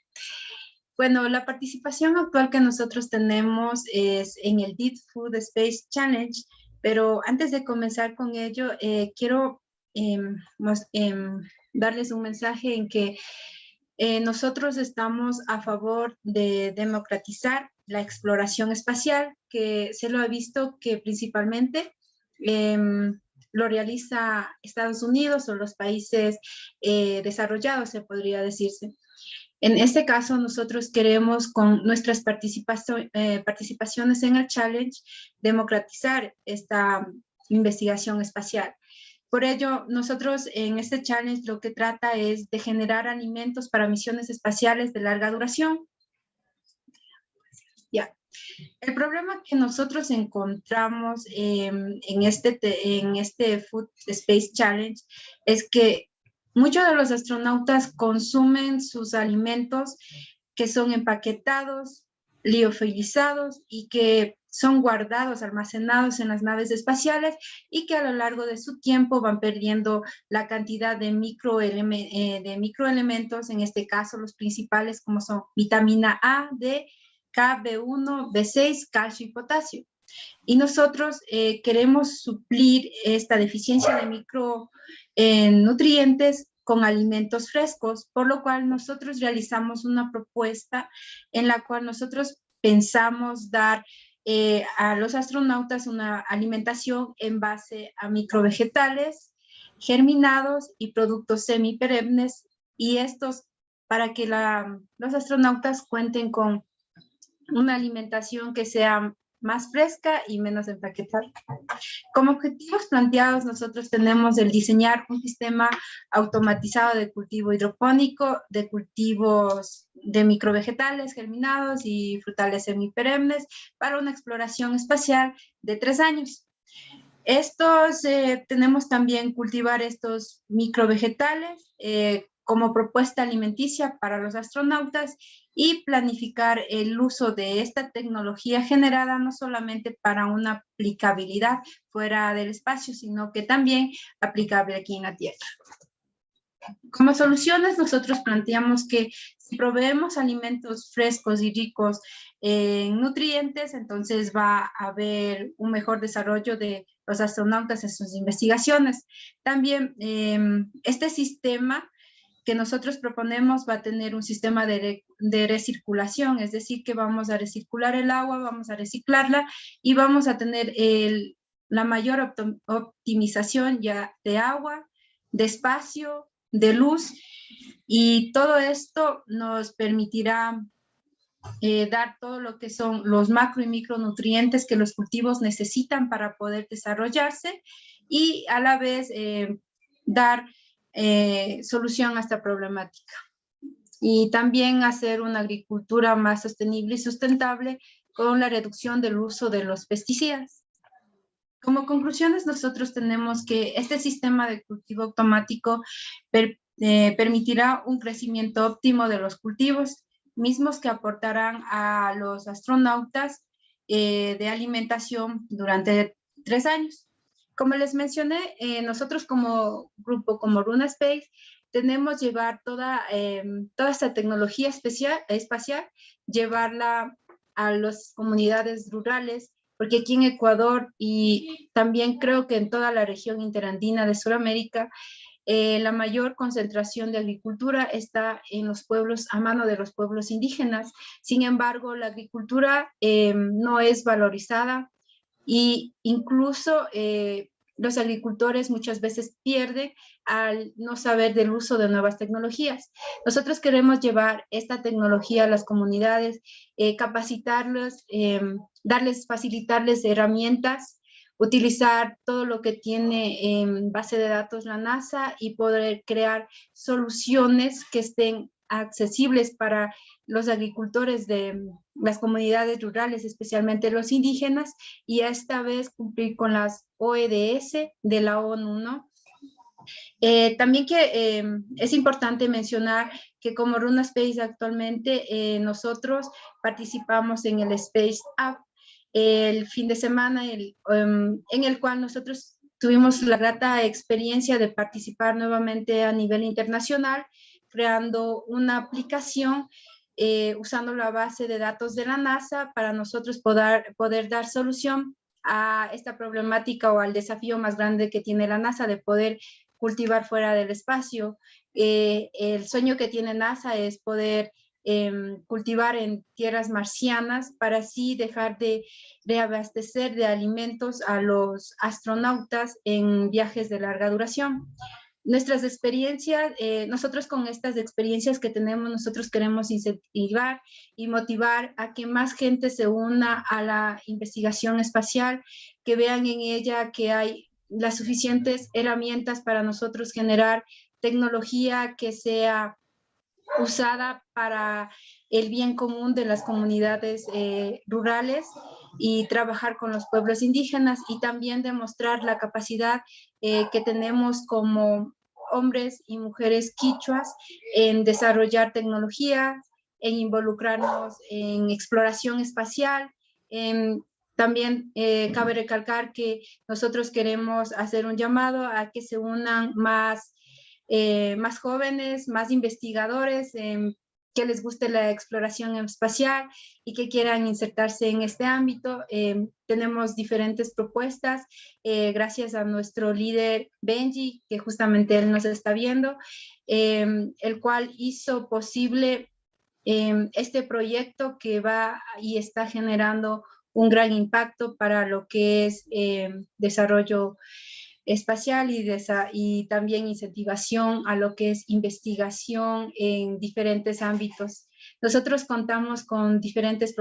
Bueno, la participación actual que nosotros tenemos es en el Deep Food Space Challenge, pero antes de comenzar con ello, quiero darles un mensaje en que nosotros estamos a favor de democratizar la exploración espacial, que se lo ha visto que principalmente lo realiza Estados Unidos o los países desarrollados, se podría decirse. En este caso, nosotros queremos, con nuestras participaciones en el challenge, democratizar esta investigación espacial. Por ello, nosotros en este challenge lo que trata es de generar alimentos para misiones espaciales de larga duración. Ya. El problema que nosotros encontramos en este Food Space Challenge es que muchos de los astronautas consumen sus alimentos que son empaquetados, liofilizados y que son guardados, almacenados en las naves espaciales y que a lo largo de su tiempo van perdiendo la cantidad de microelementos, en este caso los principales como son vitamina A, D, K, B1, B6, calcio y potasio. Y nosotros queremos suplir esta deficiencia de micronutrientes con alimentos frescos, por lo cual nosotros realizamos una propuesta en la cual nosotros pensamos dar a los astronautas una alimentación en base a microvegetales, germinados y productos semiperennes, y estos para que los astronautas cuenten con una alimentación que sea más fresca y menos empaquetada. Como objetivos planteados, nosotros tenemos el diseñar un sistema automatizado de cultivo hidropónico, de cultivos de microvegetales germinados y frutales semiperennes para una exploración espacial de 3 años. Tenemos también cultivar estos microvegetales como propuesta alimenticia para los astronautas y planificar el uso de esta tecnología generada no solamente para una aplicabilidad fuera del espacio, sino que también aplicable aquí en la Tierra. Como soluciones, nosotros planteamos que si proveemos alimentos frescos y ricos en nutrientes, entonces va a haber un mejor desarrollo de los astronautas en sus investigaciones. También este sistema que nosotros proponemos va a tener un sistema de recirculación, es decir, que vamos a recircular el agua, vamos a reciclarla y vamos a tener la mayor optimización ya de agua, de espacio, de luz, y todo esto nos permitirá dar todo lo que son los macro y micronutrientes que los cultivos necesitan para poder desarrollarse y a la vez dar solución a esta problemática. Y también hacer una agricultura más sostenible y sustentable con la reducción del uso de los pesticidas. Como conclusiones, nosotros tenemos que este sistema de cultivo automático permitirá un crecimiento óptimo de los cultivos, mismos que aportarán a los astronautas de alimentación durante 3 años. Como les mencioné, nosotros como grupo, como Runa Space, tenemos llevar toda esta tecnología espacial, llevarla a las comunidades rurales, porque aquí en Ecuador y también creo que en toda la región interandina de Sudamérica, la mayor concentración de agricultura está en los pueblos, a mano de los pueblos indígenas. Sin embargo, la agricultura no es valorizada y incluso los agricultores muchas veces pierden al no saber del uso de nuevas tecnologías. Nosotros queremos llevar esta tecnología a las comunidades, capacitarlos, facilitarles herramientas, utilizar todo lo que tiene en base de datos la NASA y poder crear soluciones que estén accesibles para los agricultores de las comunidades rurales, especialmente los indígenas, y a esta vez cumplir con las ODS de la ONU, ¿no? También que es importante mencionar que como Runa Space actualmente nosotros participamos en el Space Up el fin de semana en el cual nosotros tuvimos la grata experiencia de participar nuevamente a nivel internacional creando una aplicación usando la base de datos de la NASA para nosotros poder dar solución a esta problemática o al desafío más grande que tiene la NASA de poder cultivar fuera del espacio. El sueño que tiene NASA es poder cultivar en tierras marcianas para así dejar de abastecer de alimentos a los astronautas en viajes de larga duración. Nuestras experiencias, nosotros con estas experiencias que tenemos, nosotros queremos incentivar y motivar a que más gente se una a la investigación espacial, que vean en ella que hay las suficientes herramientas para nosotros generar tecnología que sea usada para el bien común de las comunidades rurales y trabajar con los pueblos indígenas y también demostrar la capacidad que tenemos como hombres y mujeres quichuas en desarrollar tecnología, en involucrarnos en exploración espacial. También cabe recalcar que nosotros queremos hacer un llamado a que se unan más jóvenes, más investigadores que les guste la exploración espacial y que quieran insertarse en este ámbito. Tenemos diferentes propuestas gracias a nuestro líder Benji, que justamente él nos está viendo, el cual hizo posible este proyecto que va y está generando un gran impacto para lo que es desarrollo espacial y también incentivación a lo que es investigación en diferentes ámbitos. Nosotros contamos con diferentes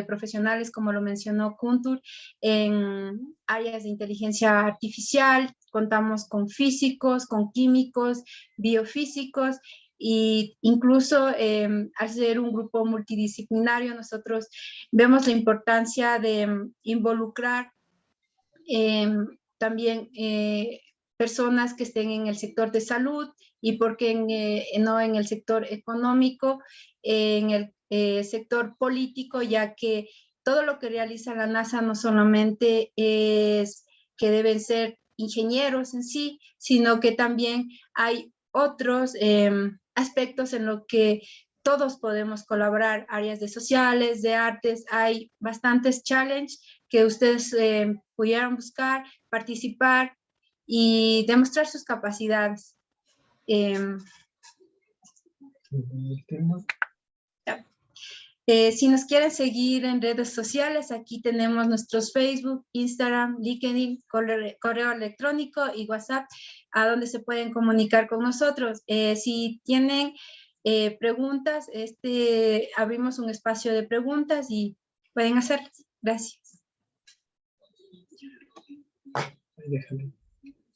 profesionales, como lo mencionó Kuntur, en áreas de inteligencia artificial, contamos con físicos, con químicos, biofísicos, y incluso al ser un grupo multidisciplinario, nosotros vemos la importancia de involucrar también personas que estén en el sector de salud y porque no en el sector económico, en el sector político, ya que todo lo que realiza la NASA no solamente es que deben ser ingenieros en sí, sino que también hay otros aspectos en los que todos podemos colaborar, áreas de sociales, de artes, hay bastantes challenges que ustedes pudieran buscar, participar y demostrar sus capacidades. Si nos quieren seguir en redes sociales, aquí tenemos nuestros Facebook, Instagram, LinkedIn, correo electrónico y WhatsApp, a donde se pueden comunicar con nosotros. Si tienen preguntas, abrimos un espacio de preguntas y pueden hacerlas. Gracias.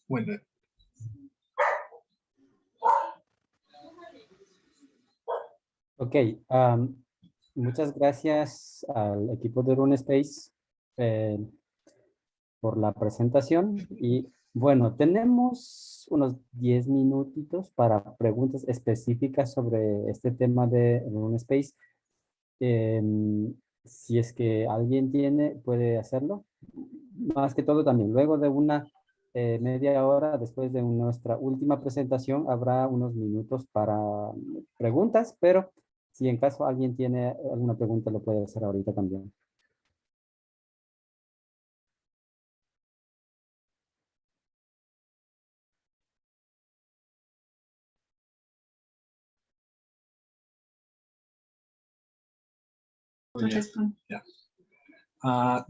Bueno. Ok, muchas gracias al equipo de RuneSpace por la presentación. Y bueno, tenemos unos 10 minutitos para preguntas específicas sobre este tema de RuneSpace. Si es que alguien puede hacerlo. Más que todo también, luego de una media hora, después de nuestra última presentación, habrá unos minutos para preguntas, pero si en caso alguien tiene alguna pregunta, lo puede hacer ahorita también. Ya.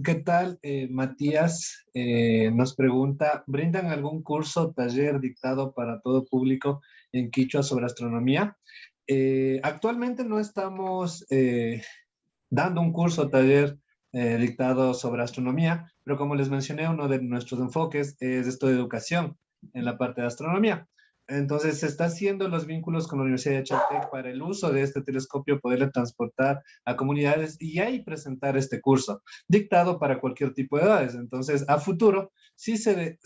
¿Qué tal? Matías nos pregunta, ¿brindan algún curso o taller dictado para todo público en quichua sobre astronomía? Actualmente no estamos dando un curso o taller dictado sobre astronomía, pero como les mencioné, uno de nuestros enfoques es esto de educación en la parte de astronomía. Entonces, se está haciendo los vínculos con la Universidad de Chaltec para el uso de este telescopio, poderle transportar a comunidades y ahí presentar este curso, dictado para cualquier tipo de edades. Entonces, a futuro, si se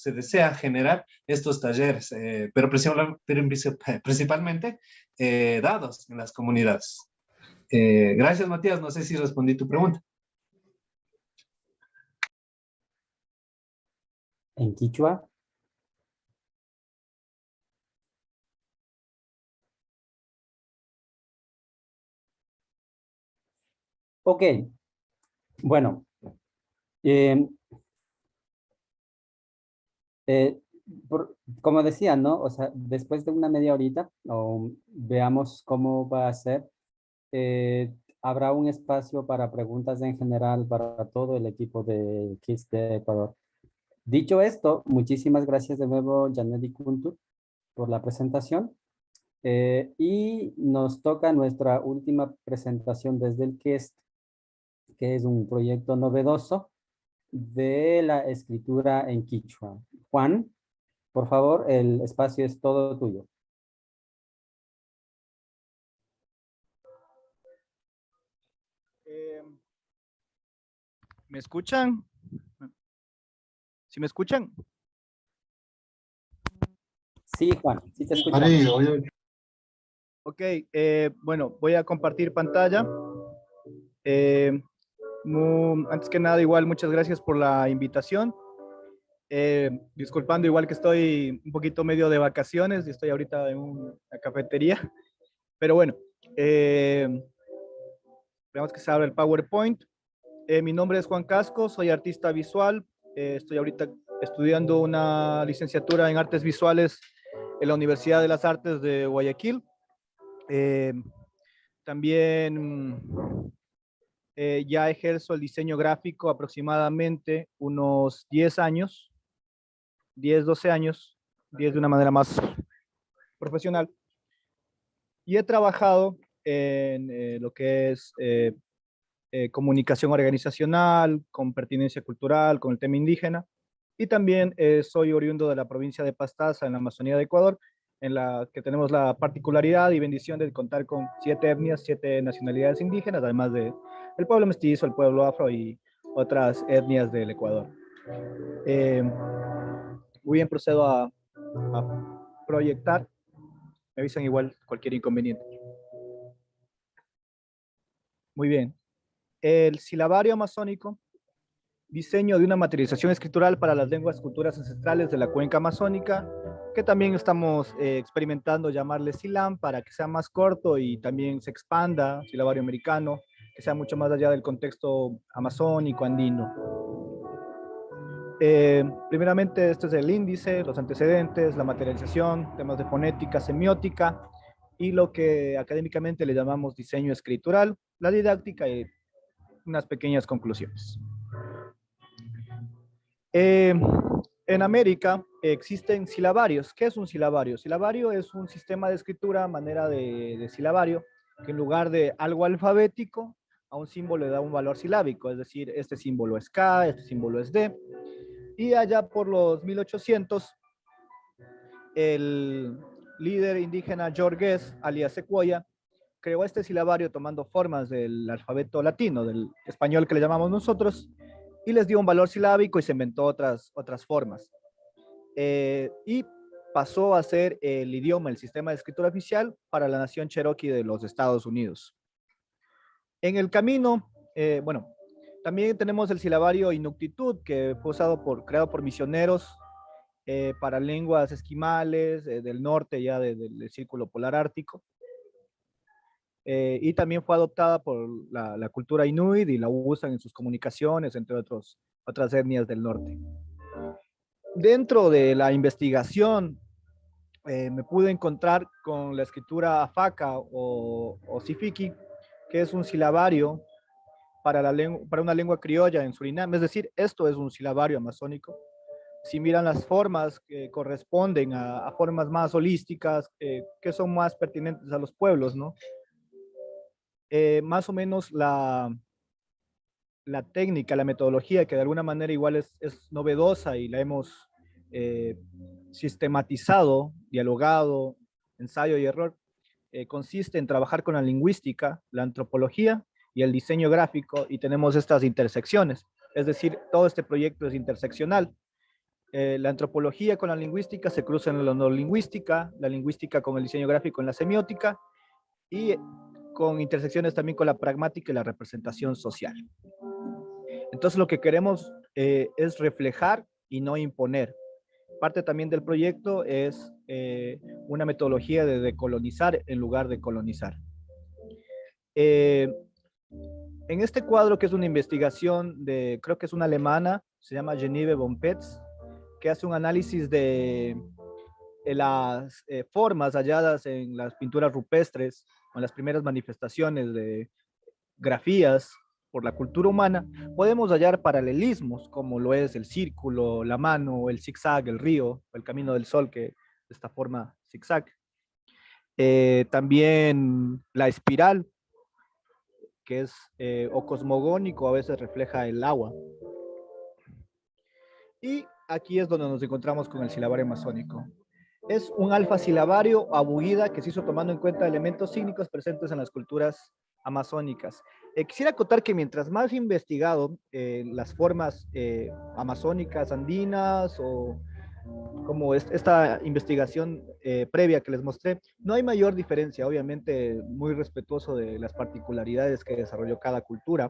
desea generar estos talleres, pero principalmente dados en las comunidades. Gracias, Matías. No sé si respondí tu pregunta. ¿En quichua? Ok. Bueno. Como decía, ¿no? O sea, después de una media horita, veamos cómo va a ser. Habrá un espacio para preguntas en general para todo el equipo de KISS de Ecuador. Dicho esto, muchísimas gracias de nuevo, Janet y Kuntur, por la presentación. Y nos toca nuestra última presentación desde el KISS, que es un proyecto novedoso de la escritura en quichua. Juan, por favor, el espacio es todo tuyo. ¿Me escuchan? ¿Sí me escuchan? Sí, Juan, sí te escucho. Ok, bueno, voy a compartir pantalla. Antes que nada, igual, muchas gracias por la invitación. Disculpando, igual que estoy un poquito medio de vacaciones y estoy ahorita en una cafetería. Pero bueno, veamos que se abre el PowerPoint. Mi nombre es Juan Casco, soy artista visual. Estoy ahorita estudiando una licenciatura en artes visuales en la Universidad de las Artes de Guayaquil. También ya ejerzo el diseño gráfico aproximadamente unos 10 años, 10, 12 años, 10 de una manera más profesional. Y he trabajado en lo que es comunicación organizacional, con pertinencia cultural, con el tema indígena. Y también soy oriundo de la provincia de Pastaza, en la Amazonía de Ecuador, en la que tenemos la particularidad y bendición de contar con 7 etnias, 7 nacionalidades indígenas, además de el pueblo mestizo, el pueblo afro y otras etnias del Ecuador. Muy bien, procedo a proyectar. Me avisan igual cualquier inconveniente. Muy bien. El silabario amazónico, diseño de una materialización escritural para las lenguas culturas ancestrales de la cuenca amazónica, que también estamos experimentando llamarle SILAM para que sea más corto y también se expanda, silabario americano, que sea mucho más allá del contexto amazónico, andino. Primeramente, este es el índice, los antecedentes, la materialización, temas de fonética, semiótica, y lo que académicamente le llamamos diseño escritural, la didáctica y unas pequeñas conclusiones. En América existen silabarios. ¿Qué es un silabario? Silabario es un sistema de escritura a manera de silabario, que en lugar de algo alfabético, a un símbolo le da un valor silábico, es decir, este símbolo es K, este símbolo es D. Y allá por los 1800, el líder indígena Jorges, alias Sequoyah, creó este silabario tomando formas del alfabeto latino, del español que le llamamos nosotros, y les dio un valor silábico y se inventó otras formas. Y pasó a ser el idioma, el sistema de escritura oficial para la nación Cherokee de los Estados Unidos. En el camino, bueno, también tenemos el silabario Inuktitut, que fue creado por misioneros para lenguas esquimales del norte ya del círculo polar ártico. Y también fue adoptada por la cultura inuit y la usan en sus comunicaciones, entre otras etnias del norte. Dentro de la investigación me pude encontrar con la escritura Afaka o Sifiki, que es un silabario para una lengua criolla en Surinam. Es decir, esto es un silabario amazónico. Si miran las formas que corresponden a formas más holísticas, que son más pertinentes a los pueblos, ¿no? Más o menos la técnica, la metodología, que de alguna manera igual es novedosa y la hemos sistematizado, dialogado, ensayo y error, consiste en trabajar con la lingüística, la antropología y el diseño gráfico, y tenemos estas intersecciones. Es decir, todo este proyecto es interseccional. La antropología con la lingüística se cruza en la neurolingüística, la lingüística con el diseño gráfico en la semiótica, y con intersecciones también con la pragmática y la representación social. Entonces lo que queremos es reflejar y no imponer. Parte también del proyecto es una metodología de decolonizar en lugar de colonizar. En este cuadro, que es una investigación creo que es una alemana, se llama Genevieve von Petz, que hace un análisis de las formas halladas en las pinturas rupestres o en las primeras manifestaciones de grafías por la cultura humana, podemos hallar paralelismos como lo es el círculo, la mano, el zigzag, el río, el camino del sol, que de esta forma zigzag. También la espiral, que es o cosmogónico, a veces refleja el agua. Y aquí es donde nos encontramos con el silabario amazónico. Es un alfa silabario abuguida que se hizo tomando en cuenta elementos sígnicos presentes en las culturas amazónicas. Quisiera acotar que mientras más investigado las formas amazónicas, andinas o como esta investigación previa que les mostré, no hay mayor diferencia, obviamente muy respetuoso de las particularidades que desarrolló cada cultura,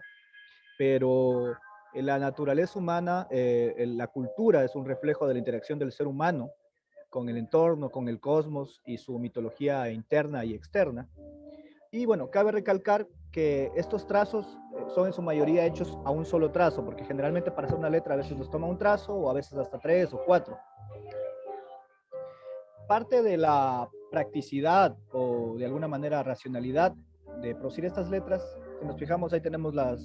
pero en la naturaleza humana, la cultura es un reflejo de la interacción del ser humano con el entorno, con el cosmos y su mitología interna y externa. Y bueno, cabe recalcar que estos trazos son en su mayoría hechos a un solo trazo, porque generalmente para hacer una letra a veces nos toma un trazo o a veces hasta 3 o 4. Parte de la practicidad o de alguna manera racionalidad de producir estas letras, si nos fijamos ahí tenemos las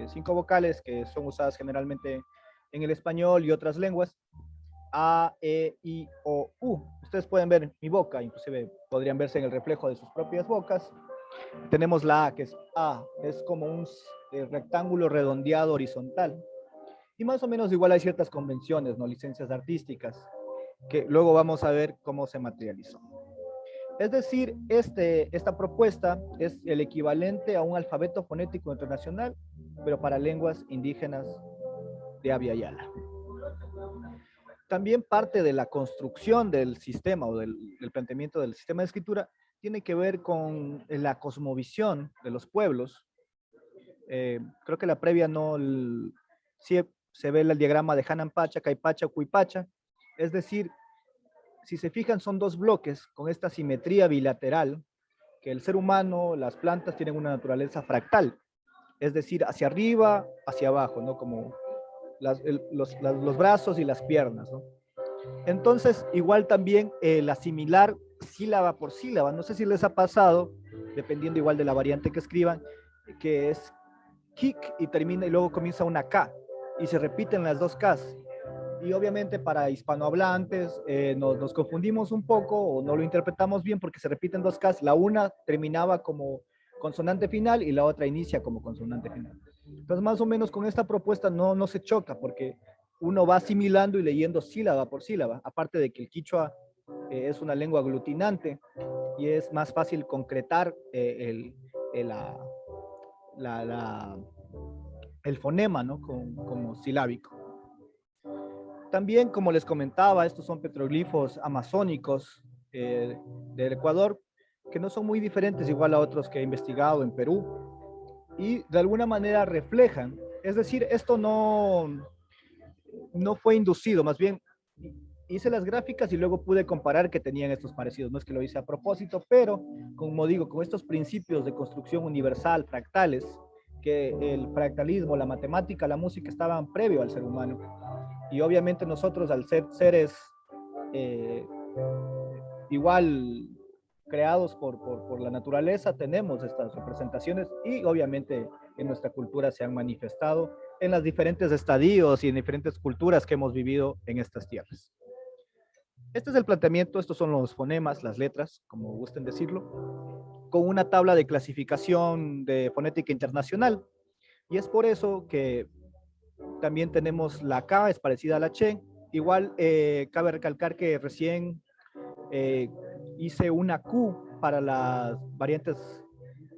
5 vocales que son usadas generalmente en el español y otras lenguas. A, E, I, O, U. Ustedes pueden ver mi boca, inclusive podrían verse en el reflejo de sus propias bocas. Tenemos la A, que es A, es como un rectángulo redondeado horizontal. Y más o menos igual hay ciertas convenciones, ¿no? Licencias artísticas, que luego vamos a ver cómo se materializó. Es decir, esta propuesta es el equivalente a un alfabeto fonético internacional, pero para lenguas indígenas de Abya Yala. También parte de la construcción del sistema o del planteamiento del sistema de escritura tiene que ver con la cosmovisión de los pueblos. Creo que la previa sí se ve el diagrama de Hananpacha, Caipacha, Cuipacha. Es decir, si se fijan son dos bloques con esta simetría bilateral, que el ser humano, las plantas tienen una naturaleza fractal. Es decir, hacia arriba, hacia abajo, ¿no? Como los brazos y las piernas, ¿no? Entonces, igual también el asimilar sílaba por sílaba. No sé si les ha pasado, dependiendo igual de la variante que escriban, que es kik y termina y luego comienza una K y se repiten las dos Ks. Y obviamente para hispanohablantes nos confundimos un poco o no lo interpretamos bien porque se repiten dos Ks. La una terminaba como consonante final y la otra inicia como consonante final. Entonces, más o menos con esta propuesta no se choca porque uno va asimilando y leyendo sílaba por sílaba, aparte de que el quichua es una lengua aglutinante y es más fácil concretar el fonema, ¿no? Como silábico. También, como les comentaba, estos son petroglifos amazónicos del Ecuador, que no son muy diferentes igual a otros que he investigado en Perú, y de alguna manera reflejan, es decir, esto no fue inducido, más bien hice las gráficas y luego pude comparar que tenían estos parecidos, no es que lo hice a propósito, pero como digo, con estos principios de construcción universal, fractales, que el fractalismo, la matemática, la música estaban previo al ser humano, y obviamente nosotros al ser seres igual creados por la naturaleza, tenemos estas representaciones y obviamente en nuestra cultura se han manifestado en los diferentes estadios y en diferentes culturas que hemos vivido en estas tierras. Este es el planteamiento, estos son los fonemas, las letras, como gusten decirlo, con una tabla de clasificación de fonética internacional. Y es por eso que también tenemos la K, es parecida a la Che. Igual cabe recalcar que recién hice una Q para las variantes,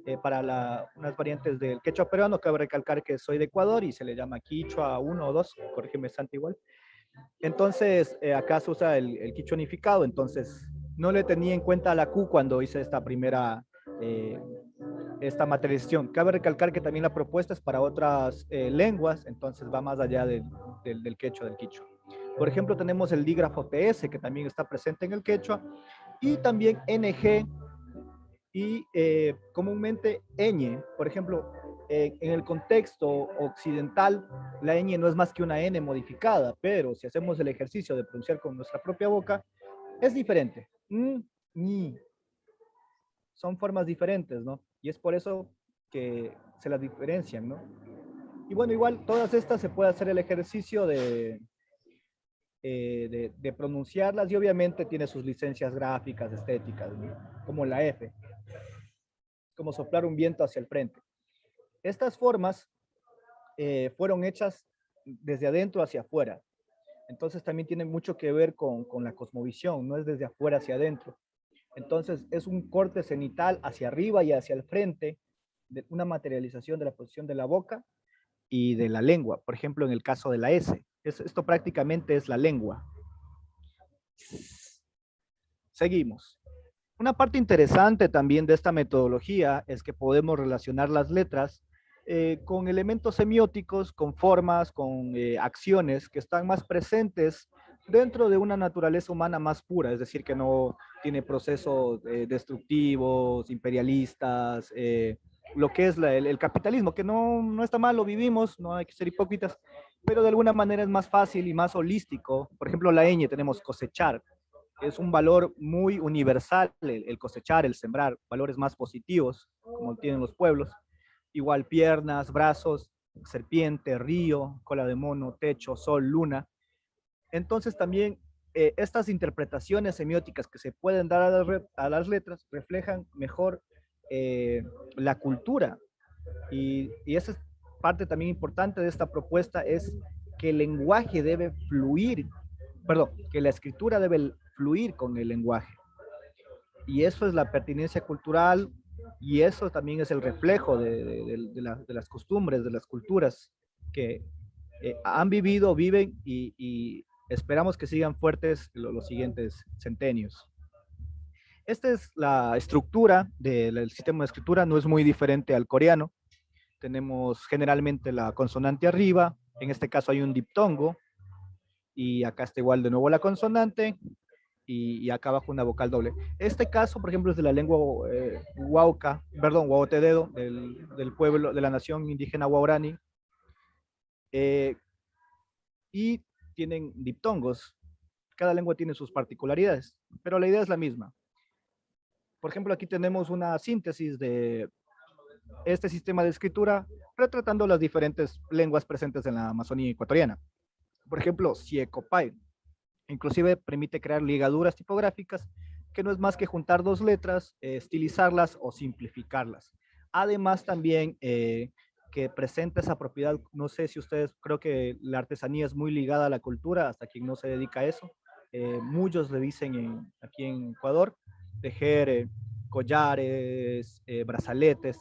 unas variantes del quechua peruano. Cabe recalcar que soy de Ecuador y se le llama quichua 1 o 2, corrígeme Santi igual. Entonces, acá se usa el quichua unificado, entonces no le tenía en cuenta la Q cuando hice esta primera, esta materialización. Cabe recalcar que también la propuesta es para otras lenguas, entonces va más allá del quechua, del quichua. Por ejemplo, tenemos el dígrafo TS, que también está presente en el quechua, y también NG, y comúnmente ñ. Por ejemplo, en el contexto occidental, la ñ no es más que una N modificada, pero si hacemos el ejercicio de pronunciar con nuestra propia boca, es diferente. Ni. Son formas diferentes, ¿no? Y es por eso que se las diferencian, ¿no? Y bueno, igual todas estas se puede hacer el ejercicio de pronunciarlas y obviamente tiene sus licencias gráficas, estéticas, ¿no? Como la F, como soplar un viento hacia el frente. Estas formas fueron hechas desde adentro hacia afuera. Entonces también tiene mucho que ver con la cosmovisión, no es desde afuera hacia adentro. Entonces es un corte cenital hacia arriba y hacia el frente, de una materialización de la posición de la boca y de la lengua. Por ejemplo, en el caso de la S, esto prácticamente es la lengua. Seguimos. Una parte interesante también de esta metodología es que podemos relacionar las letras con elementos semióticos, con formas, con acciones que están más presentes dentro de una naturaleza humana más pura, es decir, que no tiene procesos destructivos, imperialistas, lo que es el capitalismo, que no está mal, lo vivimos, no hay que ser hipócritas, pero de alguna manera es más fácil y más holístico. Por ejemplo, la ñ tenemos cosechar, es un valor muy universal, el cosechar, el sembrar, valores más positivos, como tienen los pueblos. Igual piernas, brazos, serpiente, río, cola de mono, techo, sol, luna. Entonces también estas interpretaciones semióticas que se pueden dar a las letras reflejan mejor la cultura. Y esa es parte también importante de esta propuesta, es que el lenguaje debe fluir, perdón, que la escritura debe fluir con el lenguaje. Y eso es la pertinencia cultural, y eso también es el reflejo de las costumbres, de las culturas que han vivido, viven y esperamos que sigan fuertes los siguientes centenios. Esta es la estructura del sistema de escritura, no es muy diferente al coreano. Tenemos generalmente la consonante arriba, en este caso hay un diptongo, y acá está igual de nuevo la consonante, y acá abajo una vocal doble. Este caso, por ejemplo, es de la lengua Huauca, perdón, Huaotededo, del pueblo, de la nación indígena Huaorani, y tienen diptongos. Cada lengua tiene sus particularidades, pero la idea es la misma. Por ejemplo, aquí tenemos una síntesis de este sistema de escritura retratando las diferentes lenguas presentes en la Amazonía ecuatoriana. Por ejemplo, Siecopay, inclusive permite crear ligaduras tipográficas que no es más que juntar dos letras, estilizarlas o simplificarlas. Además también que presenta esa propiedad, no sé si ustedes, creo que la artesanía es muy ligada a la cultura, hasta quien no se dedica a eso. Muchos le dicen aquí en Ecuador, tejer collares, brazaletes,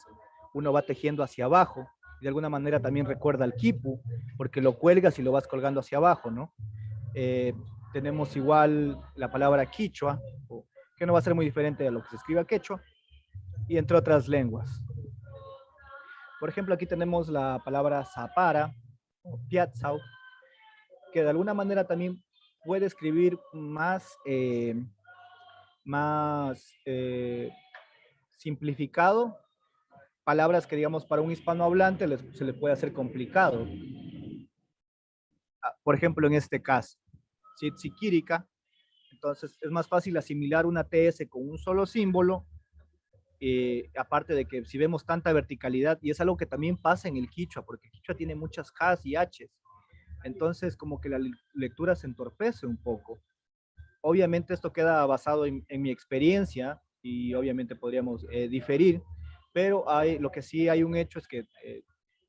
uno va tejiendo hacia abajo, de alguna manera también recuerda al quipu, porque lo cuelgas y lo vas colgando hacia abajo, ¿no? Tenemos igual la palabra quichua, que no va a ser muy diferente a lo que se escribe a quechua, y entre otras lenguas. Por ejemplo, aquí tenemos la palabra zapara, o piazzau, que de alguna manera también puede escribir más simplificado, palabras que digamos para un hispanohablante se le puede hacer complicado. Por ejemplo, en este caso, Tsiquirica, entonces es más fácil asimilar una TS con un solo símbolo, aparte de que si vemos tanta verticalidad, y es algo que también pasa en el quichua, porque el quichua tiene muchas J's y H's, entonces como que la lectura se entorpece un poco. Obviamente esto queda basado en mi experiencia, y obviamente podríamos diferir, pero lo que sí hay un hecho es que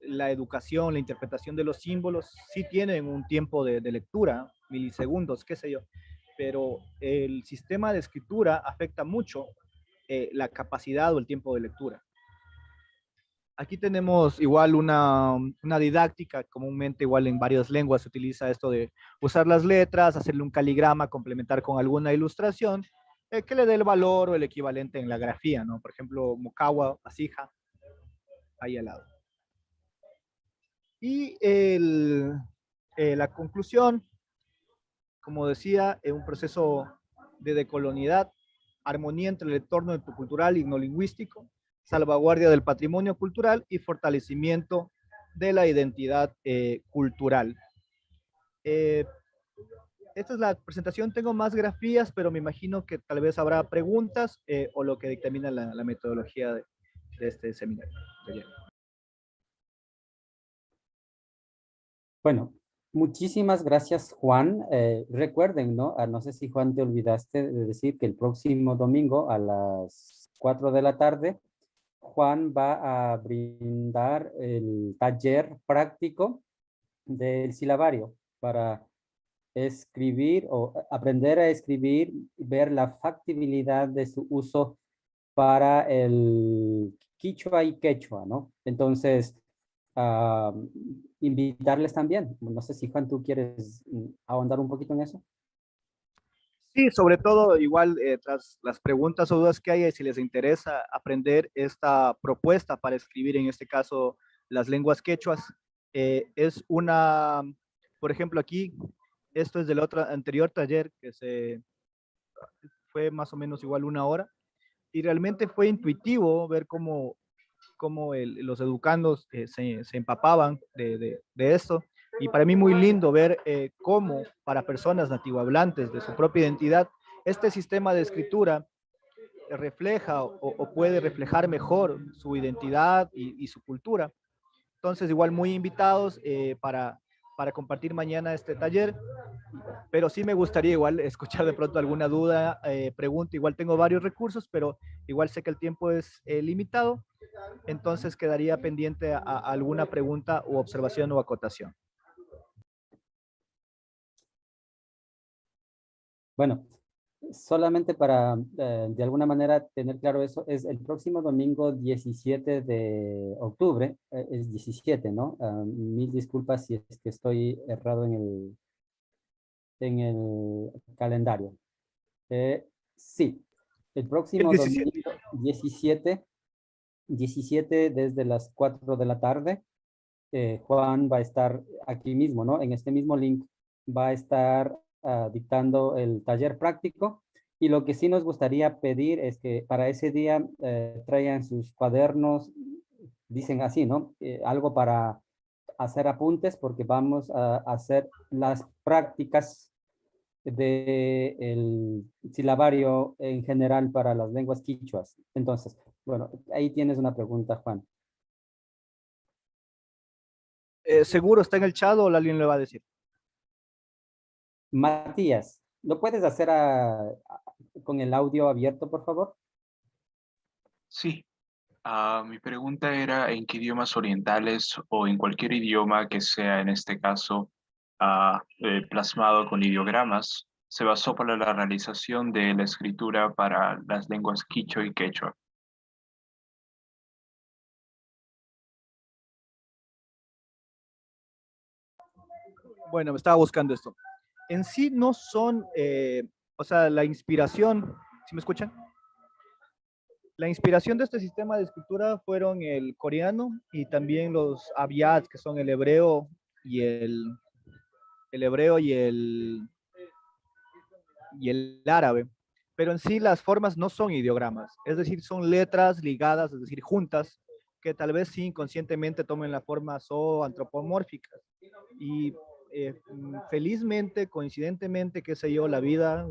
la educación, la interpretación de los símbolos sí tienen un tiempo de lectura, milisegundos, qué sé yo, pero el sistema de escritura afecta mucho la capacidad o el tiempo de lectura. Aquí tenemos igual una didáctica, comúnmente igual en varias lenguas se utiliza esto de usar las letras, hacerle un caligrama, complementar con alguna ilustración, que le dé el valor o el equivalente en la grafía, ¿no? Por ejemplo, Mocawa, Asija, ahí al lado. Y la conclusión, como decía, es un proceso de decolonialidad, armonía entre el entorno cultural y no lingüístico, salvaguardia del patrimonio cultural y fortalecimiento de la identidad cultural. Esta es la presentación, tengo más grafías, pero me imagino que tal vez habrá preguntas o lo que dictamina la metodología de este seminario. Bueno, muchísimas gracias, Juan. Recuerden, ¿no? No sé si, Juan, te olvidaste de decir que el próximo domingo a las 4 de la tarde, Juan va a brindar el taller práctico del silabario para escribir o aprender a escribir, ver la factibilidad de su uso para el quichua y quechua, ¿no? Entonces, invitarles también. No sé si, Juan, tú quieres ahondar un poquito en eso. Sí, sobre todo igual tras las preguntas o dudas que haya, si les interesa aprender esta propuesta para escribir, en este caso, las lenguas quechuas, es una, por ejemplo, aquí, esto es del otro anterior taller que fue más o menos igual 1 hora, y realmente fue intuitivo ver cómo los educandos se empapaban de esto. Y para mí muy lindo ver cómo para personas nativohablantes de su propia identidad, este sistema de escritura refleja o puede reflejar mejor su identidad y su cultura. Entonces, igual muy invitados para compartir mañana este taller, pero sí me gustaría igual escuchar de pronto alguna duda, pregunta. Igual tengo varios recursos, pero igual sé que el tiempo es limitado, entonces quedaría pendiente a alguna pregunta u observación o acotación. Bueno, solamente para de alguna manera tener claro eso, es el próximo domingo 17 de octubre, es 17, ¿no? Mil disculpas si es que estoy errado en el calendario. Sí, el próximo domingo 17 desde las 4 de la tarde, Juan va a estar aquí mismo, ¿no? En este mismo link va a estar dictando el taller práctico, y lo que sí nos gustaría pedir es que para ese día traigan sus cuadernos, dicen así, ¿no? Algo para hacer apuntes, porque vamos a hacer las prácticas del silabario en general para las lenguas quichuas. Entonces, bueno, ahí tienes una pregunta, Juan. ¿Seguro está en el chat o alguien le va a decir? Matías, ¿lo puedes hacer con el audio abierto, por favor? Sí. Mi pregunta era en qué idiomas orientales o en cualquier idioma que sea en este caso plasmado con ideogramas se basó para la realización de la escritura para las lenguas quichua y quechua. Bueno, me estaba buscando esto. En sí no son, o sea, la inspiración, ¿sí me escuchan? La inspiración de este sistema de escritura fueron el coreano y también los abiats, que son el hebreo y el hebreo y el árabe. Pero en sí las formas no son ideogramas, es decir, son letras ligadas, es decir, juntas, que tal vez sí inconscientemente tomen la forma zoantropomórfica. Y felizmente, coincidentemente, qué sé yo, la vida,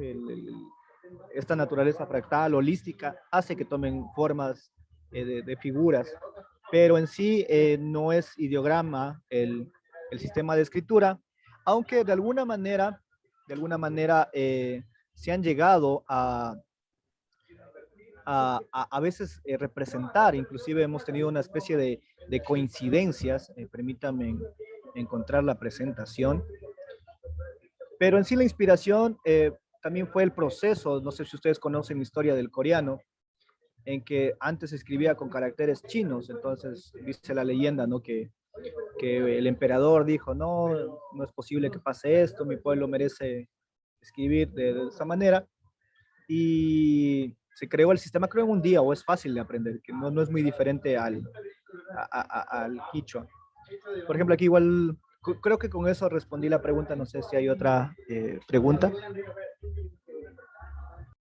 esta naturaleza fractal, holística, hace que tomen formas de figuras, pero en sí no es ideograma el sistema de escritura, aunque de alguna manera se han llegado a veces representar, inclusive hemos tenido una especie de coincidencias, permítanme encontrar la presentación, pero en sí la inspiración también fue el proceso. No sé si ustedes conocen la historia del coreano, en que antes se escribía con caracteres chinos. Entonces dice la leyenda, ¿no? Que el emperador dijo, no, no es posible que pase esto, mi pueblo merece escribir de esa manera, y se creó el sistema, creo, en un día, o es fácil de aprender, que no es muy diferente al quichua. Por ejemplo, aquí igual, creo que con eso respondí la pregunta, no sé si hay otra pregunta.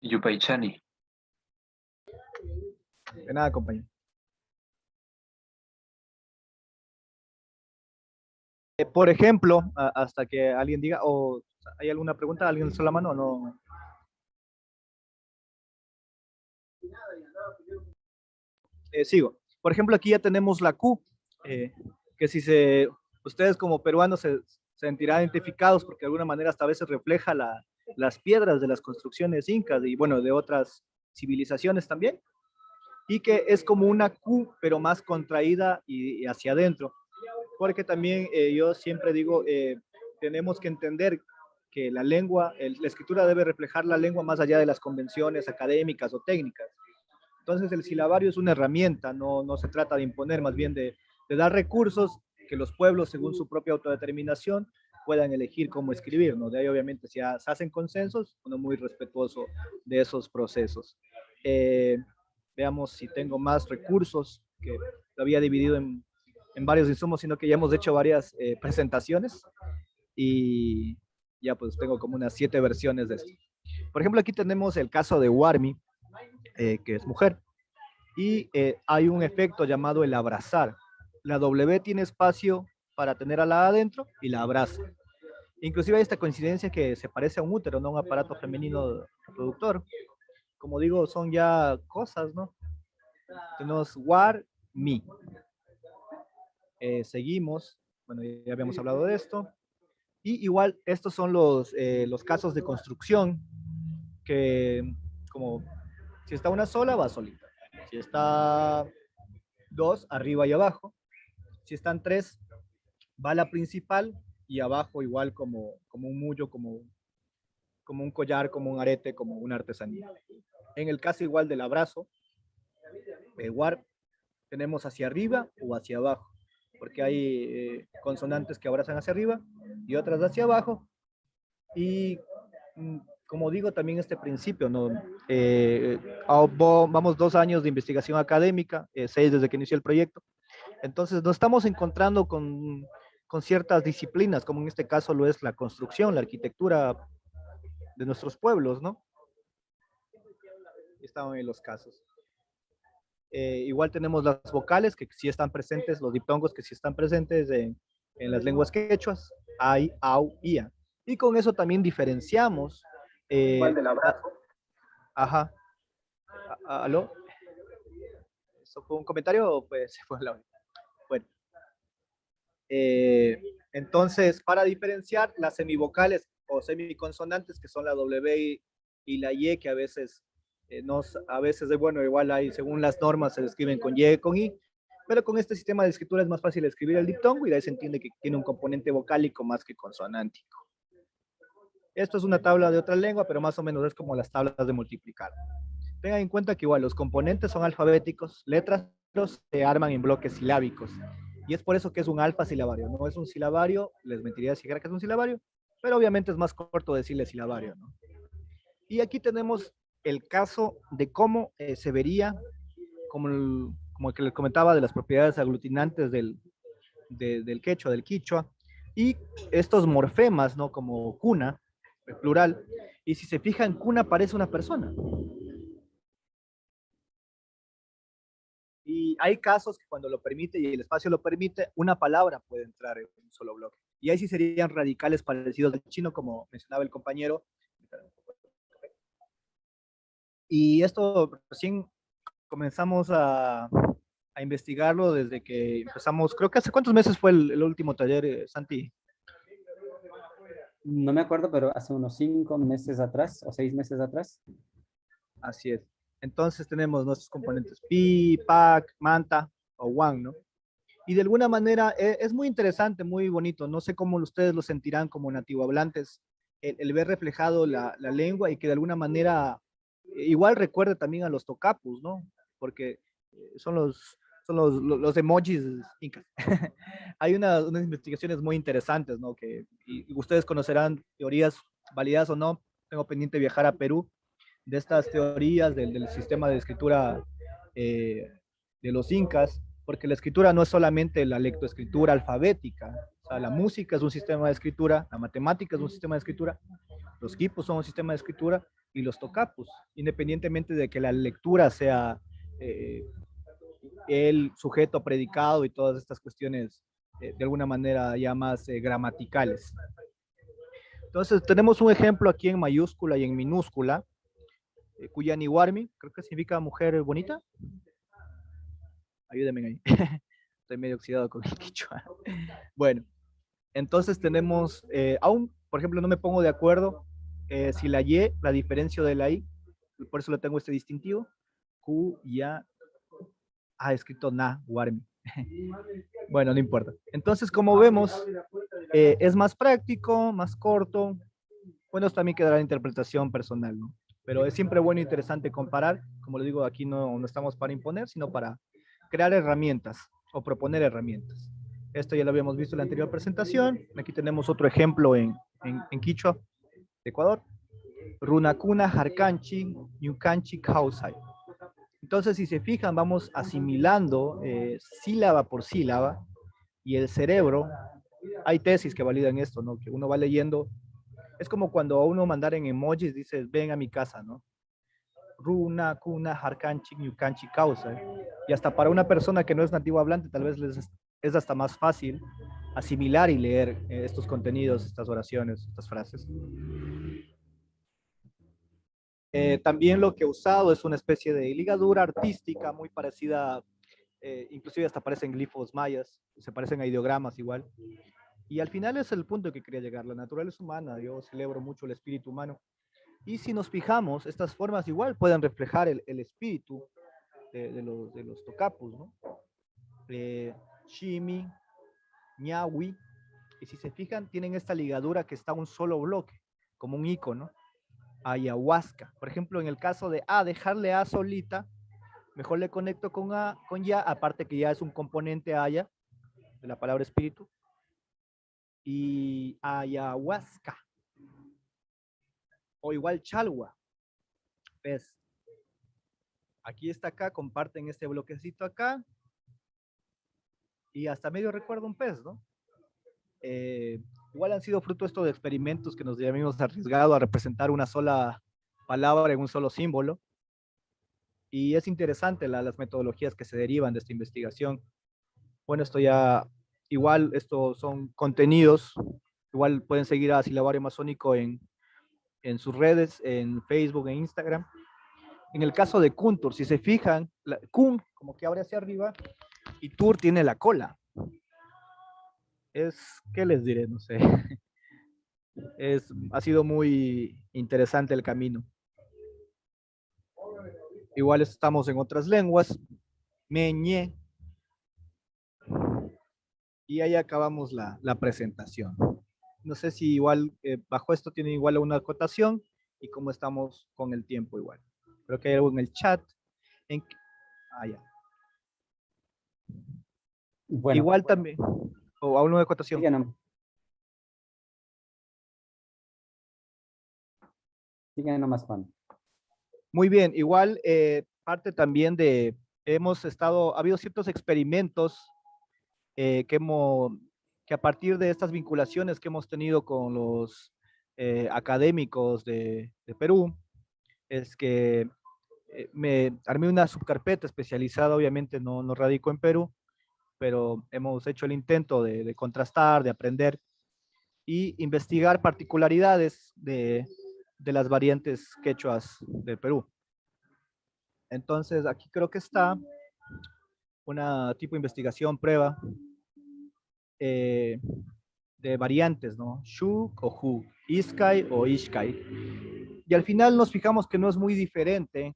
Yupaychani. De nada, compañero. Por ejemplo, hasta que alguien diga, o ¿hay alguna pregunta? ¿Alguien alzó la mano o no? Sigo. Por ejemplo, aquí ya tenemos la Q, que si ustedes como peruanos se sentirán identificados porque de alguna manera hasta a veces refleja las piedras de las construcciones incas y bueno, de otras civilizaciones también, y que es como una Q, pero más contraída y hacia adentro. Porque también yo siempre digo, tenemos que entender que la lengua, la escritura debe reflejar la lengua más allá de las convenciones académicas o técnicas. Entonces el silabario es una herramienta, no se trata de imponer, más bien de dar recursos que los pueblos, según su propia autodeterminación, puedan elegir cómo escribir, ¿no? De ahí obviamente si se hacen consensos, uno muy respetuoso de esos procesos. Veamos si tengo más recursos, que lo había dividido en varios insumos, sino que ya hemos hecho varias presentaciones y ya pues tengo como unas 7 versiones de esto. Por ejemplo, aquí tenemos el caso de Warmi, que es mujer, y hay un efecto llamado el abrazar. La W tiene espacio para tener a la A adentro y la abraza. Inclusive hay esta coincidencia que se parece a un útero, no a un aparato femenino reproductor. Como digo, son ya cosas, ¿no? Tenemos Warmi. Seguimos, bueno, ya habíamos hablado de esto. Y igual, estos son los casos de construcción que, como, si está una sola, va solita. Si está 2, arriba y abajo. Si están 3, va la principal y abajo igual como un mullo, como un collar, como un arete, como una artesanía. En el caso igual del abrazo, War, tenemos hacia arriba o hacia abajo, porque hay consonantes que abrazan hacia arriba y otras hacia abajo. Y como digo, también este principio, ¿no? Vamos 2 años de investigación académica, 6 desde que inició el proyecto. Entonces nos estamos encontrando con ciertas disciplinas, como en este caso lo es la construcción, la arquitectura de nuestros pueblos, ¿no? Estaban en los casos. Igual tenemos las vocales que sí están presentes, los diptongos que sí están presentes en las lenguas quechuas, ai, au, ia. Y con eso también diferenciamos. ¿Cuál del abrazo? Ajá. ¿Aló? ¿Eso fue un comentario o pues se fue la hora? Bueno. Entonces, para diferenciar las semivocales o semiconsonantes, que son la W y la Y, que a veces bueno, igual hay, según las normas, se escriben con Y, con I, pero con este sistema de escritura es más fácil escribir el diptongo y de ahí se entiende que tiene un componente vocálico más que consonántico. Esto es una tabla de otra lengua, pero más o menos es como las tablas de multiplicar. Tengan en cuenta que igual los componentes son alfabéticos, letras se arman en bloques silábicos, y es por eso que es un alfa silabario, no es un silabario, les mentiría si dijera que es un silabario, pero obviamente es más corto decirle silabario, ¿no? Y aquí tenemos el caso de cómo se vería, como el que les comentaba, de las propiedades aglutinantes del quechua, del quichua, y estos morfemas, ¿no? Como cuna, el plural, y si se fijan, cuna parece una persona. Y hay casos que cuando lo permite y el espacio lo permite, una palabra puede entrar en un solo bloque. Y ahí sí serían radicales parecidos al chino, como mencionaba el compañero. Y esto recién comenzamos a investigarlo desde que empezamos, creo que hace cuántos meses fue el último taller, Santi. No me acuerdo, pero hace unos 5 meses atrás o 6 meses atrás. Así es. Entonces tenemos nuestros componentes pi, pac, manta o wan, ¿no? Y de alguna manera es muy interesante, muy bonito. No sé cómo ustedes lo sentirán como nativohablantes, el ver reflejado la lengua y que de alguna manera igual recuerde también a los tocapus, ¿no? Porque son los emojis incas. Hay unas investigaciones muy interesantes, ¿no? Y ustedes conocerán teorías válidas o no. Tengo pendiente viajar a Perú de estas teorías del sistema de escritura de los incas, porque la escritura no es solamente la lectoescritura alfabética, o sea, la música es un sistema de escritura, la matemática es un sistema de escritura, los quipus son un sistema de escritura y los tocapus, independientemente de que la lectura sea el sujeto predicado y todas estas cuestiones de alguna manera ya más gramaticales. Entonces tenemos un ejemplo aquí en mayúscula y en minúscula, Cuyani Warmi, creo que significa mujer bonita. Ayúdenme ahí. Estoy medio oxidado con el quichua. Bueno, entonces tenemos, aún, por ejemplo, no me pongo de acuerdo si la Y, la diferencio de la I, por eso le tengo este distintivo. Q, ya, escrito na, Warmi. Bueno, no importa. Entonces, como vemos, es más práctico, más corto. Bueno, esto también quedará en interpretación personal, ¿no? Pero es siempre bueno e interesante comparar. Como le digo, aquí no estamos para imponer, sino para crear herramientas o proponer herramientas. Esto ya lo habíamos visto en la anterior presentación. Aquí tenemos otro ejemplo en Quichua, de Ecuador. Runakuna, Harkanchi, Ñukanchi, Kausai. Entonces, si se fijan, vamos asimilando sílaba por sílaba, y el cerebro, hay tesis que validan esto, ¿no? Que uno va leyendo, es como cuando a uno mandar en emojis, dices, ven a mi casa, ¿no? Runa, Kuna, Harkanchi, Ñukanchi, Kausai. Y hasta para una persona que no es nativo hablante, tal vez es hasta más fácil asimilar y leer estos contenidos, estas oraciones, estas frases. También lo que he usado es una especie de ligadura artística muy parecida, inclusive hasta parecen glifos mayas, se parecen a ideogramas igual. Y al final es el punto que quería llegar, la naturaleza humana. Yo celebro mucho el espíritu humano. Y si nos fijamos, estas formas igual pueden reflejar el espíritu de los tocapus, ¿no? Shimi, Ñawi, y si se fijan, tienen esta ligadura que está un solo bloque, como un icono. Ayahuasca. Por ejemplo, en el caso de dejarle A solita, mejor le conecto con ya, aparte que ya es un componente Aya, de la palabra espíritu. Y ayahuasca. O igual chalwa. ¿Ves? Aquí está acá, comparten este bloquecito acá. Y hasta medio recuerdo un pez, ¿no? Igual han sido fruto esto de experimentos que nos habíamos arriesgado a representar una sola palabra en un solo símbolo. Y es interesante las metodologías que se derivan de esta investigación. Bueno, esto ya, igual, estos son contenidos. Igual pueden seguir a Silabario Masónico en sus redes, en Facebook e Instagram. En el caso de Kuntur, si se fijan, Kun como que abre hacia arriba y Tur tiene la cola. ¿Qué les diré? No sé. Ha sido muy interesante el camino. Igual estamos en otras lenguas. Meñe. Y ahí acabamos la presentación. No sé si igual bajo esto tiene igual una acotación y cómo estamos con el tiempo igual. Creo que hay algo en el chat. Ya. Bueno, igual también. ¿O aún una acotación? Sigan nomás, Juan. Muy bien, igual parte también de, ha habido ciertos experimentos que a partir de estas vinculaciones que hemos tenido con los académicos de Perú, es que me armé una subcarpeta especializada, obviamente no radico en Perú, pero hemos hecho el intento de contrastar, de aprender y investigar particularidades de las variantes quechuas de Perú. Entonces, aquí creo que está una tipo de investigación, prueba de variantes, ¿no? Shuk o Hu, Iskay o Ishkay. Y al final nos fijamos que no es muy diferente.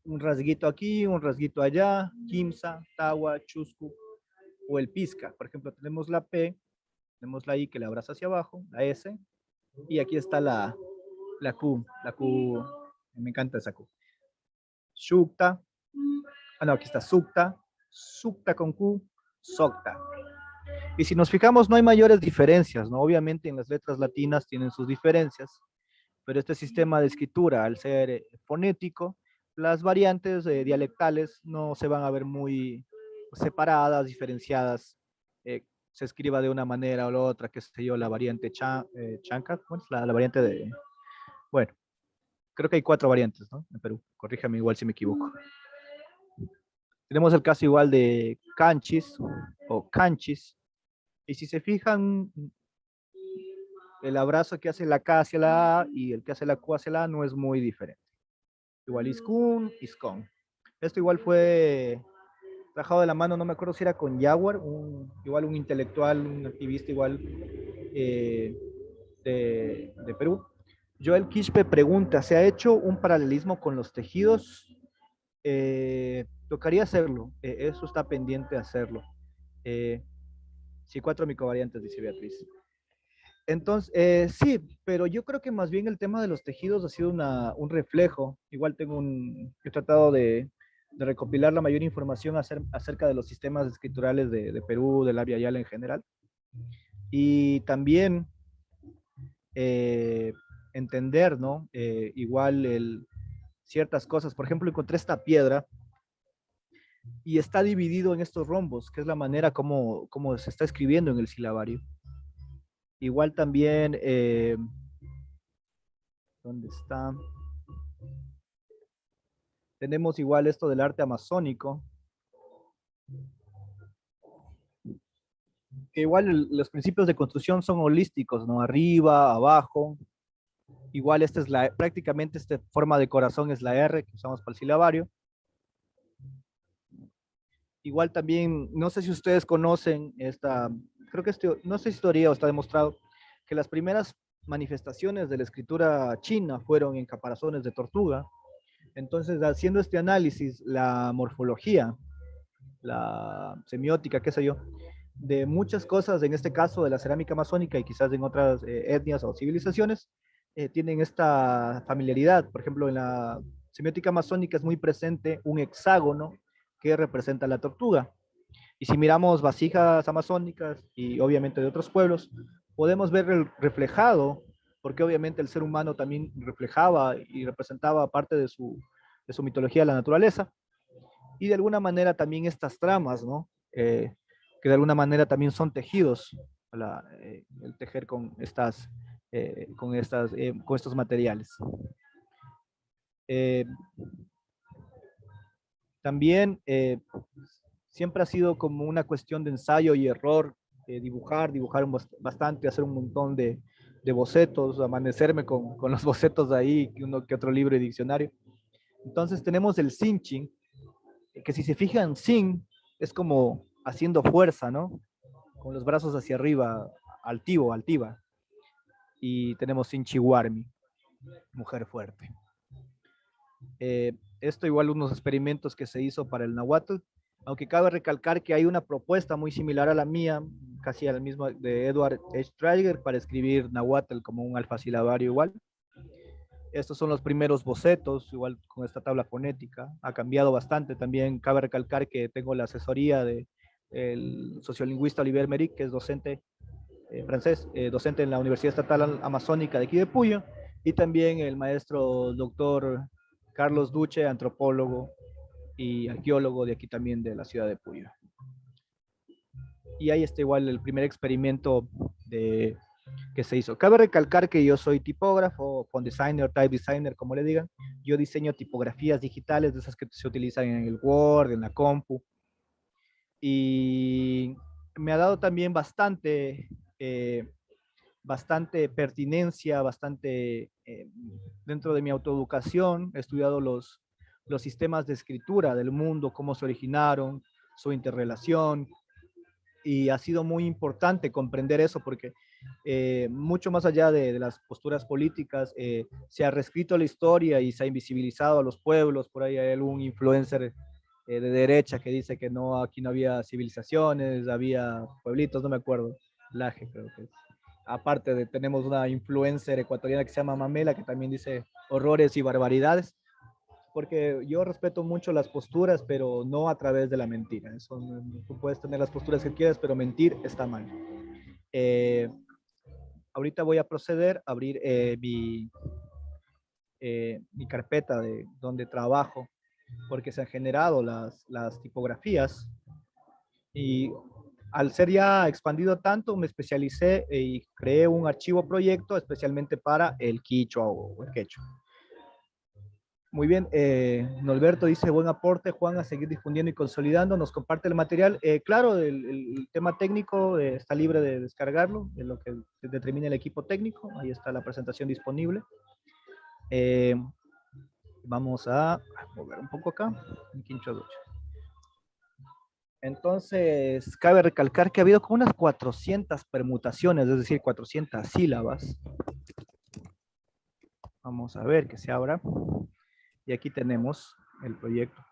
Un rasguito aquí, un rasguito allá, Kimsa, Tawa, Chusku o el Pisca. Por ejemplo, tenemos la P, tenemos la I que la abraza hacia abajo, la S, y aquí está la Q, me encanta esa Q. Shukta, no, aquí está Sukta, Sukta con Q, Sokta. Y si nos fijamos, no hay mayores diferencias, ¿no? Obviamente en las letras latinas tienen sus diferencias, pero este sistema de escritura, al ser fonético, las variantes dialectales no se van a ver muy separadas, diferenciadas, se escriba de una manera o la otra, qué sé yo, la variante Chanca, ¿cómo es? La variante de, bueno, creo que hay 4 variantes, ¿no? En Perú, corríjame igual si me equivoco. Tenemos el caso igual de Canchis o Canchis, y si se fijan, el abrazo que hace la K hacia la A y el que hace la Q hacia la A no es muy diferente. Igual Iskun, Iskon. Esto igual fue trabajado de la mano, no me acuerdo si era con Jaguar, igual un intelectual, un activista igual de Perú. Joel Quispe pregunta, ¿se ha hecho un paralelismo con los tejidos? Tocaría hacerlo, eso está pendiente de hacerlo. Sí, 4 microvariantes, dice Beatriz. Entonces, sí, pero yo creo que más bien el tema de los tejidos ha sido un reflejo. Igual he tratado de recopilar la mayor información acerca de los sistemas escriturales de Perú, del área Yala en general. Y también entender, ¿no? Igual ciertas cosas. Por ejemplo, encontré esta piedra y está dividido en estos rombos, que es la manera como se está escribiendo en el silabario. Igual también, ¿dónde está? Tenemos igual esto del arte amazónico, que igual los principios de construcción son holísticos, ¿no? Arriba, abajo. Igual esta es prácticamente esta forma de corazón es la R que usamos para el silabario. Igual también, no sé si ustedes conocen creo que no sé si teoría o está demostrado que las primeras manifestaciones de la escritura china fueron en caparazones de tortuga. Entonces, haciendo este análisis, la morfología, la semiótica, qué sé yo, de muchas cosas, en este caso de la cerámica amazónica y quizás en otras etnias o civilizaciones, tienen esta familiaridad. Por ejemplo, en la semiótica amazónica es muy presente un hexágono que representa la tortuga. Y si miramos vasijas amazónicas y obviamente de otros pueblos, podemos ver reflejado, porque obviamente el ser humano también reflejaba y representaba parte de su mitología de la naturaleza, y de alguna manera también estas tramas, ¿no? Que de alguna manera también son tejidos, el tejer con estos materiales. También siempre ha sido como una cuestión de ensayo y error, dibujar bastante, hacer un montón de bocetos, amanecerme con los bocetos ahí, uno que otro libro y diccionario. Entonces tenemos el cinching, que si se fijan, sin es como haciendo fuerza, ¿no? Con los brazos hacia arriba, altivo, altiva. Y tenemos sinchiwarmi, mujer fuerte. Esto igual unos experimentos que se hizo para el náhuatl, aunque cabe recalcar que hay una propuesta muy similar a la mía, casi al mismo de Edward H. Traeger, para escribir náhuatl como un alfasilabario igual. Estos son los primeros bocetos, igual con esta tabla fonética. Ha cambiado bastante. También cabe recalcar que tengo la asesoría del sociolingüista Olivier Meric, que es docente francés, docente en la Universidad Estatal Amazónica de aquí de Puyo, y también el maestro doctor Carlos Duche, antropólogo y arqueólogo de aquí también de la ciudad de Puyo. Y ahí está igual el primer experimento que se hizo. Cabe recalcar que yo soy tipógrafo, font designer, type designer, como le digan. Yo diseño tipografías digitales, de esas que se utilizan en el Word, en la compu. Y me ha dado también bastante pertinencia, dentro de mi autoeducación. He estudiado los sistemas de escritura del mundo, cómo se originaron, su interrelación, y ha sido muy importante comprender eso porque mucho más allá de las posturas políticas, se ha reescrito la historia y se ha invisibilizado a los pueblos. Por ahí hay algún influencer de derecha que dice que no, aquí no había civilizaciones, había pueblitos, no me acuerdo, Laje creo que es. Aparte tenemos una influencer ecuatoriana que se llama Mamela, que también dice horrores y barbaridades, porque yo respeto mucho las posturas, pero no a través de la mentira. Eso, tú puedes tener las posturas que quieras, pero mentir está mal. Ahorita voy a proceder a abrir mi carpeta de donde trabajo, porque se han generado las tipografías, y al ser ya expandido tanto, me especialicé y creé un archivo proyecto especialmente para el quichua o el quechua. Muy bien, Norberto dice, buen aporte, Juan, a seguir difundiendo y consolidando, nos comparte el material. Claro, el tema técnico está libre de descargarlo, de lo que determine el equipo técnico, ahí está la presentación disponible. Vamos a mover un poco acá. Entonces, cabe recalcar que ha habido como unas 400 permutaciones, es decir, 400 sílabas. Vamos a ver que se abra. Y aquí tenemos el proyecto.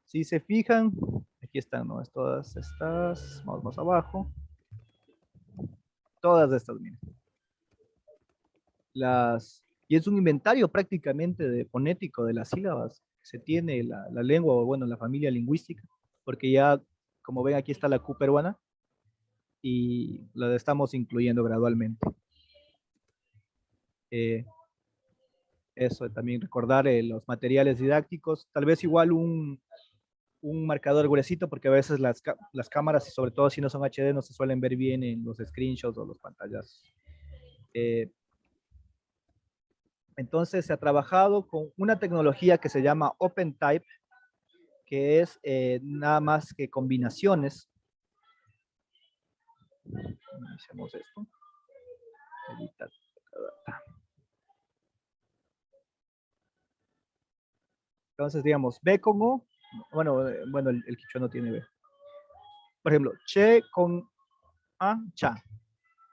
Si se fijan, aquí están, ¿no? Todas estas, vamos más abajo. Todas estas, miren. Y es un inventario prácticamente fonético de las sílabas. se tiene la lengua, o bueno, la familia lingüística, porque ya, como ven, aquí está la Q peruana y la estamos incluyendo gradualmente. Eso, también recordar los materiales didácticos, tal vez igual un marcador gruesito, porque a veces las cámaras, y sobre todo si no son HD, no se suelen ver bien en los screenshots o los pantallas. Entonces se ha trabajado con una tecnología que se llama OpenType, que es nada más que combinaciones. Hacemos esto. Editar. Entonces, digamos, B con O, bueno, el quichua no tiene B. Por ejemplo, che con A, cha.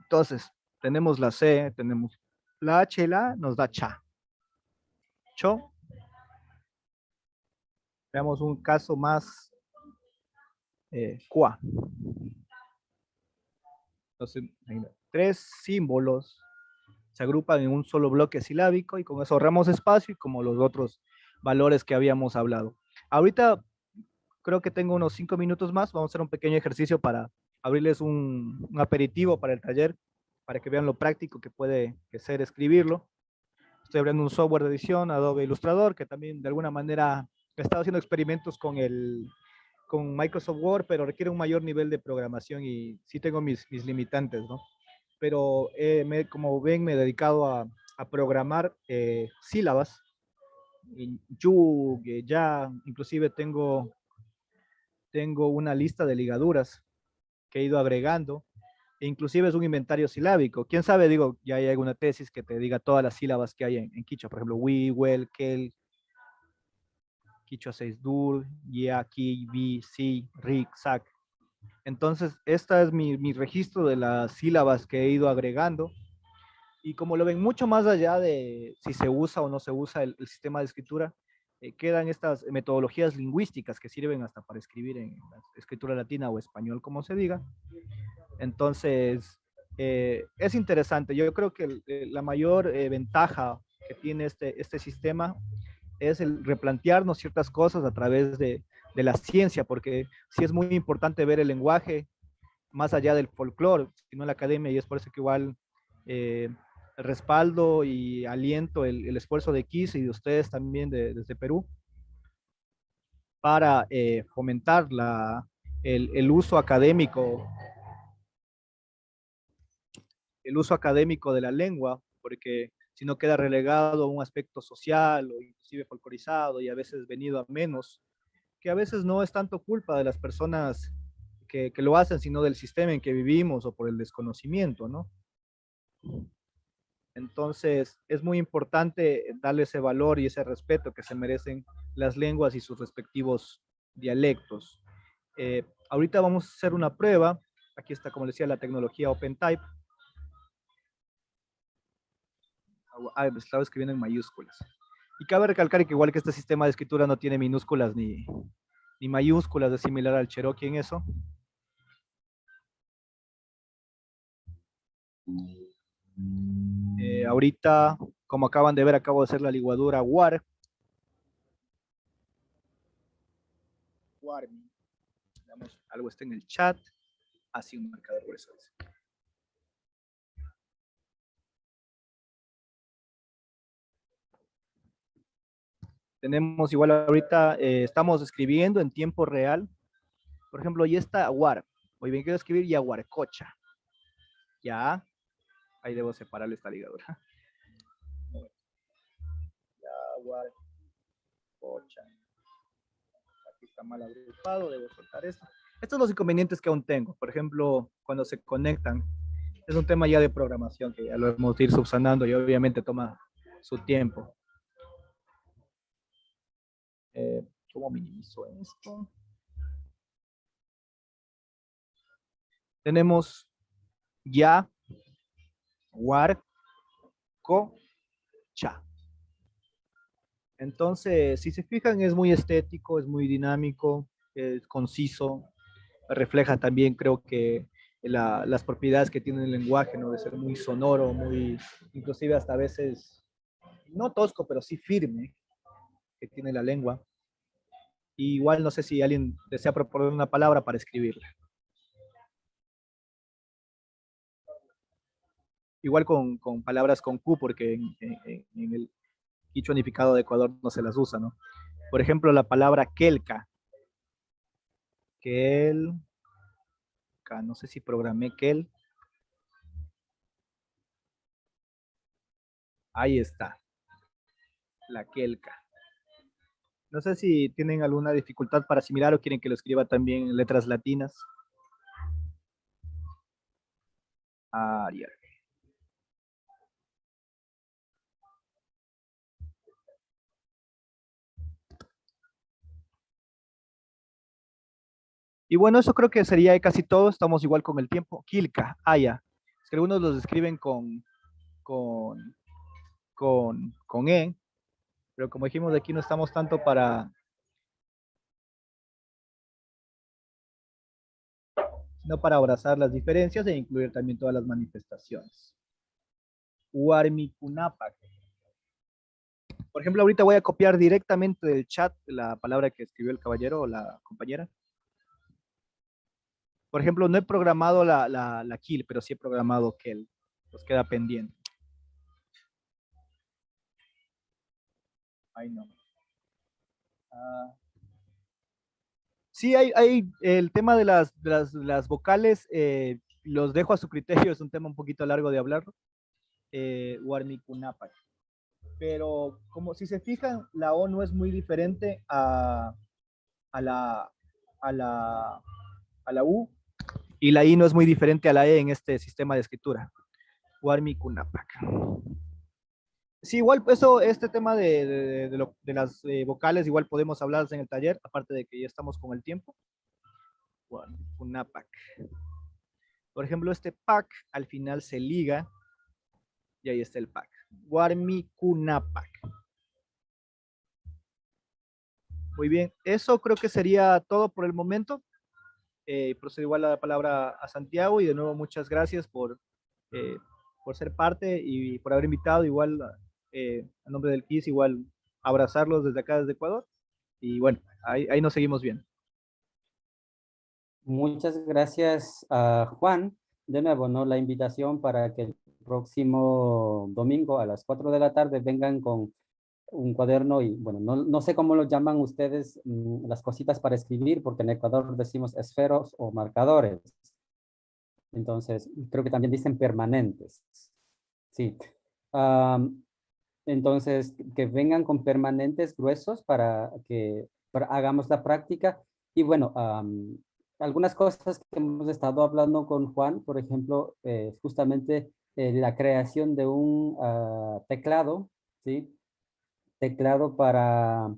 Entonces, tenemos la C, tenemos la H y la A, nos da cha. Cho. Veamos un caso más cua. Entonces, 3 símbolos se agrupan en un solo bloque silábico y con eso ahorramos espacio y como los otros valores que habíamos hablado. Ahorita creo que tengo unos 5 minutos más. Vamos a hacer un pequeño ejercicio para abrirles un aperitivo para el taller, para que vean lo práctico que puede ser escribirlo. Estoy abriendo un software de edición, Adobe Illustrator, que también de alguna manera he estado haciendo experimentos con Microsoft Word, pero requiere un mayor nivel de programación y sí tengo mis limitantes, ¿no? Pero como ven, me he dedicado a programar sílabas. Yu, ya, inclusive tengo una lista de ligaduras que he ido agregando. E inclusive es un inventario silábico. ¿Quién sabe? Digo, ya hay alguna tesis que te diga todas las sílabas que hay en quichua. Por ejemplo, wi, wel, kel, quichua 6 dur, ya, ki, bi, si, rik, sak. Entonces, este es mi registro de las sílabas que he ido agregando. Y como lo ven, mucho más allá de si se usa o no se usa el sistema de escritura, quedan estas metodologías lingüísticas que sirven hasta para escribir en la escritura latina o español, como se diga. Entonces, es interesante. Yo creo que la mayor ventaja que tiene este sistema es el replantearnos ciertas cosas a través de la ciencia, porque sí es muy importante ver el lenguaje más allá del folclore, sino en la academia, y es por eso que igual respaldo y aliento el esfuerzo de KIS y de ustedes también desde Perú para fomentar el uso académico de la lengua, porque si no queda relegado a un aspecto social o inclusive folclorizado y a veces venido a menos, que a veces no es tanto culpa de las personas que lo hacen, sino del sistema en que vivimos o por el desconocimiento, ¿no? Entonces, es muy importante darle ese valor y ese respeto que se merecen las lenguas y sus respectivos dialectos. Ahorita vamos a hacer una prueba. Aquí está, como les decía, la tecnología OpenType. Me estaba escribiendo en mayúsculas. Y cabe recalcar que igual que este sistema de escritura no tiene minúsculas ni mayúsculas, es similar al Cherokee en eso. Ahorita, como acaban de ver, acabo de hacer la ligadura WAR. Algo está en el chat. Así un marcador grueso. Tenemos igual ahorita, estamos escribiendo en tiempo real. Por ejemplo, ya está WAR. Muy bien, quiero escribir Yaguarcocha. Ya. Ahí debo separarle esta ligadura. Yaguarcocha. Aquí está mal agrupado, debo soltar esto. Estos son los inconvenientes que aún tengo. Por ejemplo, cuando se conectan. Es un tema ya de programación que ya lo hemos de ir subsanando y obviamente toma su tiempo. ¿Cómo minimizo esto? Tenemos ya, war, co, cha. Entonces, si se fijan, es muy estético, es muy dinámico, es conciso, refleja también, creo que las propiedades que tiene el lenguaje, ¿no? De ser muy sonoro, muy, inclusive hasta a veces, no tosco, pero sí firme. que tiene la lengua. Y igual no sé si alguien desea proponer una palabra para escribirla. Igual con palabras con Q, porque en el quichua unificado de Ecuador no se las usa, ¿no? Por ejemplo, la palabra kelka. No sé si programé kel. Ahí está. La kelka. No sé si tienen alguna dificultad para asimilar o quieren que lo escriba también en letras latinas. Ya. Y bueno, eso creo que sería casi todo. Estamos igual con el tiempo. Kilka, ya. Es que algunos los escriben con E, pero como dijimos, aquí no estamos tanto sino para abrazar las diferencias e incluir también todas las manifestaciones. Huarmicunapac. Por ejemplo, ahorita voy a copiar directamente del chat la palabra que escribió el caballero o la compañera. Por ejemplo, no he programado la kill, pero sí he programado kel. Pues queda pendiente. Ay, no. Sí, hay el tema de las vocales, los dejo a su criterio, es un tema un poquito largo de hablar. Huarmicunapac. Pero como si se fijan, la O no es muy diferente a la U, y la I no es muy diferente a la E en este sistema de escritura. Huarmicunapac. Sí, igual este tema de las vocales, igual podemos hablar en el taller, aparte de que ya estamos con el tiempo. Huarmicunapac. Por ejemplo, este pac al final se liga y ahí está el pac. Huarmicunapac. Muy bien, eso creo que sería todo por el momento. Procedo igual la palabra a Santiago y de nuevo muchas gracias por ser parte y por haber invitado igual a nombre del KIS, igual abrazarlos desde acá, desde Ecuador. Y bueno, ahí nos seguimos bien. Muchas gracias a Juan. De nuevo, ¿no? La invitación para que el próximo domingo a las 4 de la tarde vengan con un cuaderno y, bueno, no sé cómo lo llaman ustedes, las cositas para escribir, porque en Ecuador decimos esferos o marcadores. Entonces, creo que también dicen permanentes. Sí. Entonces, que vengan con permanentes gruesos para que hagamos la práctica. Y bueno, algunas cosas que hemos estado hablando con Juan, por ejemplo, justamente la creación de un teclado, ¿sí? Teclado para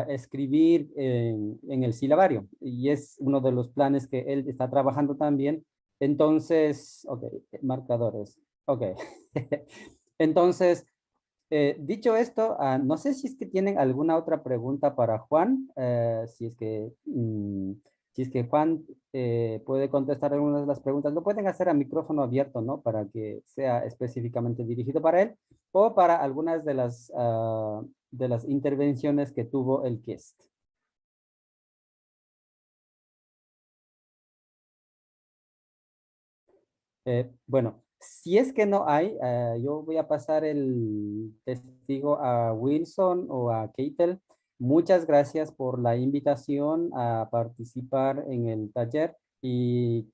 escribir en el silabario. Y es uno de los planes que él está trabajando también. Entonces, ok, marcadores. Ok. Entonces, dicho esto, no sé si es que tienen alguna otra pregunta para Juan. Si es que Juan puede contestar algunas de las preguntas, lo pueden hacer a micrófono abierto, ¿no? Para que sea específicamente dirigido para él o para algunas de las intervenciones que tuvo el KIST. Bueno, si es que no hay, yo voy a pasar el testigo a Wilson o a Keitel. Muchas gracias por la invitación a participar en el taller y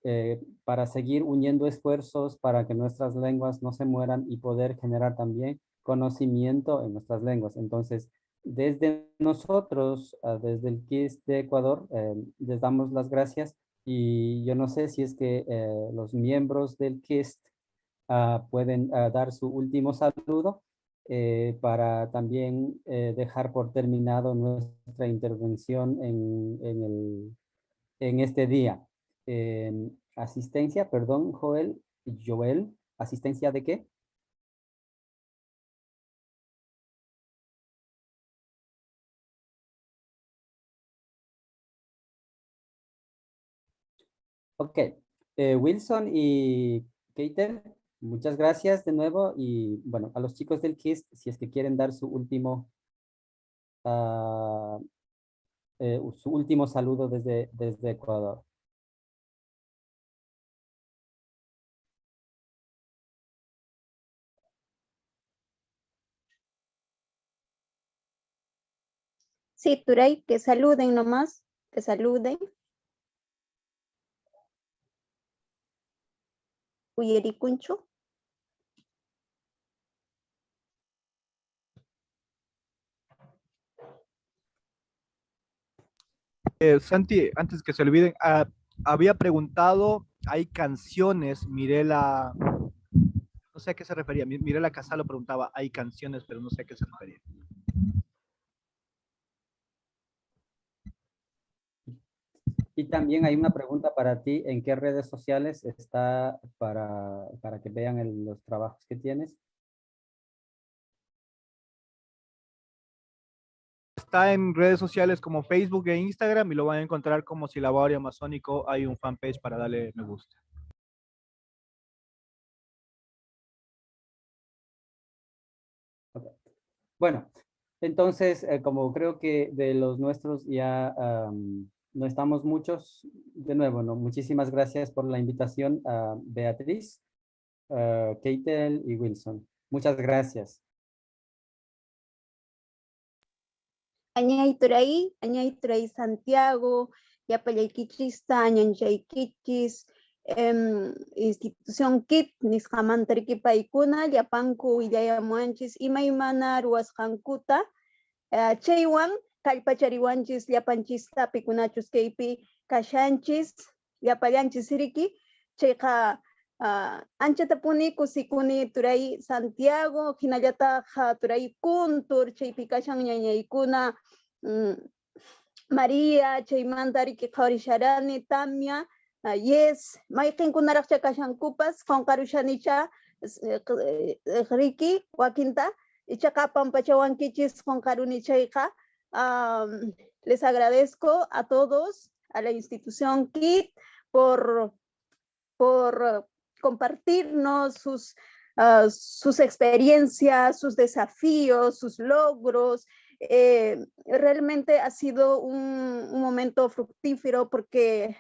para seguir uniendo esfuerzos para que nuestras lenguas no se mueran y poder generar también conocimiento en nuestras lenguas. Entonces, desde nosotros, desde el KIST de Ecuador, les damos las gracias. Y yo no sé si es que los miembros del KIST pueden dar su último saludo para también dejar por terminado nuestra intervención en este día. Asistencia, perdón, Joel, ¿asistencia de qué? Ok, Wilson y Keiter, muchas gracias de nuevo y bueno, a los chicos del KIST, si es que quieren dar su último su último saludo desde Ecuador. Sí, Turay, que saluden nomás, que saluden. Uyericuncho. Santi, antes que se olviden, había preguntado, hay canciones, Mirela, no sé a qué se refería, Mirela Casalo preguntaba, hay canciones, pero no sé a qué se refería. Y también hay una pregunta para ti, ¿en qué redes sociales está para que vean los trabajos que tienes? Está en redes sociales como Facebook e Instagram y lo van a encontrar como Silabario Amazónico. Hay un fanpage para darle me gusta. Okay. Bueno, entonces, como creo que de los nuestros ya no estamos muchos, de nuevo, ¿no? Muchísimas gracias por la invitación a Beatriz, Keitel y Wilson. Muchas gracias. Añay Turay Santiago, Yapayaykichista, Añanchaykichis, institución KIT, Nishamantariki Paikuna, Yapanku, Illayamuanchis, Imaymana, Ruasjankuta, Chaywan, Kalpachariwanchis, Yapanchista, Pikunachus Keipi, Kashanchis, Yapayanchis Riki, Cheja. Anchatapuni kusikuni Turay Santiago, Hinayata Turay Kuntur, Chaypikashan Ñañaykuna, María, Chaymantari Kikarisharani, Tamia, Yes, Maikin Kunaracha Kashankupas, Konkarushanicha, Riki, Wakinta, Ichakapan Pachawankichis, Konkaruni Chayka. Les agradezco a todos, a la institución KIT, por compartirnos sus experiencias, sus desafíos, sus logros. Realmente ha sido un momento fructífero porque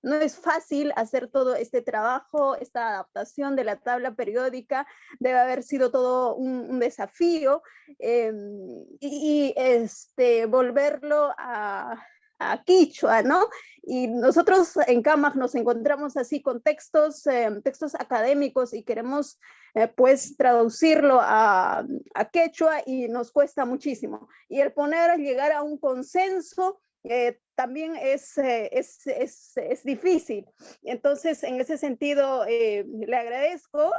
no es fácil hacer todo este trabajo, esta adaptación de la tabla periódica. Debe haber sido todo un desafío volverlo a quichua, ¿no? Y nosotros en CAMAG nos encontramos así con textos académicos y queremos pues traducirlo a quechua y nos cuesta muchísimo. Y el llegar a un consenso también es difícil. Entonces, en ese sentido, le agradezco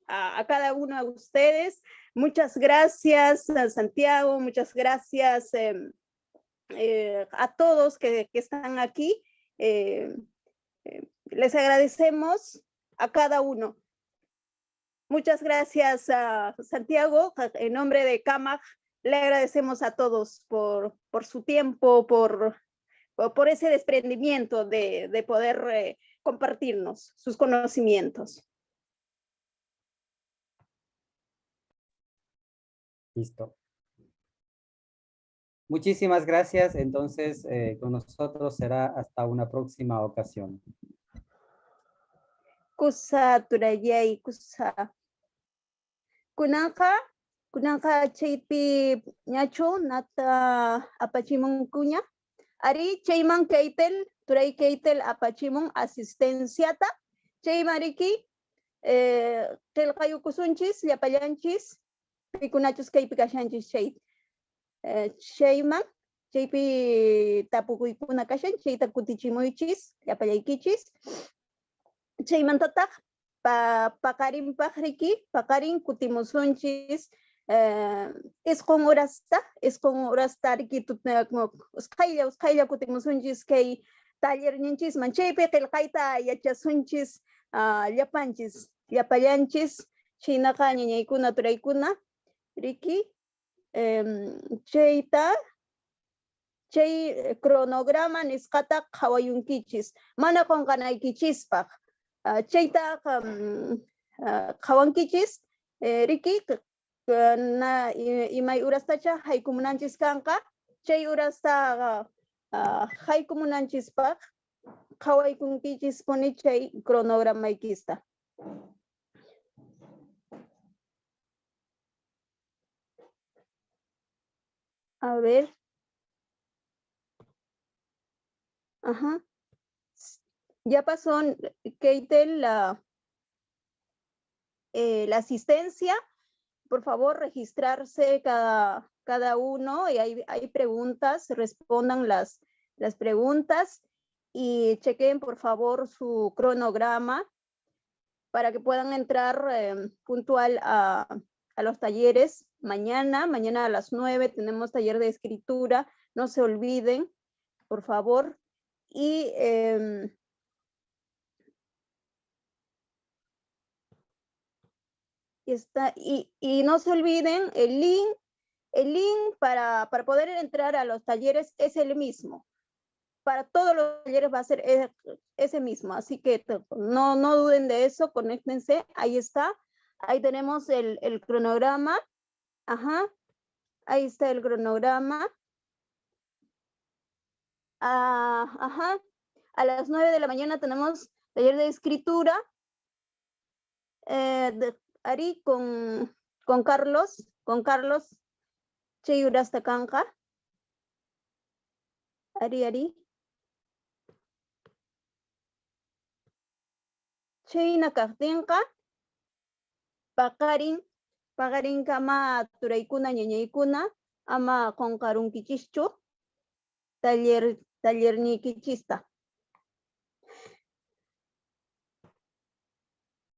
a cada uno de ustedes. Muchas gracias, Santiago, muchas gracias a todos que están aquí. Les agradecemos a cada uno. Muchas gracias a Santiago. En nombre de CAMAG, le agradecemos a todos por su tiempo, por ese desprendimiento de poder compartirnos sus conocimientos. Listo. Muchísimas gracias. Entonces, con nosotros será hasta una próxima ocasión. Kusa turayay kusa. Kunanka chaypi ñachu nata apachimun kuña. Ari chayman Keitel, Turay Keitel apachimun asistenciata. Chaymariki telqayukusunchis, llapallanchis, pikunachus kaypi kashanchis chay. Chayman, chaypi tapukuykuna kashan, chayta kutichimuychis, llapallaykichis. Chaymantataq paqarinpaq riki, paqarin kutimusunchis, isqun urasta riki usqaylla kutimusunchis kay tallerninchisman, chaypi qillqayta yachasunchis llapanchis, llapallanchis, chaynaqa ñañaykuna turaykuna riki. Chay cronograma nisqata qhawayunkichis, mana qunqanaykichispaq. Chayta qhawankichis riki na imay urastacha haykumunanchis kanqa, chay urasta haykumunanchispaq qhawaykunkichispuni chay cronogramaykista. A ver. Ajá. Ya pasó, Keitel, la asistencia. Por favor, registrarse cada uno y hay preguntas, respondan las preguntas y chequen por favor su cronograma para que puedan entrar puntual a los talleres. Mañana a las 9 tenemos taller de escritura, no se olviden, por favor. Y y no se olviden, el link para poder entrar a los talleres es el mismo. Para todos los talleres va a ser ese mismo, así que no duden de eso, conéctense, ahí está. Ahí tenemos el cronograma. Ajá, ahí está el cronograma. Ajá, a las 9 de la mañana tenemos taller de escritura. Ari con Carlos, Cheyurasta Kanja. Ari. Cheyna Kartinka. Pagarin kama turaykuna ñañaykuna ama qonqarunkichishchu taller nikichista.